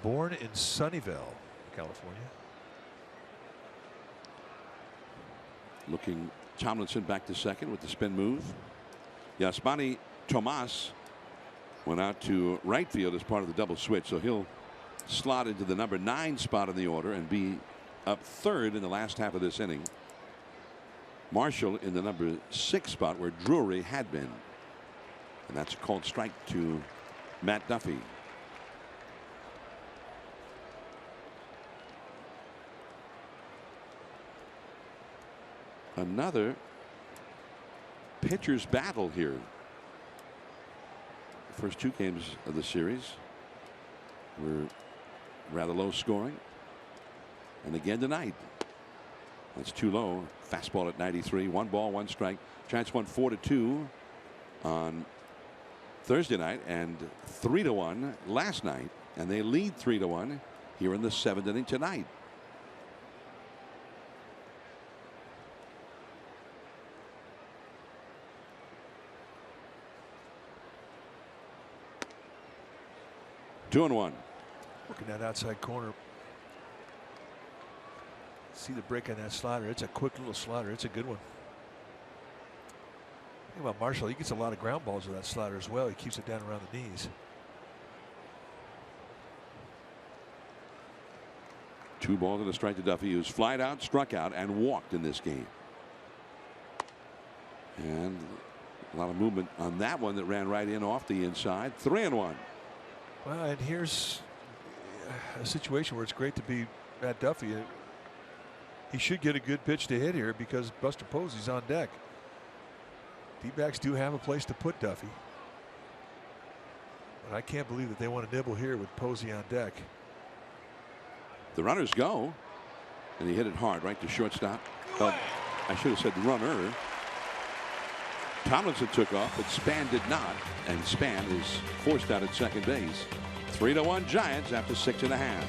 Speaker 2: Born in Sunnyvale, California.
Speaker 1: Looking Tomlinson back to second with the spin move. Yasmani Tomas went out to right field as part of the double switch, so he'll slot into the number 9 spot in the order and be up third in the last half of this inning. Marshall in the number 6 spot where Drury had been, and that's a called strike to Matt Duffy. Another pitcher's battle here. The first 2 games of the series were rather low scoring, and again tonight that's too low. Fastball at 93. 1 ball, 1 strike. Giants won 4-2 on Thursday night and 3-1 last night, and they lead 3-1 here in the 7th inning tonight. Two and one.
Speaker 2: Working that outside corner. See the break on that slider. It's a quick little slider. It's a good one. Think about Marshall. He gets a lot of ground balls with that slider as well. He keeps it down around the knees.
Speaker 1: 2 balls and a strike to Duffy, who's flied out, struck out, and walked in this game. And a lot of movement on that one that ran right in off the inside. 3-1.
Speaker 2: Well, and here's a situation where it's great to be Matt Duffy. He should get a good pitch to hit here because Buster Posey's on deck. D-backs do have a place to put Duffy, but I can't believe that they want to nibble here with Posey on deck.
Speaker 1: The runners go, and he hit it hard right to shortstop. I should have said the runner. Tomlinson took off, but Span did not, and Span is forced out at second base. 3-1 Giants after 6.5.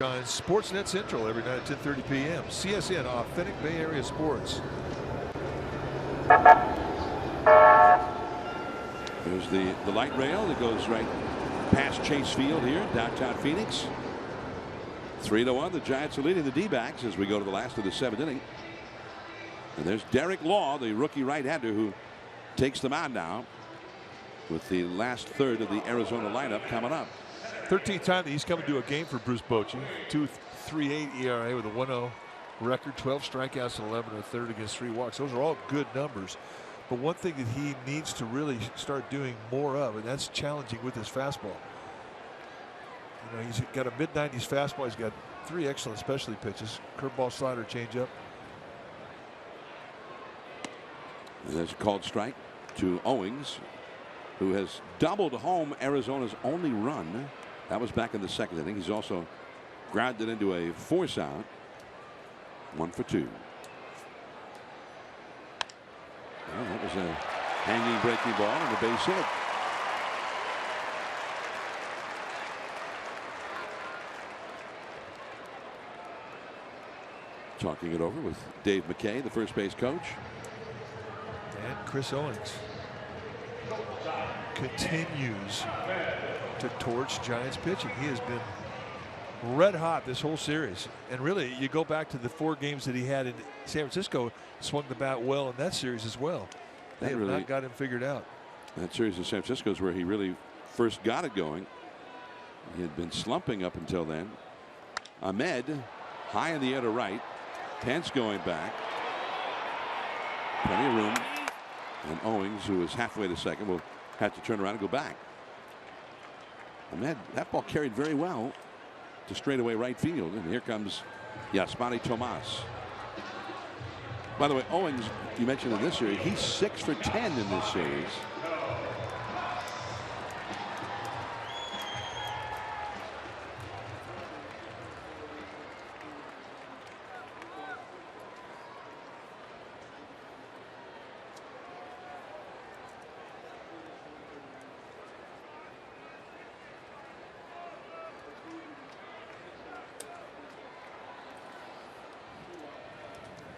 Speaker 2: On Sportsnet Central every night at 10:30 p.m. CSN, Authentic Bay Area Sports.
Speaker 1: There's the light rail that goes right past Chase Field here in downtown Phoenix. 3-1. The Giants are leading the D-backs as we go to the last of the 7th inning. And there's Derek Law, the rookie right-hander, who takes them out now. with the last third of the Arizona lineup coming up.
Speaker 2: 13th time that he's come into a game for Bruce Bochy. 2.38 ERA with a 1.0 record, 12 strikeouts and 11 1/3 against 3 walks. Those are all good numbers. But one thing that he needs to really start doing more of, and that's challenging with his fastball. You know, he's got a mid-90s fastball. He's got 3 excellent specialty pitches: curveball, slider, changeup.
Speaker 1: There's a called strike to Owings, who has doubled home Arizona's only run. That was back in the 2nd inning. He's also grounded into a force out. 1 for 2. Well, that was a hanging breaking ball and a base hit. Talking it over with Dave McKay, the first base coach.
Speaker 2: And Chris Owings continues to torch Giants pitching. He has been red hot this whole series. And really, you go back to the 4 games that he had in San Francisco, swung the bat well in that series as well. They have not got him figured out.
Speaker 1: That series in San Francisco is where he really first got it going. He had been slumping up until then. Ahmed high in the air to right. Pence going back. Plenty of room. And Owings, who is halfway to second, will have to turn around and go back. Ahmed, that ball carried very well to straightaway right field. And here comes Yasmani Tomas. By the way, Owings, you mentioned in this series, he's 6 for 10 in this series.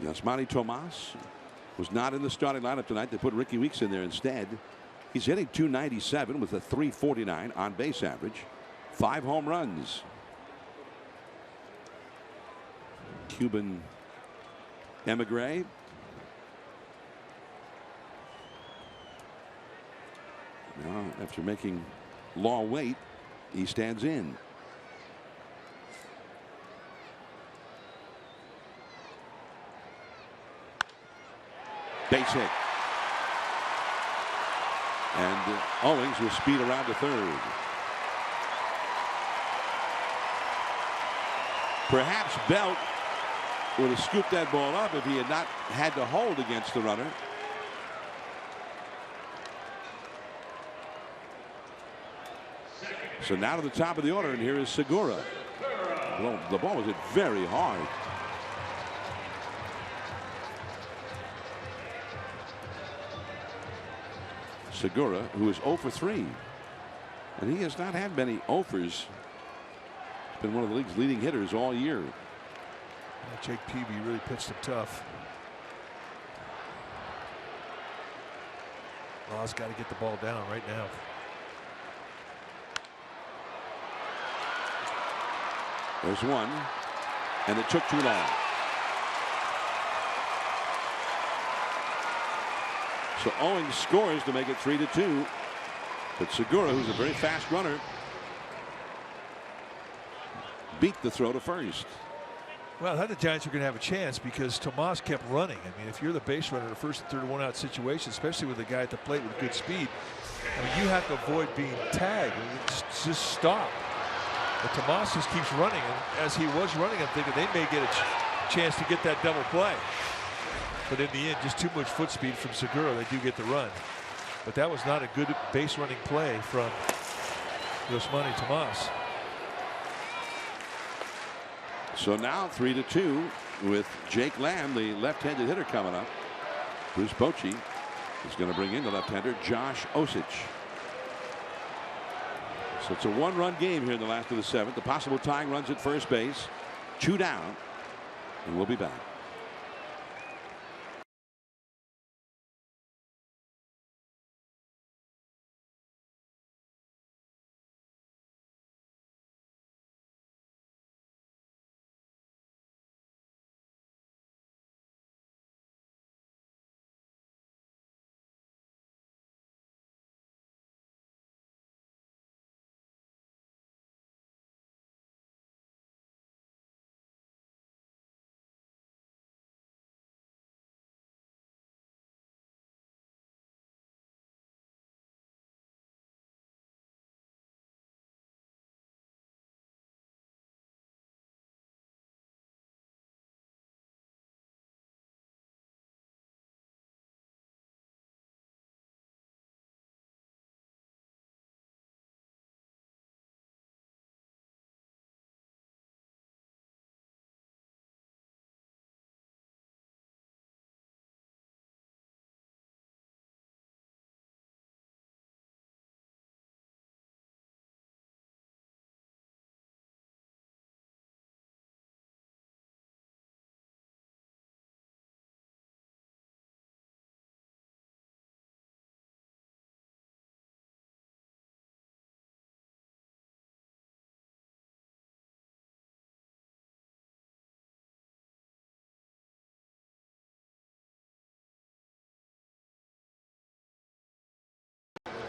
Speaker 1: Yasmani Tomas was not in the starting lineup tonight. They put Ricky Weeks in there instead. He's hitting .297 with a .349 on base average. 5 home runs. Cuban emigre. Now, after making Law wait, he stands in. Base hit. And Owings will speed around to third. Perhaps Belt would have scooped that ball up if he had not had to hold against the runner. So now to the top of the order, and here is Segura. Well, the ball was hit very hard. Segura, who is 0 for 3. And he has not had many offers. He's been one of the league's leading hitters all year.
Speaker 2: Jake Peavy really pitched him tough. Law's got to get the ball down right now.
Speaker 1: There's one, and it took too long. So Owings scores to make it 3-2. But Segura, who's a very fast runner, beat the throw to first.
Speaker 2: Well, I thought the Giants were going to have a chance because Tomas kept running. I mean, if you're the base runner in a first and third one-out situation, especially with a guy at the plate with good speed, I mean, you have to avoid being tagged. I mean, just stop. But Tomas just keeps running, and as he was running, I'm thinking they may get a chance to get that double play. But in the end, just too much foot speed from Segura. They do get the run. But that was not a good base running play from Yasmani Tomas.
Speaker 1: So now 3-2 with Jake Lamb, the left-handed hitter, coming up. Bruce Bochy is going to bring in the left-hander Josh Osich. So it's a 1-run game here in the last of the 7th. The possible tying runs at first base. 2 down. And we'll be back.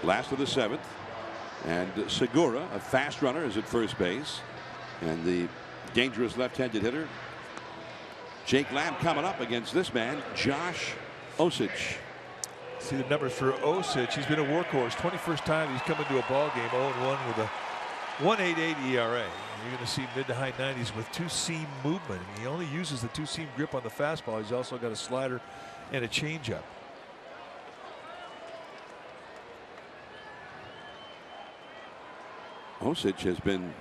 Speaker 1: Last of the 7th. And Segura, a fast runner, is at first base. And the dangerous left-handed hitter, Jake Lamb, coming up against this man, Josh Osich.
Speaker 2: See the numbers for Osich. He's been a workhorse. 21st time he's come into a ball game 0-1 with a 1.88 ERA. You're going to see mid to high 90s with two-seam movement. He only uses the two-seam grip on the fastball. He's also got a slider and a changeup.
Speaker 1: Osich has been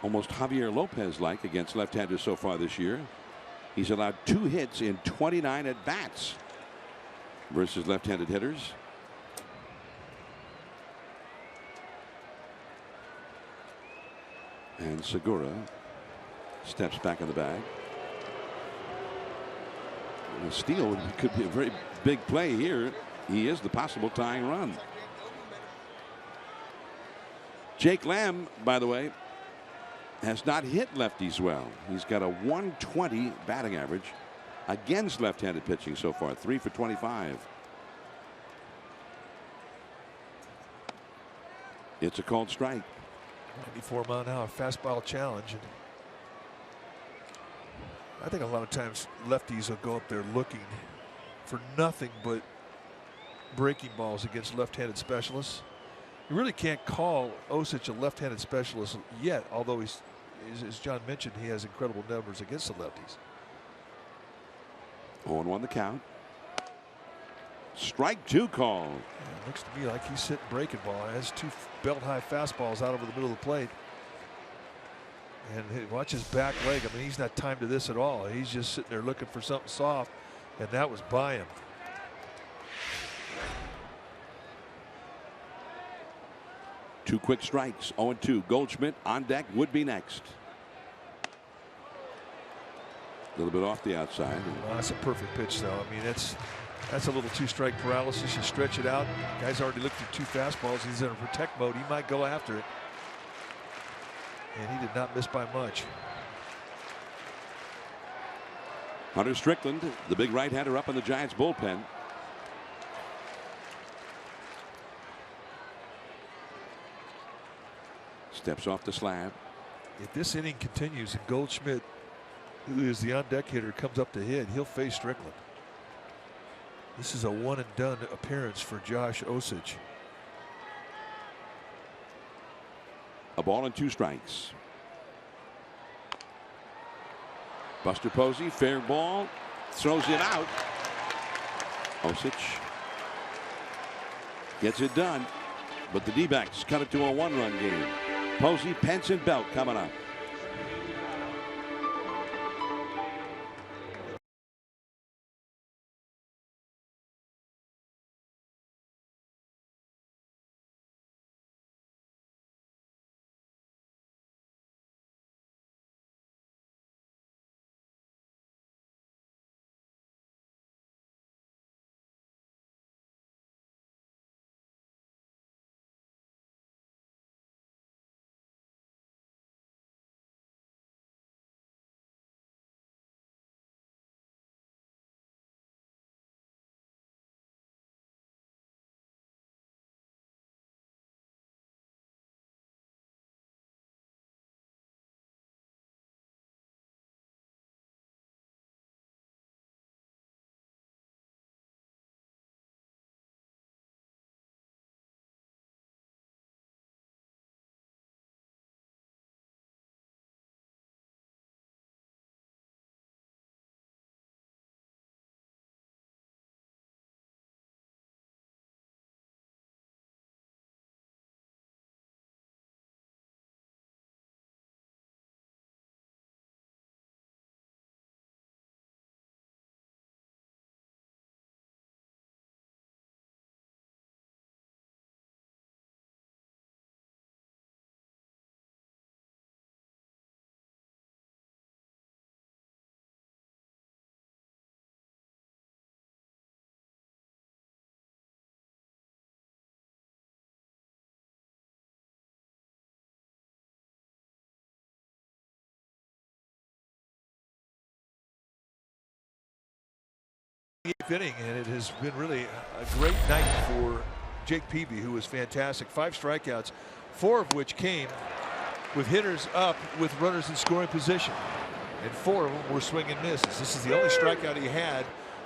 Speaker 1: almost Javier Lopez-like against left-handers so far this year. He's allowed 2 hits in 29 at-bats versus left-handed hitters. And Segura steps back in the bag. And a steal could be a very big play here. He is the possible tying run. Jake Lamb, by the way, has not hit lefties well. He's got a 120 batting average against left-handed pitching so far. 3 for 25. It's a called strike.
Speaker 2: 94-mile-an-hour fastball challenge. And I think a lot of times lefties will go up there looking for nothing but breaking balls against left-handed specialists. You really can't call Osich a left-handed specialist yet, although he's, as John mentioned, he has incredible numbers against the lefties.
Speaker 1: 0-1 the count. Strike 2 call.
Speaker 2: Yeah, looks to me like he's sitting breaking ball. He has 2 belt-high fastballs out over the middle of the plate. And watch his back leg. I mean, he's not timed to this at all. He's just sitting there looking for something soft, and that was by him.
Speaker 1: Two quick strikes. 0-2. Goldschmidt on deck, would be next. A little bit off the outside.
Speaker 2: Well, that's a perfect pitch, though. I mean, that's a little 2-strike paralysis. You stretch it out. Guy's already looked through 2 fastballs. He's in a protect mode. He might go after it. And he did not miss by much.
Speaker 1: Hunter Strickland, the big right-hander, up in the Giants bullpen. Steps off the slab.
Speaker 2: If this inning continues and Goldschmidt, who is the on-deck hitter, comes up to hit, he'll face Strickland. This is a one-and-done appearance for Josh Osich.
Speaker 1: A ball and 2 strikes. Buster Posey, fair ball, throws it out. Osich gets it done, but the D-backs cut it to a 1-run game. Posey, Pence, and Belt coming up.
Speaker 2: Inning, and it has been really a great night for Jake Peavy, who was fantastic. 5 strikeouts, 4 of which came with hitters up with runners in scoring position. And 4 of them were swing and misses. This is the only strikeout he had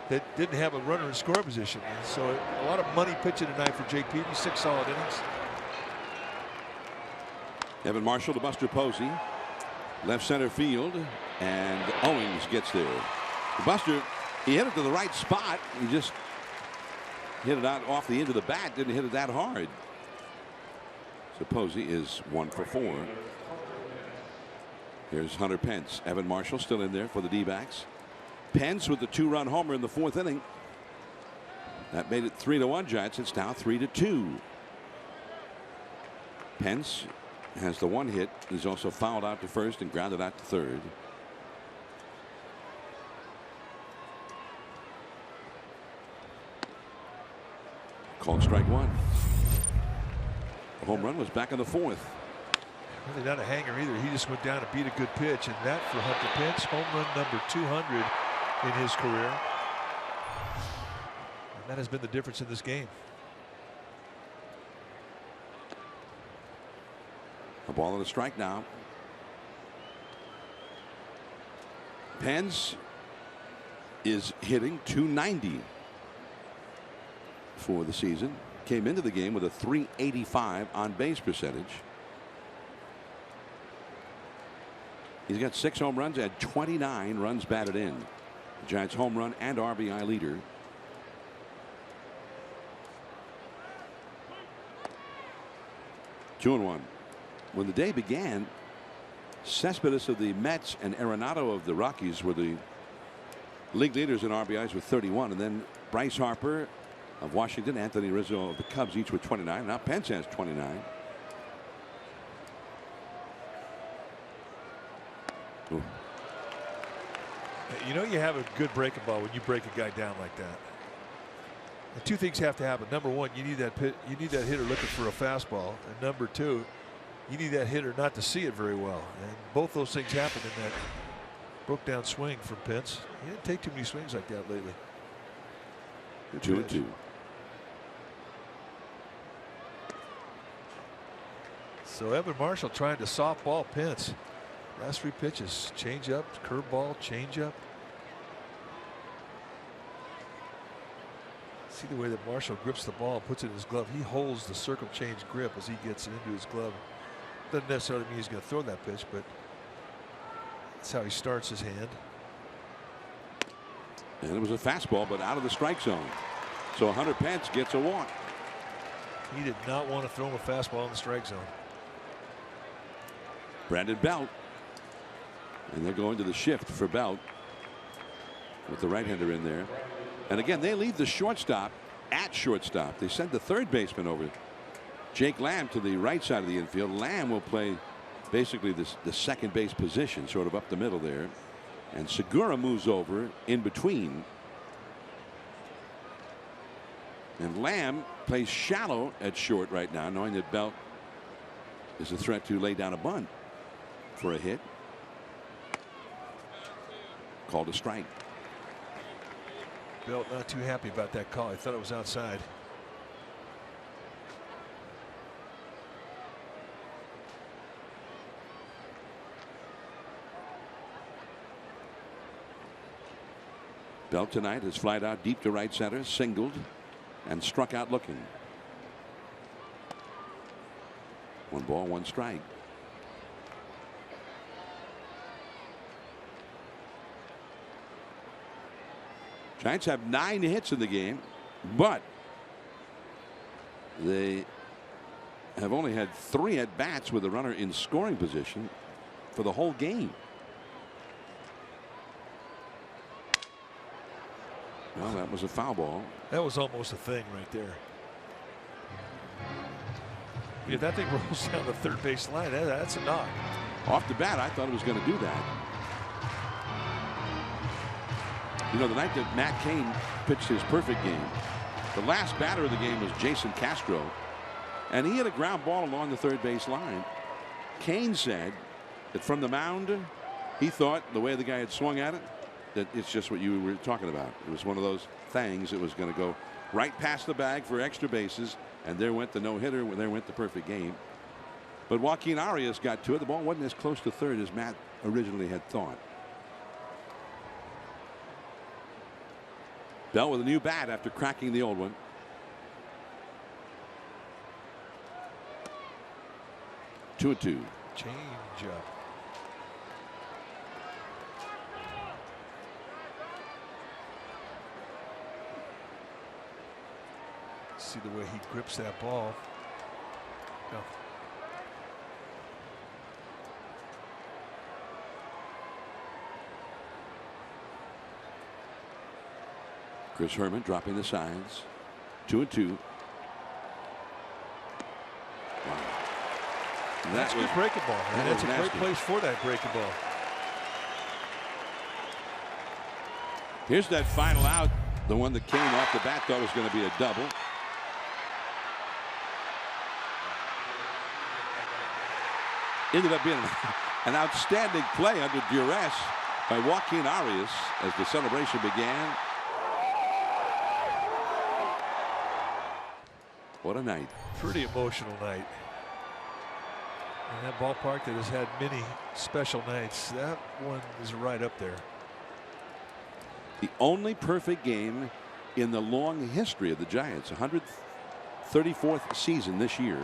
Speaker 2: that didn't have a runner in scoring position. And so a lot of money pitching tonight for Jake Peavy. 6 solid innings.
Speaker 1: Evan Marshall to Buster Posey. Left center field. And Owings gets there. Buster, he hit it to the right spot. He just hit it out off the end of the bat. Didn't hit it that hard. So Posey is 1 for 4. Here's Hunter Pence. Evan Marshall still in there for the D-backs. Pence with the 2-run homer in the 4th inning. That made it 3-1 Giants. It's now 3-2. Pence has the 1 hit. He's also fouled out to first and grounded out to third. Called strike 1. The home run was back in the 4th.
Speaker 2: Really not a hanger either. He just went down and beat a good pitch, and that for Hunter Pence, home run number 200 in his career. And that has been the difference in this game.
Speaker 1: A ball and a strike now. Pence is hitting .290 for the season. Came into the game with a .385 on base percentage. He's got 6 home runs and 29 runs batted in. The Giants home run and RBI leader. Two and 1. When the day began, Cespedes of the Mets and Arenado of the Rockies were the league leaders in RBIs with 31, and then Bryce Harper of Washington, Anthony Rizzo of the Cubs, each with 29. Now Pence has 29. Ooh.
Speaker 2: You know you have a good breaking ball when you break a guy down like that. And 2 things have to happen. Number 1, you need that hitter looking for a fastball, and number 2, you need that hitter not to see it very well. And both those things happened in that broke down swing from Pence. He didn't take too many swings like that lately.
Speaker 1: 2-2.
Speaker 2: So Evan Marshall trying to softball Pence. Last 3 pitches, change up, curveball, change up. See the way that Marshall grips the ball, puts it in his glove. He holds the circle change grip as he gets it into his glove. Doesn't necessarily mean he's going to throw that pitch, but that's how he starts his hand.
Speaker 1: And it was a fastball, but out of the strike zone. So Hunter Pence gets a walk.
Speaker 2: He did not want to throw him a fastball in the strike zone.
Speaker 1: Brandon Belt. And they're going to the shift for Belt with the right-hander in there. And again, they leave the shortstop at shortstop. They send the third baseman over. Jake Lamb to the right side of the infield. Lamb will play basically the second base position, sort of up the middle there. And Segura moves over in between. And Lamb plays shallow at short right now, knowing that Belt is a threat to lay down a bunt for a hit. Called a strike.
Speaker 2: Belt not too happy about that call. He thought it was outside.
Speaker 1: Belt tonight has flied out deep to right center, singled, and struck out looking. 1 ball, 1 strike. Giants have 9 hits in the game, but they have only had 3 at bats with a runner in scoring position for the whole game. Well, that was a foul ball.
Speaker 2: That was almost a thing right there. If that thing rolls down the third base line, that's a knock.
Speaker 1: Off the bat, I thought it was going to do that. You know, the night that Matt Cain pitched his perfect game, the last batter of the game was Jason Castro, and he hit a ground ball along the third base line. Cain said that from the mound, he thought the way the guy had swung at it, that it's just what you were talking about. It was one of those things that was going to go right past the bag for extra bases, and there went the no-hitter. There went the perfect game. But Joaquin Arias got to it. The ball wasn't as close to third as Matt originally had thought. Bell with a new bat after cracking the old one. Two and two.
Speaker 2: Change up. See the way he grips that ball. No.
Speaker 1: Chris Herman dropping the signs. 2 and 2. Wow.
Speaker 2: That's a good breaking ball. That's a great place for that breaking ball.
Speaker 1: Here's that final out. The one that came off the bat thought was going to be a double. Ended up being an outstanding play under duress by Joaquin Arias as the celebration began. What a night.
Speaker 2: Pretty emotional night. And that ballpark that has had many special nights, that one is right up there.
Speaker 1: The only perfect game in the long history of the Giants. 134th season this year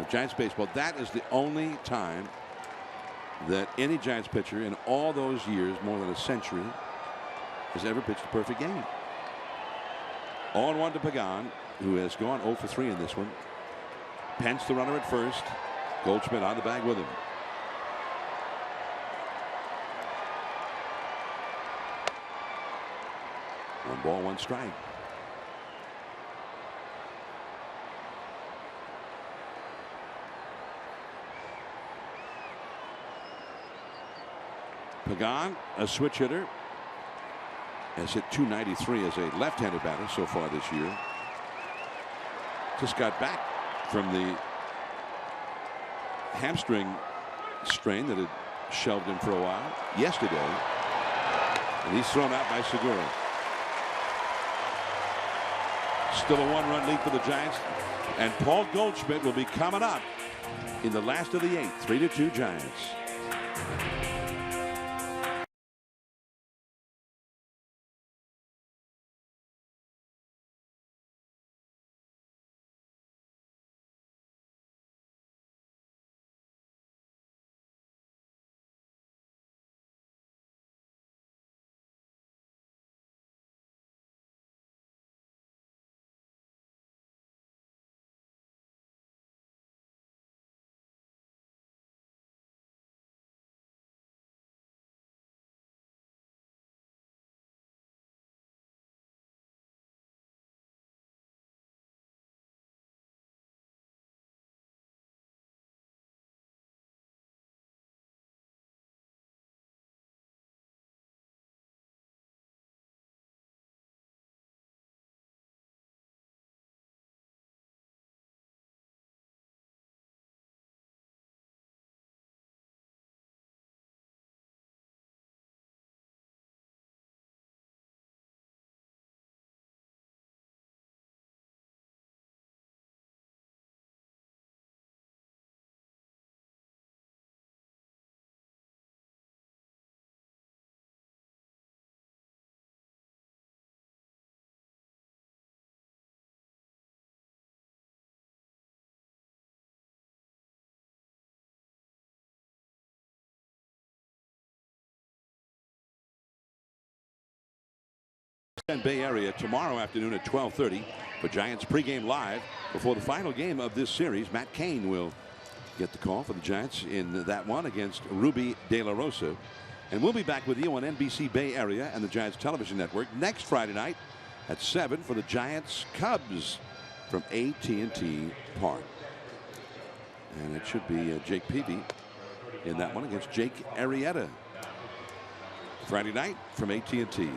Speaker 1: of Giants baseball. That is the only time that any Giants pitcher in all those years, more than a century, has ever pitched a perfect game. 0-1 to Pagan, who has gone 0 for 3 in this one. Pence the runner at first. Goldschmidt on the bag with him. One ball, one strike. Pagan, a switch hitter, has hit .293 as a left-handed batter so far this year. Just got back from the hamstring strain that had shelved him for a while yesterday, and he's thrown out by Segura. Still a one-run lead for the Giants, and Paul Goldschmidt will be coming up in the last of the 8th. 3-2 Giants. Bay Area tomorrow afternoon at 12:30 for Giants pregame live before the final game of this series. Matt Cain will get the call for the Giants in that one against Ruby De La Rosa, and we'll be back with you on NBC Bay Area and the Giants television network next Friday night at 7 for the Giants Cubs from AT&T Park, and it should be Jake Peavy in that one against Jake Arrieta. Friday night from AT&T.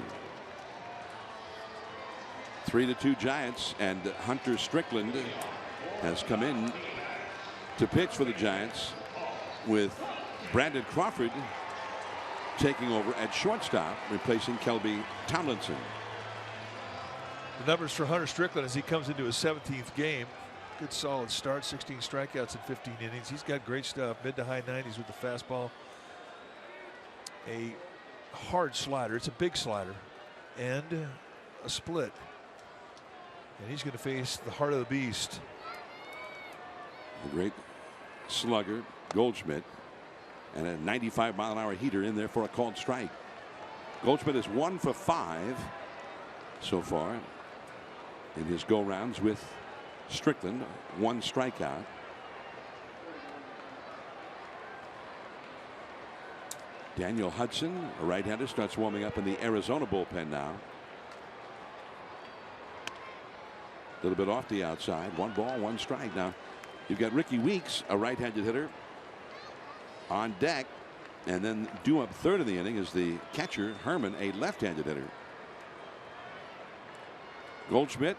Speaker 1: 3-2 Giants, and Hunter Strickland has come in to pitch for the Giants with Brandon Crawford taking over at shortstop, replacing Kelby Tomlinson.
Speaker 2: The numbers for Hunter Strickland as he comes into his 17th game. Good solid start, 16 strikeouts in 15 innings. He's got great stuff, mid to high 90s with the fastball. A hard slider, it's a big slider, and a split. And he's going to face the heart of the beast.
Speaker 1: The great slugger, Goldschmidt, and a 95-mile-an-hour heater in there for a called strike. Goldschmidt is 1 for 5 so far in his go-rounds with Strickland. 1 strikeout. Daniel Hudson, a right-hander, starts warming up in the Arizona bullpen now. A little bit off the outside. 1 ball, 1 strike. Now you've got Ricky Weeks, a right-handed hitter, on deck, and then due up third in the inning is the catcher Herman, a left-handed hitter. Goldschmidt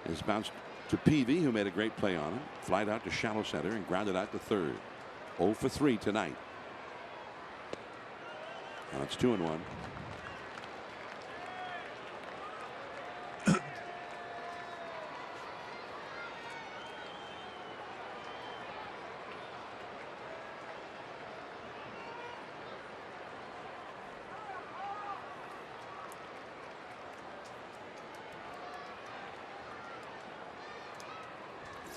Speaker 1: is bounced to Peavy, who made a great play on him. Flied out to shallow center and grounded out to third. 0 for 3 tonight. Now it's 2-1.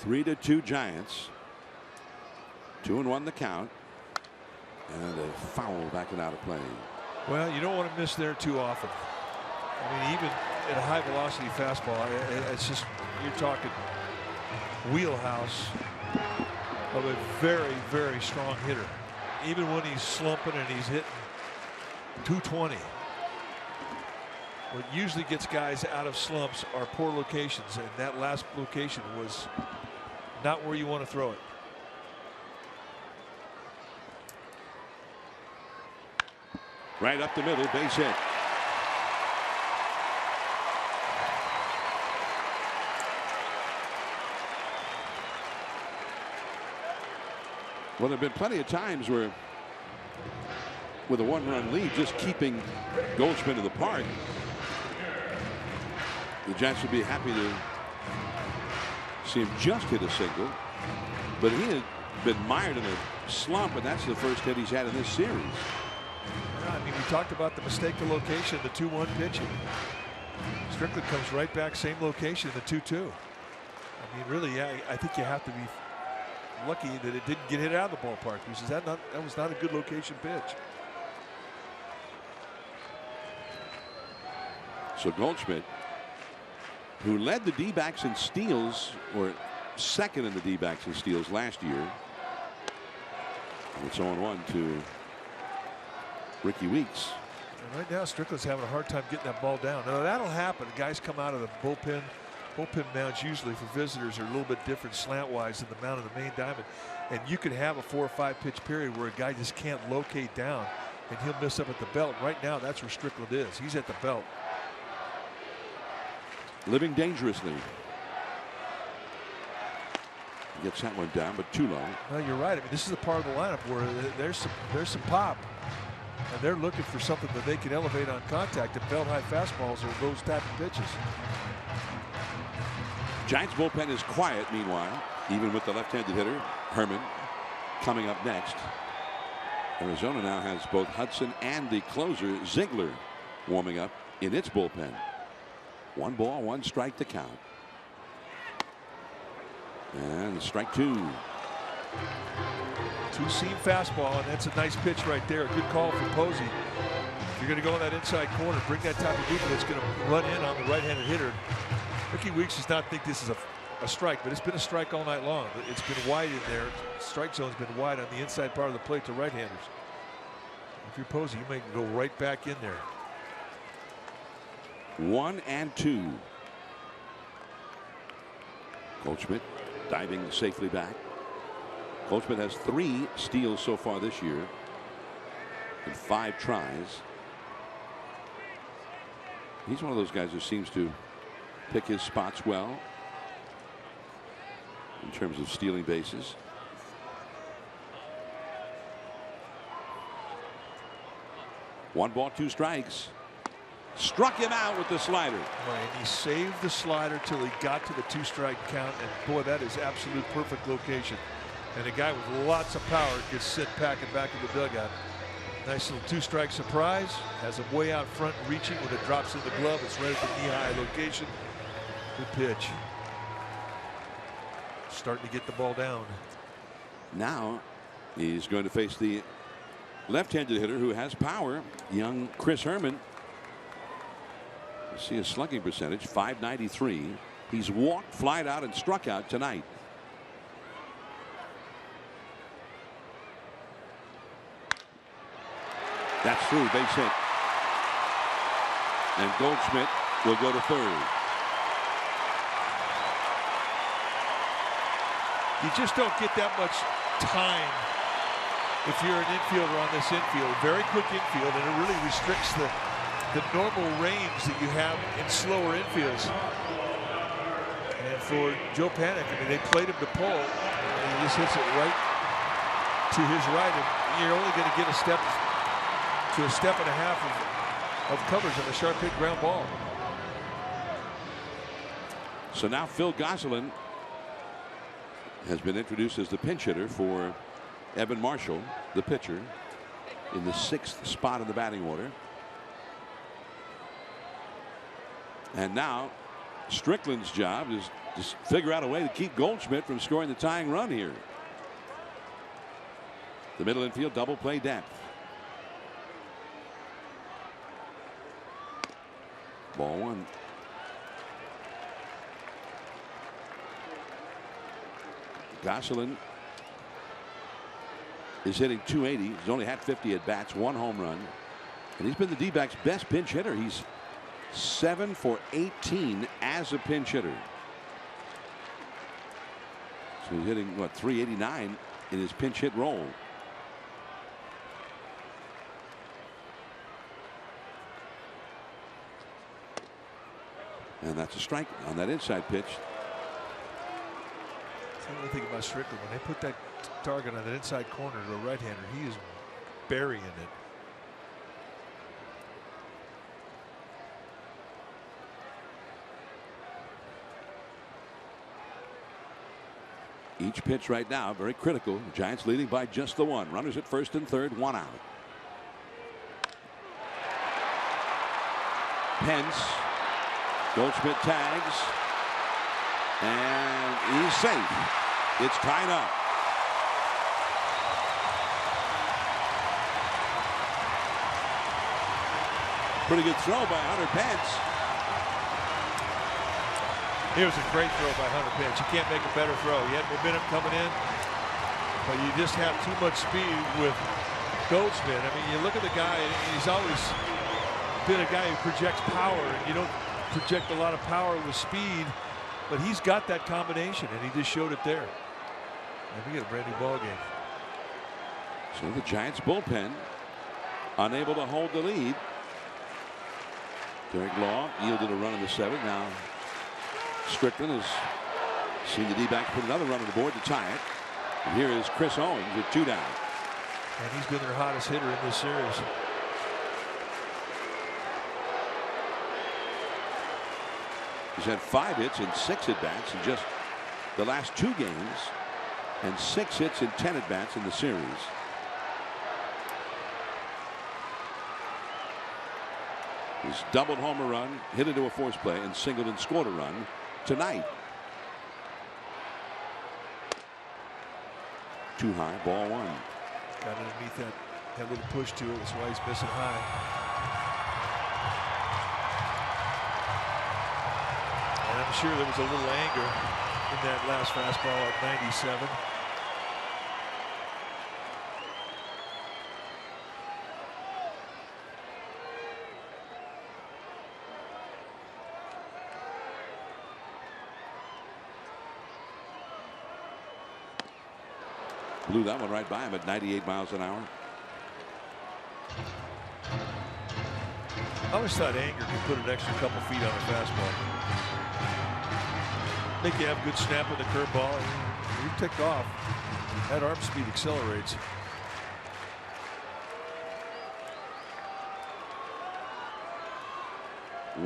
Speaker 1: 3-2 Giants. 2-1 the count. And a foul backing out of play.
Speaker 2: Well, you don't want to miss there too often. I mean, even at a high velocity fastball, it's just, you're talking wheelhouse of a very, very strong hitter. Even when he's slumping and he's hitting 220. What usually gets guys out of slumps are poor locations, and that last location was not where you want to throw it.
Speaker 1: Right up the middle, base hit. Well, there have been plenty of times where, with a 1-run lead, just keeping Goldschmidt in the park, the Giants would be happy to see him just hit a single. But he had been mired in a slump, and that's the first hit he's had in this series.
Speaker 2: I mean, we talked about the mistake of location, the 2-1 pitching. Strickland comes right back, same location, the 2-2. I mean, really, yeah, I think you have to be lucky that it didn't get hit out of the ballpark, because that was not a good location pitch.
Speaker 1: So Goldschmidt, who led the D-backs in steals, or second in the D-backs in steals last year. And it's 0-1 to Ricky Weeks.
Speaker 2: And right now, Strickland's having a hard time getting that ball down. Now, that'll happen. Guys come out of the bullpen. Bullpen mounds usually for visitors are a little bit different slant-wise than the mound of the main diamond. And you can have a 4 or 5 pitch period where a guy just can't locate down, and he'll miss up at the belt. Right now, that's where Strickland is. He's at the belt.
Speaker 1: Living dangerously. Gets that one down, but too low.
Speaker 2: Well, you're right. I mean, this is a part of the lineup where there's some pop, and they're looking for something that they can elevate on contact. And belt high fastballs are those type of pitches.
Speaker 1: Giants bullpen is quiet, meanwhile, even with the left-handed hitter Herman coming up next. Arizona now has both Hudson and the closer Ziegler warming up in its bullpen. 1 ball, 1 strike to count. And strike 2.
Speaker 2: Two-seam fastball, and that's a nice pitch right there. A good call for Posey. If you're going to go in that inside corner, bring that type of movement that's going to run in on the right-handed hitter. Ricky Weeks does not think this is a strike, but it's been a strike all night long. It's been wide in there. Strike zone's been wide on the inside part of the plate to right-handers. If you're Posey, you may go right back in there.
Speaker 1: 1-2. Goldschmidt diving safely back. Goldschmidt has 3 steals so far this year in 5 tries. He's one of those guys who seems to pick his spots well in terms of stealing bases. 1 ball, 2 strikes. Struck him out with the slider.
Speaker 2: And he saved the slider till he got to the 2-strike count. And boy, that is absolute perfect location. And a guy with lots of power gets sit packing back in the dugout. Nice little 2-strike surprise. Has him way out front reaching. When it drops in the glove, it's right at the knee-high location. Good pitch. Starting to get the ball down.
Speaker 1: Now he's going to face the left-handed hitter who has power, young Chris Herman. You see his slugging percentage, .593. He's walked, flied out, and struck out tonight. That's through, base hit. And Goldschmidt will go to third.
Speaker 2: You just don't get that much time if you're an infielder on this infield. Very quick infield, and it really restricts the normal range that you have in slower infields. And for Joe Panik, I mean, they played him to pull, and he just hits it right to his right, and you're only going to get a step to a step and a half of coverage on the sharp hit ground ball.
Speaker 1: So now Phil Gosselin has been introduced as the pinch hitter for Evan Marshall, the pitcher, in the 6th spot in the batting order. And now Strickland's job is to figure out a way to keep Goldschmidt from scoring the tying run here. The middle infield double play depth. Ball 1. Gosselin is hitting .280. He's only had 50 at bats, 1 home run, and he's been the D-backs' best pinch hitter. He's 7 for 18 as a pinch hitter. So he's hitting what, .389 in his pinch hit role. And that's a strike on that inside pitch.
Speaker 2: The thing about Strickland, when they put that target on that inside corner to the right-hander, he is burying
Speaker 1: it. Each pitch right now very critical. The Giants leading by just the 1. Runners at first and third, 1 out. Pence. Goldschmidt tags. And he's safe. It's tied up. Pretty good throw by Hunter Pence.
Speaker 2: It was a great throw by Hunter Pence. You can't make a better throw. He had momentum coming in, but you just have too much speed with Goldschmidt. I mean, you look at the guy, and he's always been a guy who projects power, and you don't project a lot of power with speed. But he's got that combination, and he just showed it there. And we get a brand new ball game.
Speaker 1: So the Giants bullpen unable to hold the lead. Derek Law yielded a run in the 7th. Now Strickland has seen the D-backs put another run on the board to tie it. And here is Chris Owings with 2 down.
Speaker 2: And he's been their hottest hitter in this series.
Speaker 1: He's had 5 hits and 6 at-bats in just the last 2 games, and 6 hits and 10 at-bats in the series. He's doubled home a run, hit into a force play, and singled and scored a run tonight. Too high, ball 1.
Speaker 2: Got underneath that little push to it. That's why he's missing high. I'm sure there was a little anger in that last fastball at 97.
Speaker 1: Blew that one right by him at 98 miles an hour.
Speaker 2: I always thought anger could put an extra couple feet on a fastball. Make you have good snap with the curveball, and you tick off. That arm speed accelerates.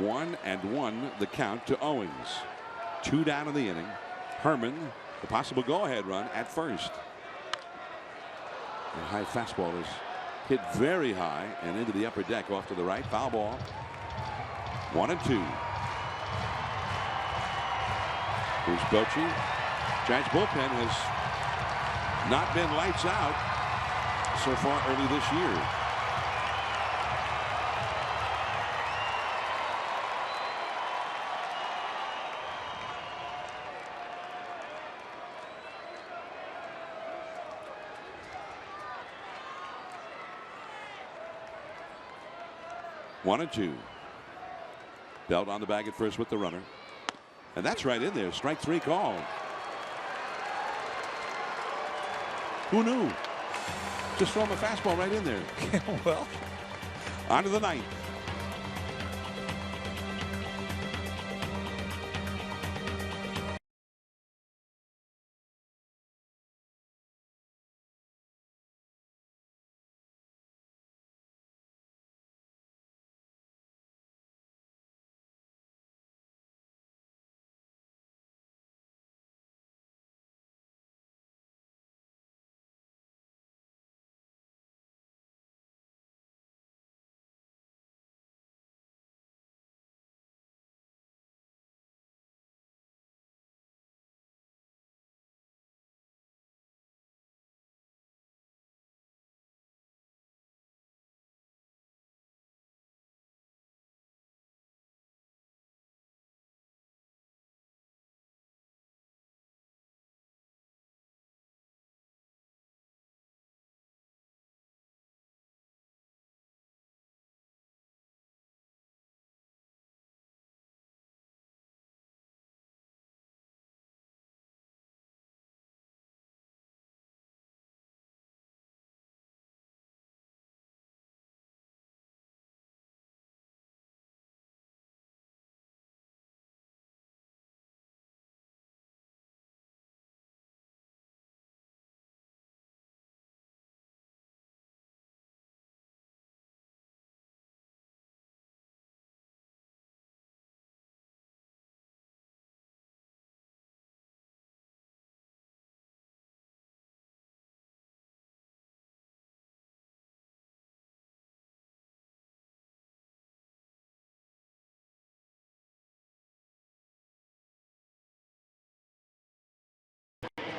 Speaker 1: 1-1 the count to Owens. 2 down in the inning. Herman, the possible go-ahead run at first. A high fastball is hit very high and into the upper deck off to the right. Foul ball. 1-2. Here's Bochy. Giants bullpen has not been lights out so far early this year. One and two. Belt on the bag at first with the runner. And that's right in there. Strike 3 call. Who knew? Just throw him a fastball right in there.
Speaker 2: Well,
Speaker 1: on to the ninth.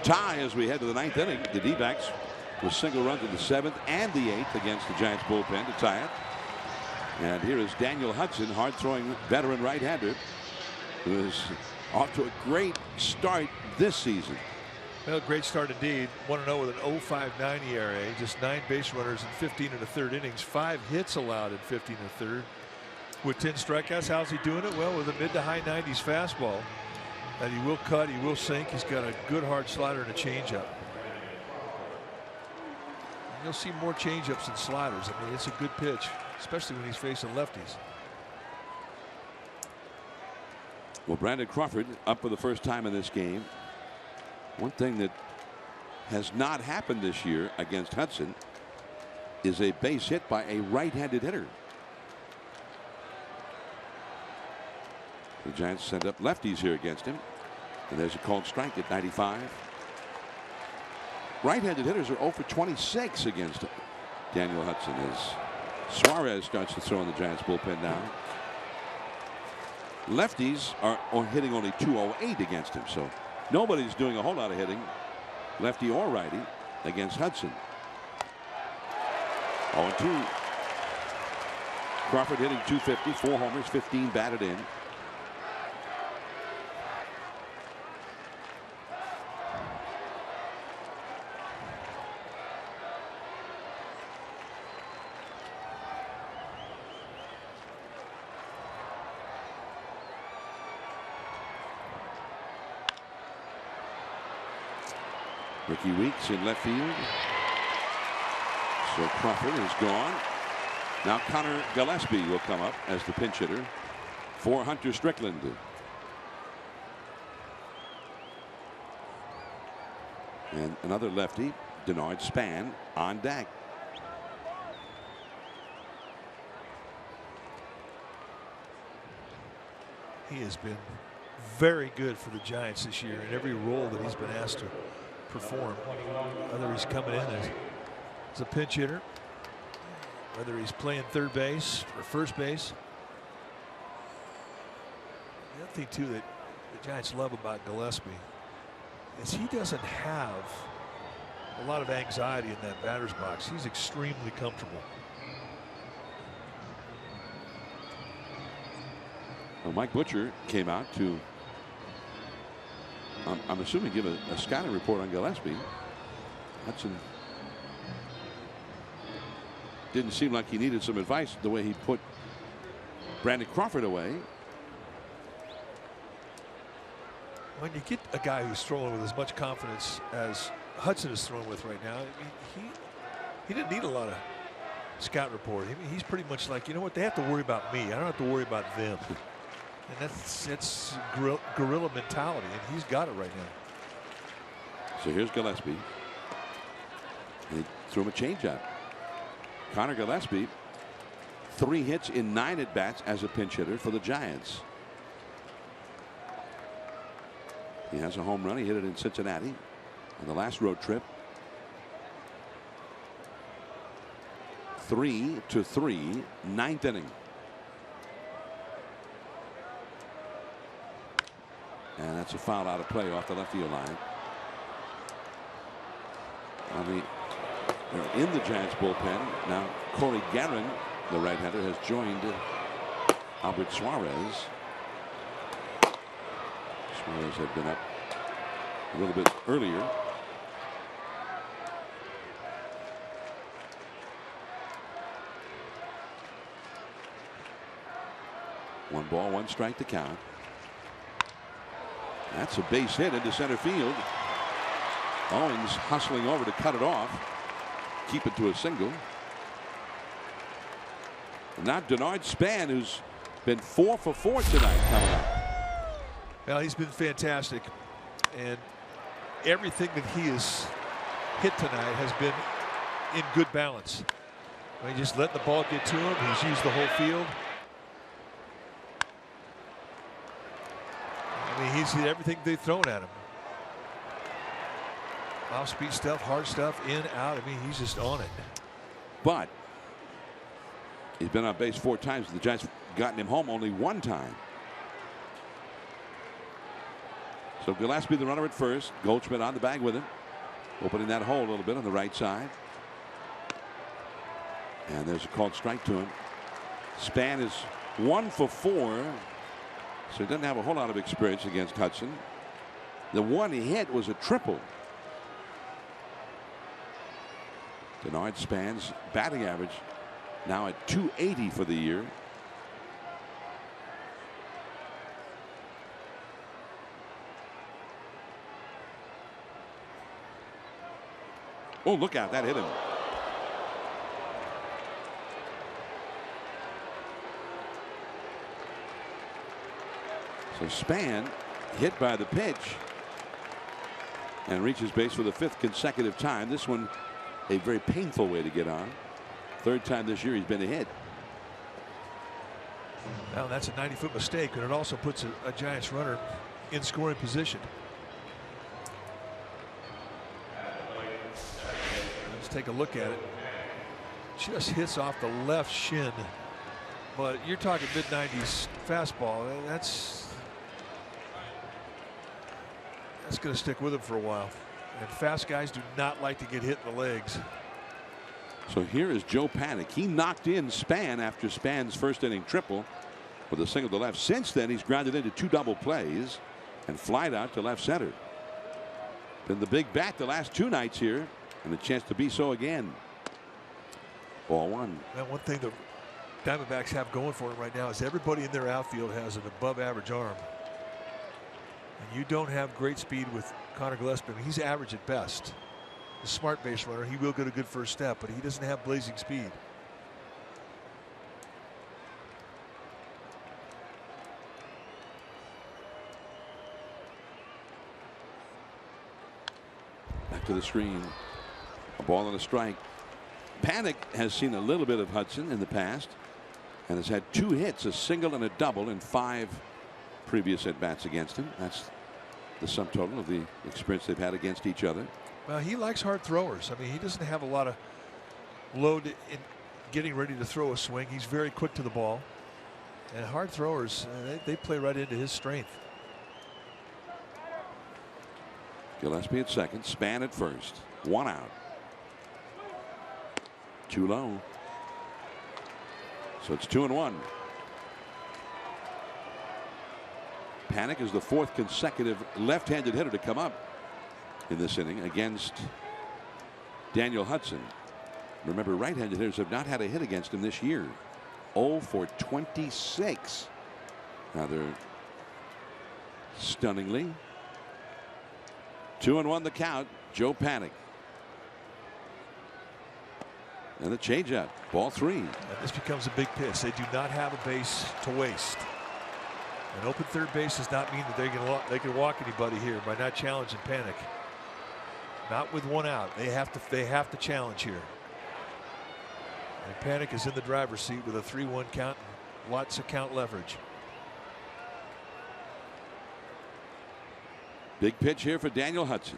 Speaker 1: Tie as we head to the ninth inning. The D-backs with single runs in the 7th and the 8th against the Giants bullpen to tie it. And here is Daniel Hudson, hard-throwing veteran right-hander, who is off to a great start this season.
Speaker 2: Well, great start indeed. 1-0 with an 0.59 ERA. Just 9 base runners in 15 1/3 innings. 5 hits allowed in 15 1/3. With 10 strikeouts, how's he doing it? Well, with a mid to high 90s fastball. And he will cut, he will sink. He's got a good hard slider and a changeup. You'll see more changeups than sliders. I mean, it's a good pitch, especially when he's facing lefties.
Speaker 1: Well, Brandon Crawford up for the first time in this game. One thing that has not happened this year against Hudson is a base hit by a right-handed hitter. The Giants send up lefties here against him. And there's a called strike at 95. Right-handed hitters are 0 for 26 against Daniel Hudson as Suarez starts to throw in the Giants bullpen now. Lefties are hitting only 208 against him, so nobody's doing a whole lot of hitting, lefty or righty, against Hudson. 0-2. Crawford hitting .250, 4 homers, 15 batted in. Ricky Weeks in left field. So Crawford is gone. Now Connor Gillespie will come up as the pinch hitter for Hunter Strickland. And another lefty, Denard Span, on deck.
Speaker 2: He has been very good for the Giants this year in every role that he's been asked to perform. Whether he's coming in as a pinch hitter, whether he's playing third base or first base. The other thing too that the Giants love about Gillespie is he doesn't have a lot of anxiety in that batter's box. He's extremely comfortable.
Speaker 1: Well, Mike Butcher came out to, I'm assuming, give a scouting report on Gillespie. Hudson didn't seem like he needed some advice the way he put Brandon Crawford away.
Speaker 2: When you get a guy who's throwing with as much confidence as Hudson is throwing with right now, I mean, he didn't need a lot of scout report. I mean, he's pretty much like, you know what, they have to worry about me. I don't have to worry about them. And that's guerrilla mentality, and he's got it right now.
Speaker 1: So here's Gillespie. And he threw him a changeup. Connor Gillespie, 3 hits in 9 at-bats as a pinch hitter for the Giants. He has a home run. He hit it in Cincinnati on the last road trip. 3-3, 9th inning. And that's a foul out of play off the left field line. They're in the Giants bullpen. Now Corey Guerin, the right-hander, has joined Albert Suarez. Suarez had been up a little bit earlier. One ball, 1 strike to count. That's a base hit into center field. Owens hustling over to cut it off, keep it to a single. And now Denard Span, who's been 4 for 4 tonight, coming up.
Speaker 2: Well, he's been fantastic, and everything that he has hit tonight has been in good balance. I mean, just letting the ball get to him. He's used the whole field. I mean, he's hit everything they've thrown at him. Off-speed stuff, hard stuff, in, out. I mean, he's just on it.
Speaker 1: But he's been on base 4 times. The Giants gotten him home only 1 time. So Gillespie, the runner at first. Goldschmidt on the bag with him, opening that hole a little bit on the right side. And there's a called strike to him. Span is 1 for 4. So he doesn't have a whole lot of experience against Hudson. The one he hit was a triple. Denard Span's batting average now at .280 for the year. Oh, look out, that hit him. So Span hit by the pitch and reaches base for the 5th consecutive time. This one a very painful way to get on. 3rd time this year he's been a hit.
Speaker 2: Now that's a 90-foot mistake, and it also puts a Giants runner in scoring position. Let's take a look at it. Just hits off the left shin, but you're talking mid-90s fastball. That's going to stick with him for a while. And fast guys do not like to get hit in the legs.
Speaker 1: So here is Joe Panik. He knocked in Span after Span's 1st inning triple with a single to left. Since then, he's grounded into 2 double plays and flied out to left center. Been the big bat the last 2 nights here, and a chance to be so again. Ball 1.
Speaker 2: Now, one thing the Diamondbacks have going for them right now is everybody in their outfield has an above-average arm. And you don't have great speed with Connor Gillespie. I mean, he's average at best. A smart base runner. He will get a good first step, but he doesn't have blazing speed.
Speaker 1: Back to the screen. A ball and a strike. Panik has seen a little bit of Hudson in the past and has had 2 hits, a single and a double in 5 previous at-bats against him. That's the sum total of the experience they've had against each other.
Speaker 2: Well, he likes hard throwers. I mean, he doesn't have a lot of load in getting ready to throw a swing. He's very quick to the ball. And hard throwers, they play right into his strength.
Speaker 1: Gillespie at second, Span at first. 1 out. Too low. So it's 2-1. Panic is the 4th consecutive left-handed hitter to come up in this inning against Daniel Hudson. Remember, right-handed hitters have not had a hit against him this year. 0 for 26. Rather stunningly. 2-1 the count. Joe Panic. And the changeup. Ball 3.
Speaker 2: And this becomes a big pitch. They do not have a base to waste. An open third base does not mean that they can walk anybody here by not challenging Panic. Not with 1 out. They have to challenge here. And Panic is in the driver's seat with a 3-1 count and lots of count leverage.
Speaker 1: Big pitch here for Daniel Hudson.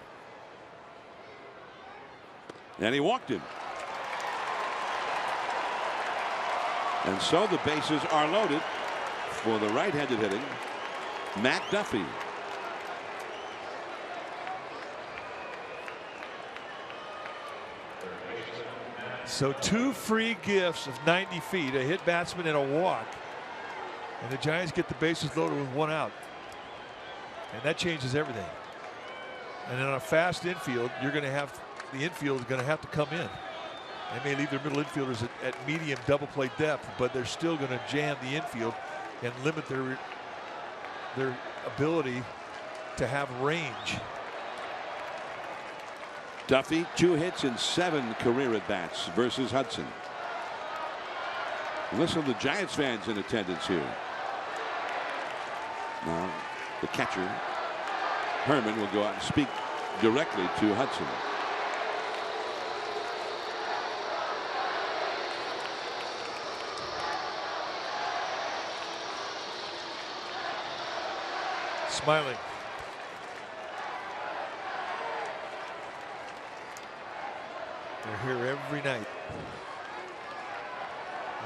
Speaker 1: And he walked him. And so the bases are loaded for the right-handed hitting Matt Duffy.
Speaker 2: So 2 free gifts of 90 feet, a hit batsman and a walk. And the Giants get the bases loaded with 1 out. And that changes everything. And then on a fast infield, you're going to have the infield is going to have to come in. They may leave their middle infielders at medium double play depth, but they're still going to jam the infield and limit their ability to have range.
Speaker 1: Duffy, 2 hits in 7 career at-bats versus Hudson. Listen to the Giants fans in attendance here. Now the catcher Herman will go out and speak directly to Hudson.
Speaker 2: Smiling. They're here every night.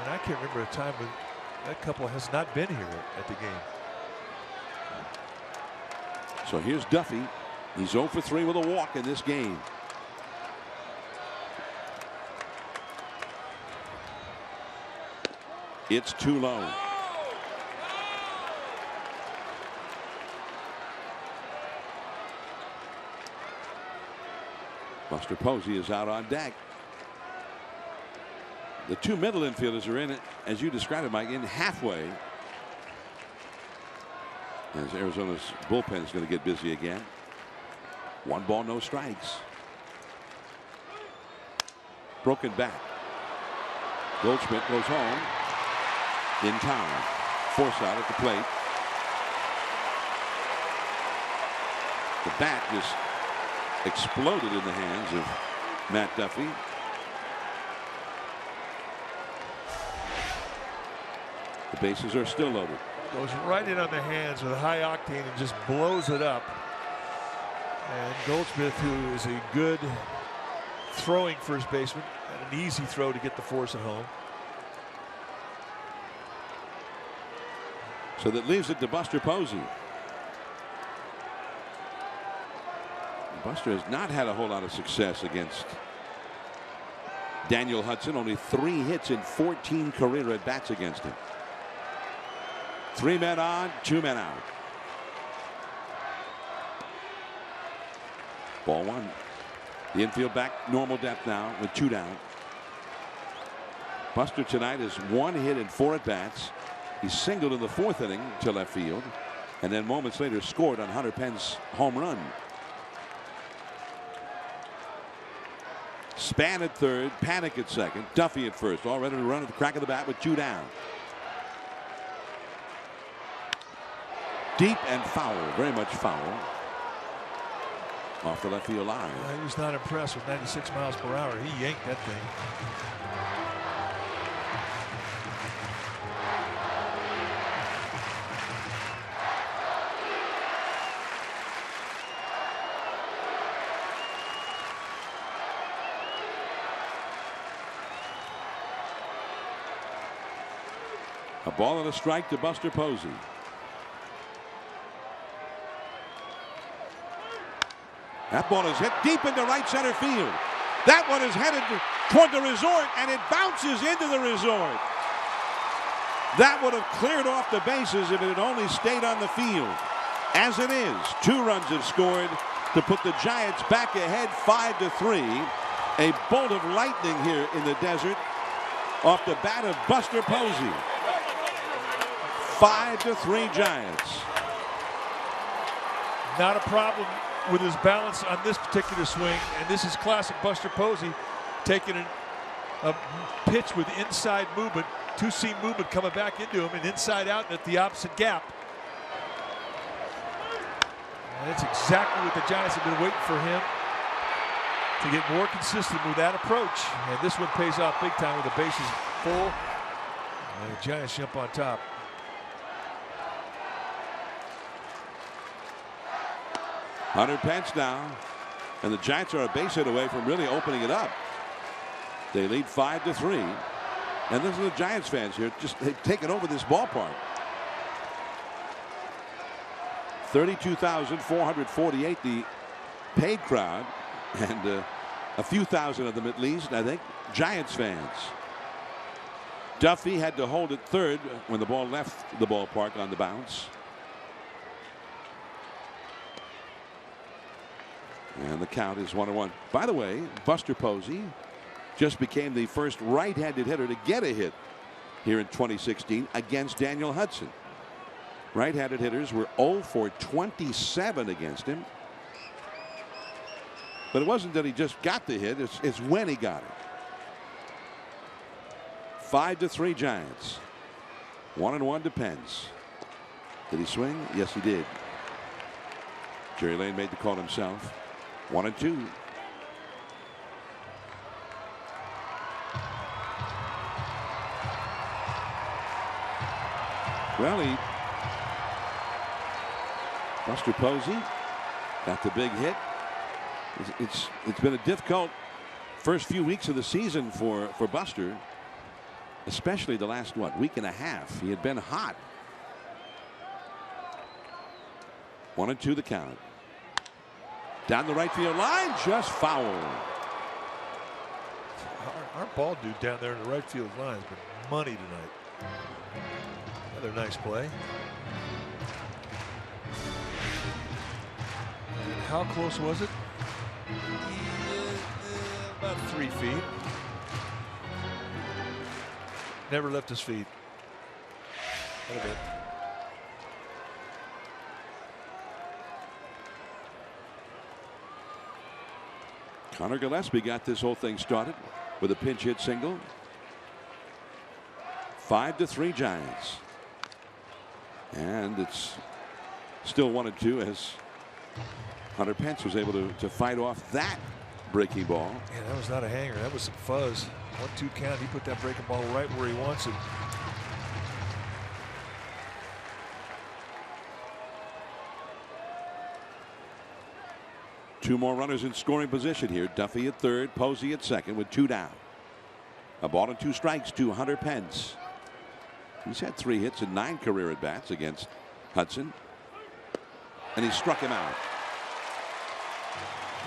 Speaker 2: And I can't remember a time when that couple has not been here at the game.
Speaker 1: So here's Duffy. He's 0 for 3 with a walk in this game. It's too low. Buster Posey is out on deck. The 2 middle infielders are in it, as you described it, Mike, in halfway. As Arizona's bullpen is going to get busy again. 1 ball, no strikes. Broken back. Goldschmidt goes home in time. Force out at the plate. The bat just exploded in the hands of Matt Duffy. The bases are still loaded.
Speaker 2: Goes right in on the hands with a high octane and just blows it up. And Goldschmidt, who is a good throwing first baseman, and an easy throw to get the force at home.
Speaker 1: So that leaves it to Buster Posey. Buster has not had a whole lot of success against Daniel Hudson. Only 3 hits in 14 career at bats against him. 3 men on, 2 men out. Ball 1. The infield back normal depth now with 2 down. Buster tonight is 1 hit in 4 at bats. He singled in the 4th inning to left field, and then moments later scored on Hunter Penn's home run. Span at third, Panic at second, Duffy at first, all ready to run at the crack of the bat with 2 down. Deep and foul, very much foul. Off the left field line.
Speaker 2: He was not impressed with 96 miles per hour. He yanked that thing.
Speaker 1: A ball and a strike to Buster Posey. That ball is hit deep into right center field. That one is headed toward the resort, and it bounces into the resort. That would have cleared off the bases if it had only stayed on the field. As it is, 2 runs have scored to put the Giants back ahead 5-3. A bolt of lightning here in the desert off the bat of Buster Posey. 5-3 Giants.
Speaker 2: Not a problem with his balance on this particular swing, and this is classic Buster Posey, taking a pitch with inside movement, two-seam movement coming back into him, and inside out and at the opposite gap. And that's exactly what the Giants have been waiting for him to get more consistent with that approach. And this one pays off big time with the bases full. And the Giants jump on top.
Speaker 1: Hunter Pence now, and the Giants are a base hit away from really opening it up. They lead 5-3, and this is the Giants fans here. They've taken over this ballpark. 32,448 the paid crowd, and a few thousand of them at least, I think, Giants fans. Duffy had to hold it third when the ball left the ballpark on the bounce. And the count is 1-1. By the way, Buster Posey just became the first right-handed hitter to get a hit here in 2016 against Daniel Hudson. Right-handed hitters were 0 for 27 against him. But it wasn't that he just got the hit, it's when he got it. 5-3 Giants. 1-1 depends. Did he swing? Yes, he did. Jerry Lane made the call himself. 1-2. Well, Buster Posey got the big hit. It's been a difficult first few weeks of the season for Buster, especially the last week and a half. He had been hot. 1-2 the count. Down the right field line, just foul.
Speaker 2: Our ball dude down there in the right field line has been money tonight. Another nice play. And how close was it? About 3 feet. Never left his feet. A bit.
Speaker 1: Connor Gillespie got this whole thing started with a pinch hit single. 5-3 Giants. And it's still 1-2 as Hunter Pence was able to fight off that breaking ball.
Speaker 2: Yeah, that was not a hanger. That was some fuzz. 1-2 count. He put that breaking ball right where he wants it.
Speaker 1: Two more runners in scoring position here. Duffy at third, Posey at second with 2 down. A ball and 2 strikes to Hunter Pence. He's had 3 hits and 9 career at bats against Hudson, and he struck him out.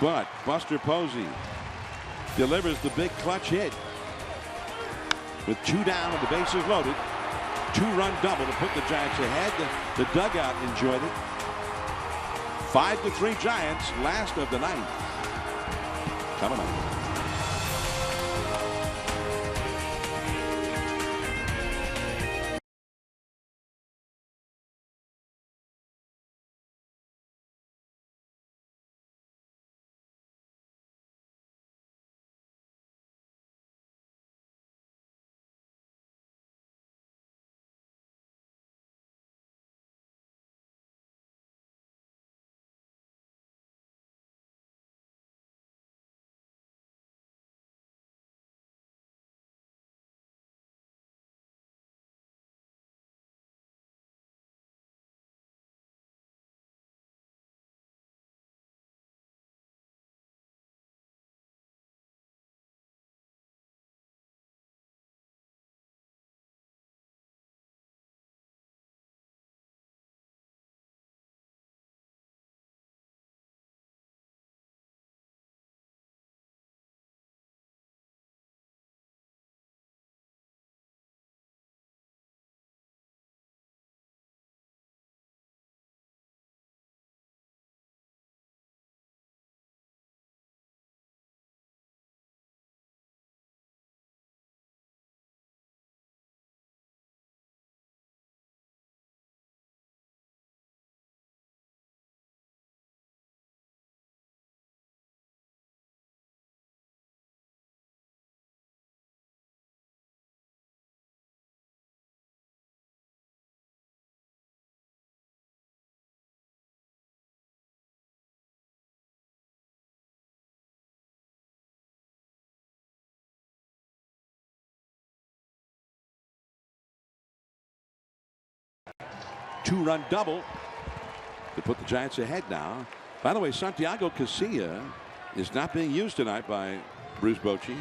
Speaker 1: But Buster Posey delivers the big clutch hit with 2 down and the bases loaded. 2-run double to put the Giants ahead. The dugout enjoyed it. 5-3 Giants, last of the night. Coming up. 2-run double to put the Giants ahead now. By the way, Santiago Casilla is not being used tonight by Bruce Bochy.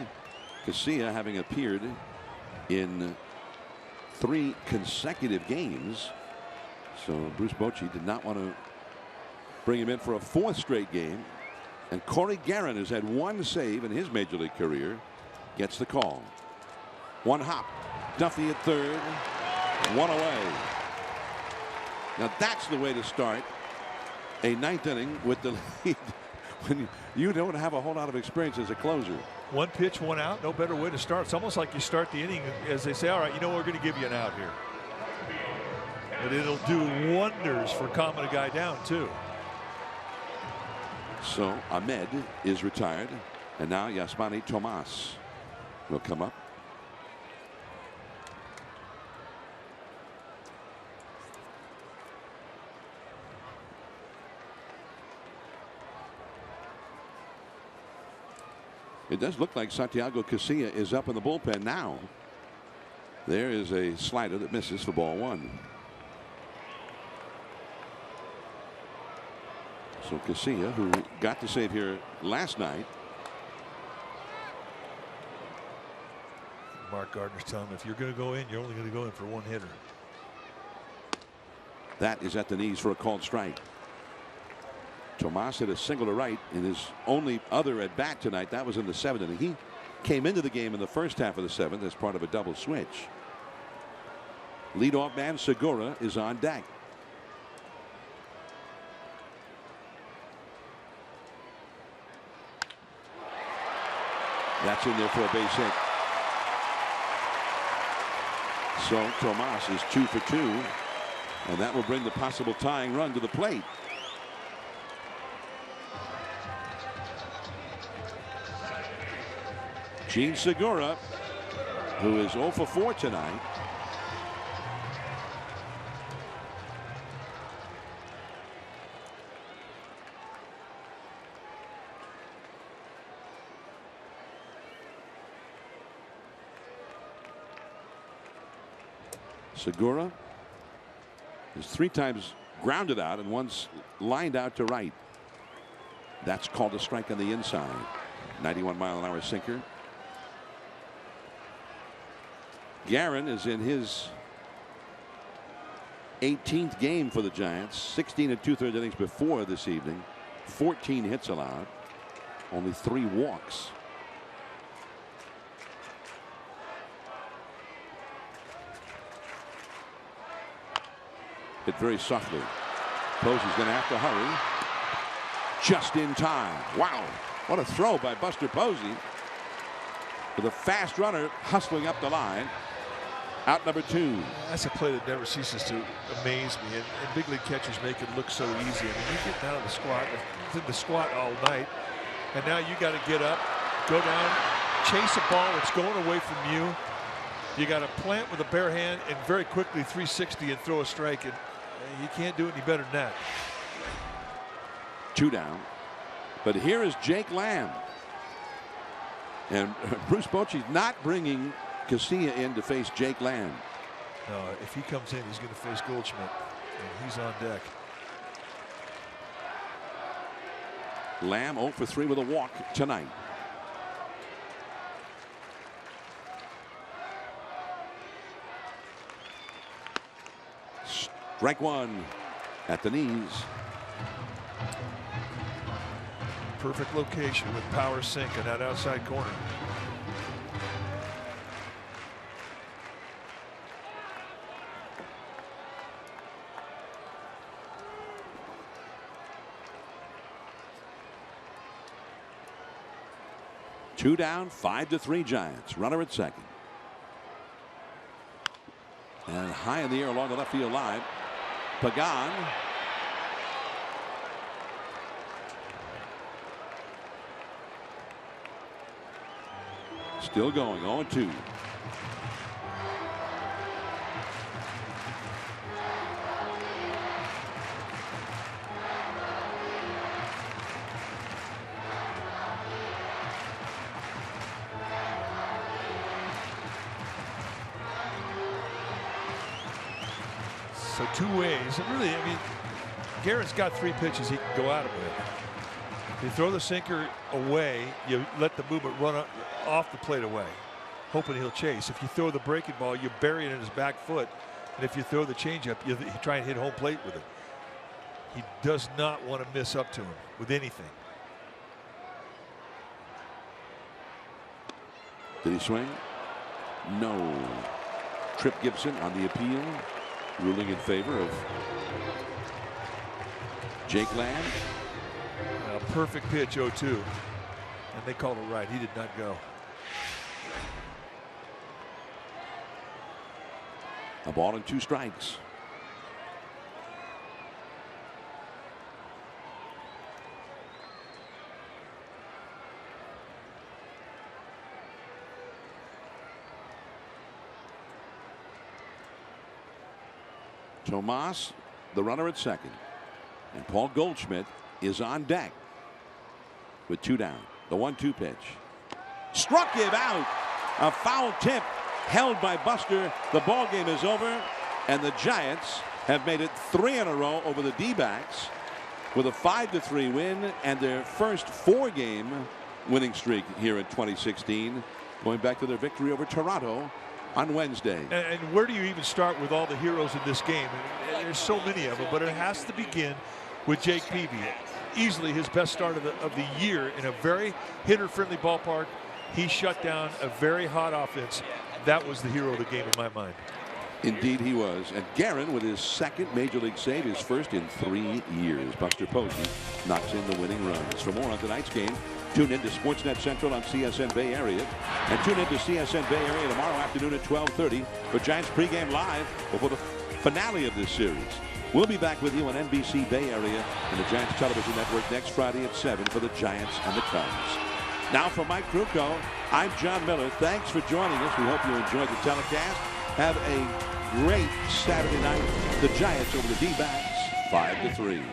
Speaker 1: Casilla having appeared in 3 consecutive games. So Bruce Bochy did not want to bring him in for a 4th straight game. And Corey Guerin, who's had 1 save in his major league career, gets the call. 1 hop. Duffy at third. 1 away. Now that's the way to start a 9th inning with the lead when you don't have a whole lot of experience as a closer.
Speaker 2: 1 pitch, 1 out. No better way to start. It's almost like you start the inning as they say, all right, you know, we're going to give you an out here. But it'll do wonders for calming a guy down, too.
Speaker 1: So Ahmed is retired. And now Yasmani Tomas will come up. It does look like Santiago Casilla is up in the bullpen now. There is a slider that misses for ball 1. So Casilla, who got the save here last night.
Speaker 2: Mark Gardner's telling him if you're going to go in, you're only going to go in for 1 hitter.
Speaker 1: That is at the knees for a called strike. Tomas hit a single to right in his only other at bat tonight. That was in the 7th inning. He came into the game in the first half of the 7th as part of a double switch. Leadoff man Segura is on deck. That's in there for a base hit. So Tomas is 2 for 2, and that will bring the possible tying run to the plate. Gene Segura, who is 0 for 4 tonight. Segura is 3 times grounded out and once lined out to right. That's called a strike on the inside. 91-mile-an-hour sinker. Guerin is in his 18th game for the Giants. 16 2/3 innings before this evening. 14 hits allowed. Only 3 walks. Hit very softly. Posey's going to have to hurry. Just in time. Wow. What a throw by Buster Posey. With a fast runner hustling up the line. Out number 2.
Speaker 2: That's a play that never ceases to amaze me. And big league catchers make it look so easy. I mean, you get down to the squat, in the squat all night, and now you got to get up, go down, chase a ball that's going away from you. You got to plant with a bare hand and very quickly 360 and throw a strike. And you can't do any better than that.
Speaker 1: 2 down. But here is Jake Lamb. And Bruce Bochy's not bringing Casilla in to face Jake Lamb.
Speaker 2: No, if he comes in, he's going to face Goldschmidt, and he's on deck.
Speaker 1: Lamb 0 for 3 with a walk tonight. Strike 1 at the knees.
Speaker 2: Perfect location with power sink in that outside corner.
Speaker 1: Two down, 5-3 Giants. Runner at second. And high in the air along the left field line. Pagan. Still going, 0-2.
Speaker 2: So 2 ways. And really, I mean, Garrett's got 3 pitches he can go at him with. If you throw the sinker away, you let the movement run off the plate away, hoping he'll chase. If you throw the breaking ball, you bury it in his back foot. And if you throw the changeup, you try and hit home plate with it. He does not want to miss up to him with anything.
Speaker 1: Did he swing? No. Tripp Gibson on the appeal, ruling in favor of Jake Lamb.
Speaker 2: A perfect pitch, 0-2. And they called it right. He did not go.
Speaker 1: A ball and 2 strikes. Tomas, the runner at second. And Paul Goldschmidt is on deck with 2 down. The 1-2 pitch. Struck him out. A foul tip held by Buster. The ball game is over, and the Giants have made it 3 in a row over the D-backs with a 5-3 win and their first 4-game winning streak here in 2016, going back to their victory over Toronto on Wednesday.
Speaker 2: And where do you even start with all the heroes in this game? There's so many of them, but it has to begin with Jake Peavy. Easily his best start of the year in a very hitter-friendly ballpark. He shut down a very hot offense. That was the hero of the game in my mind.
Speaker 1: Indeed he was. And Guerin with his 2nd major league save, his first in 3 years. Buster Posey knocks in the winning runs. For more on tonight's game, tune in to Sportsnet Central on CSN Bay Area, and tune in to CSN Bay Area tomorrow afternoon at 12:30 for Giants pregame live before the finale of this series. We'll be back with you on NBC Bay Area and the Giants Television Network next Friday at 7 for the Giants and the Cubs. Now for Mike Krukow, I'm John Miller. Thanks for joining us. We hope you enjoyed the telecast. Have a great Saturday night. The Giants over the D-backs 5-3.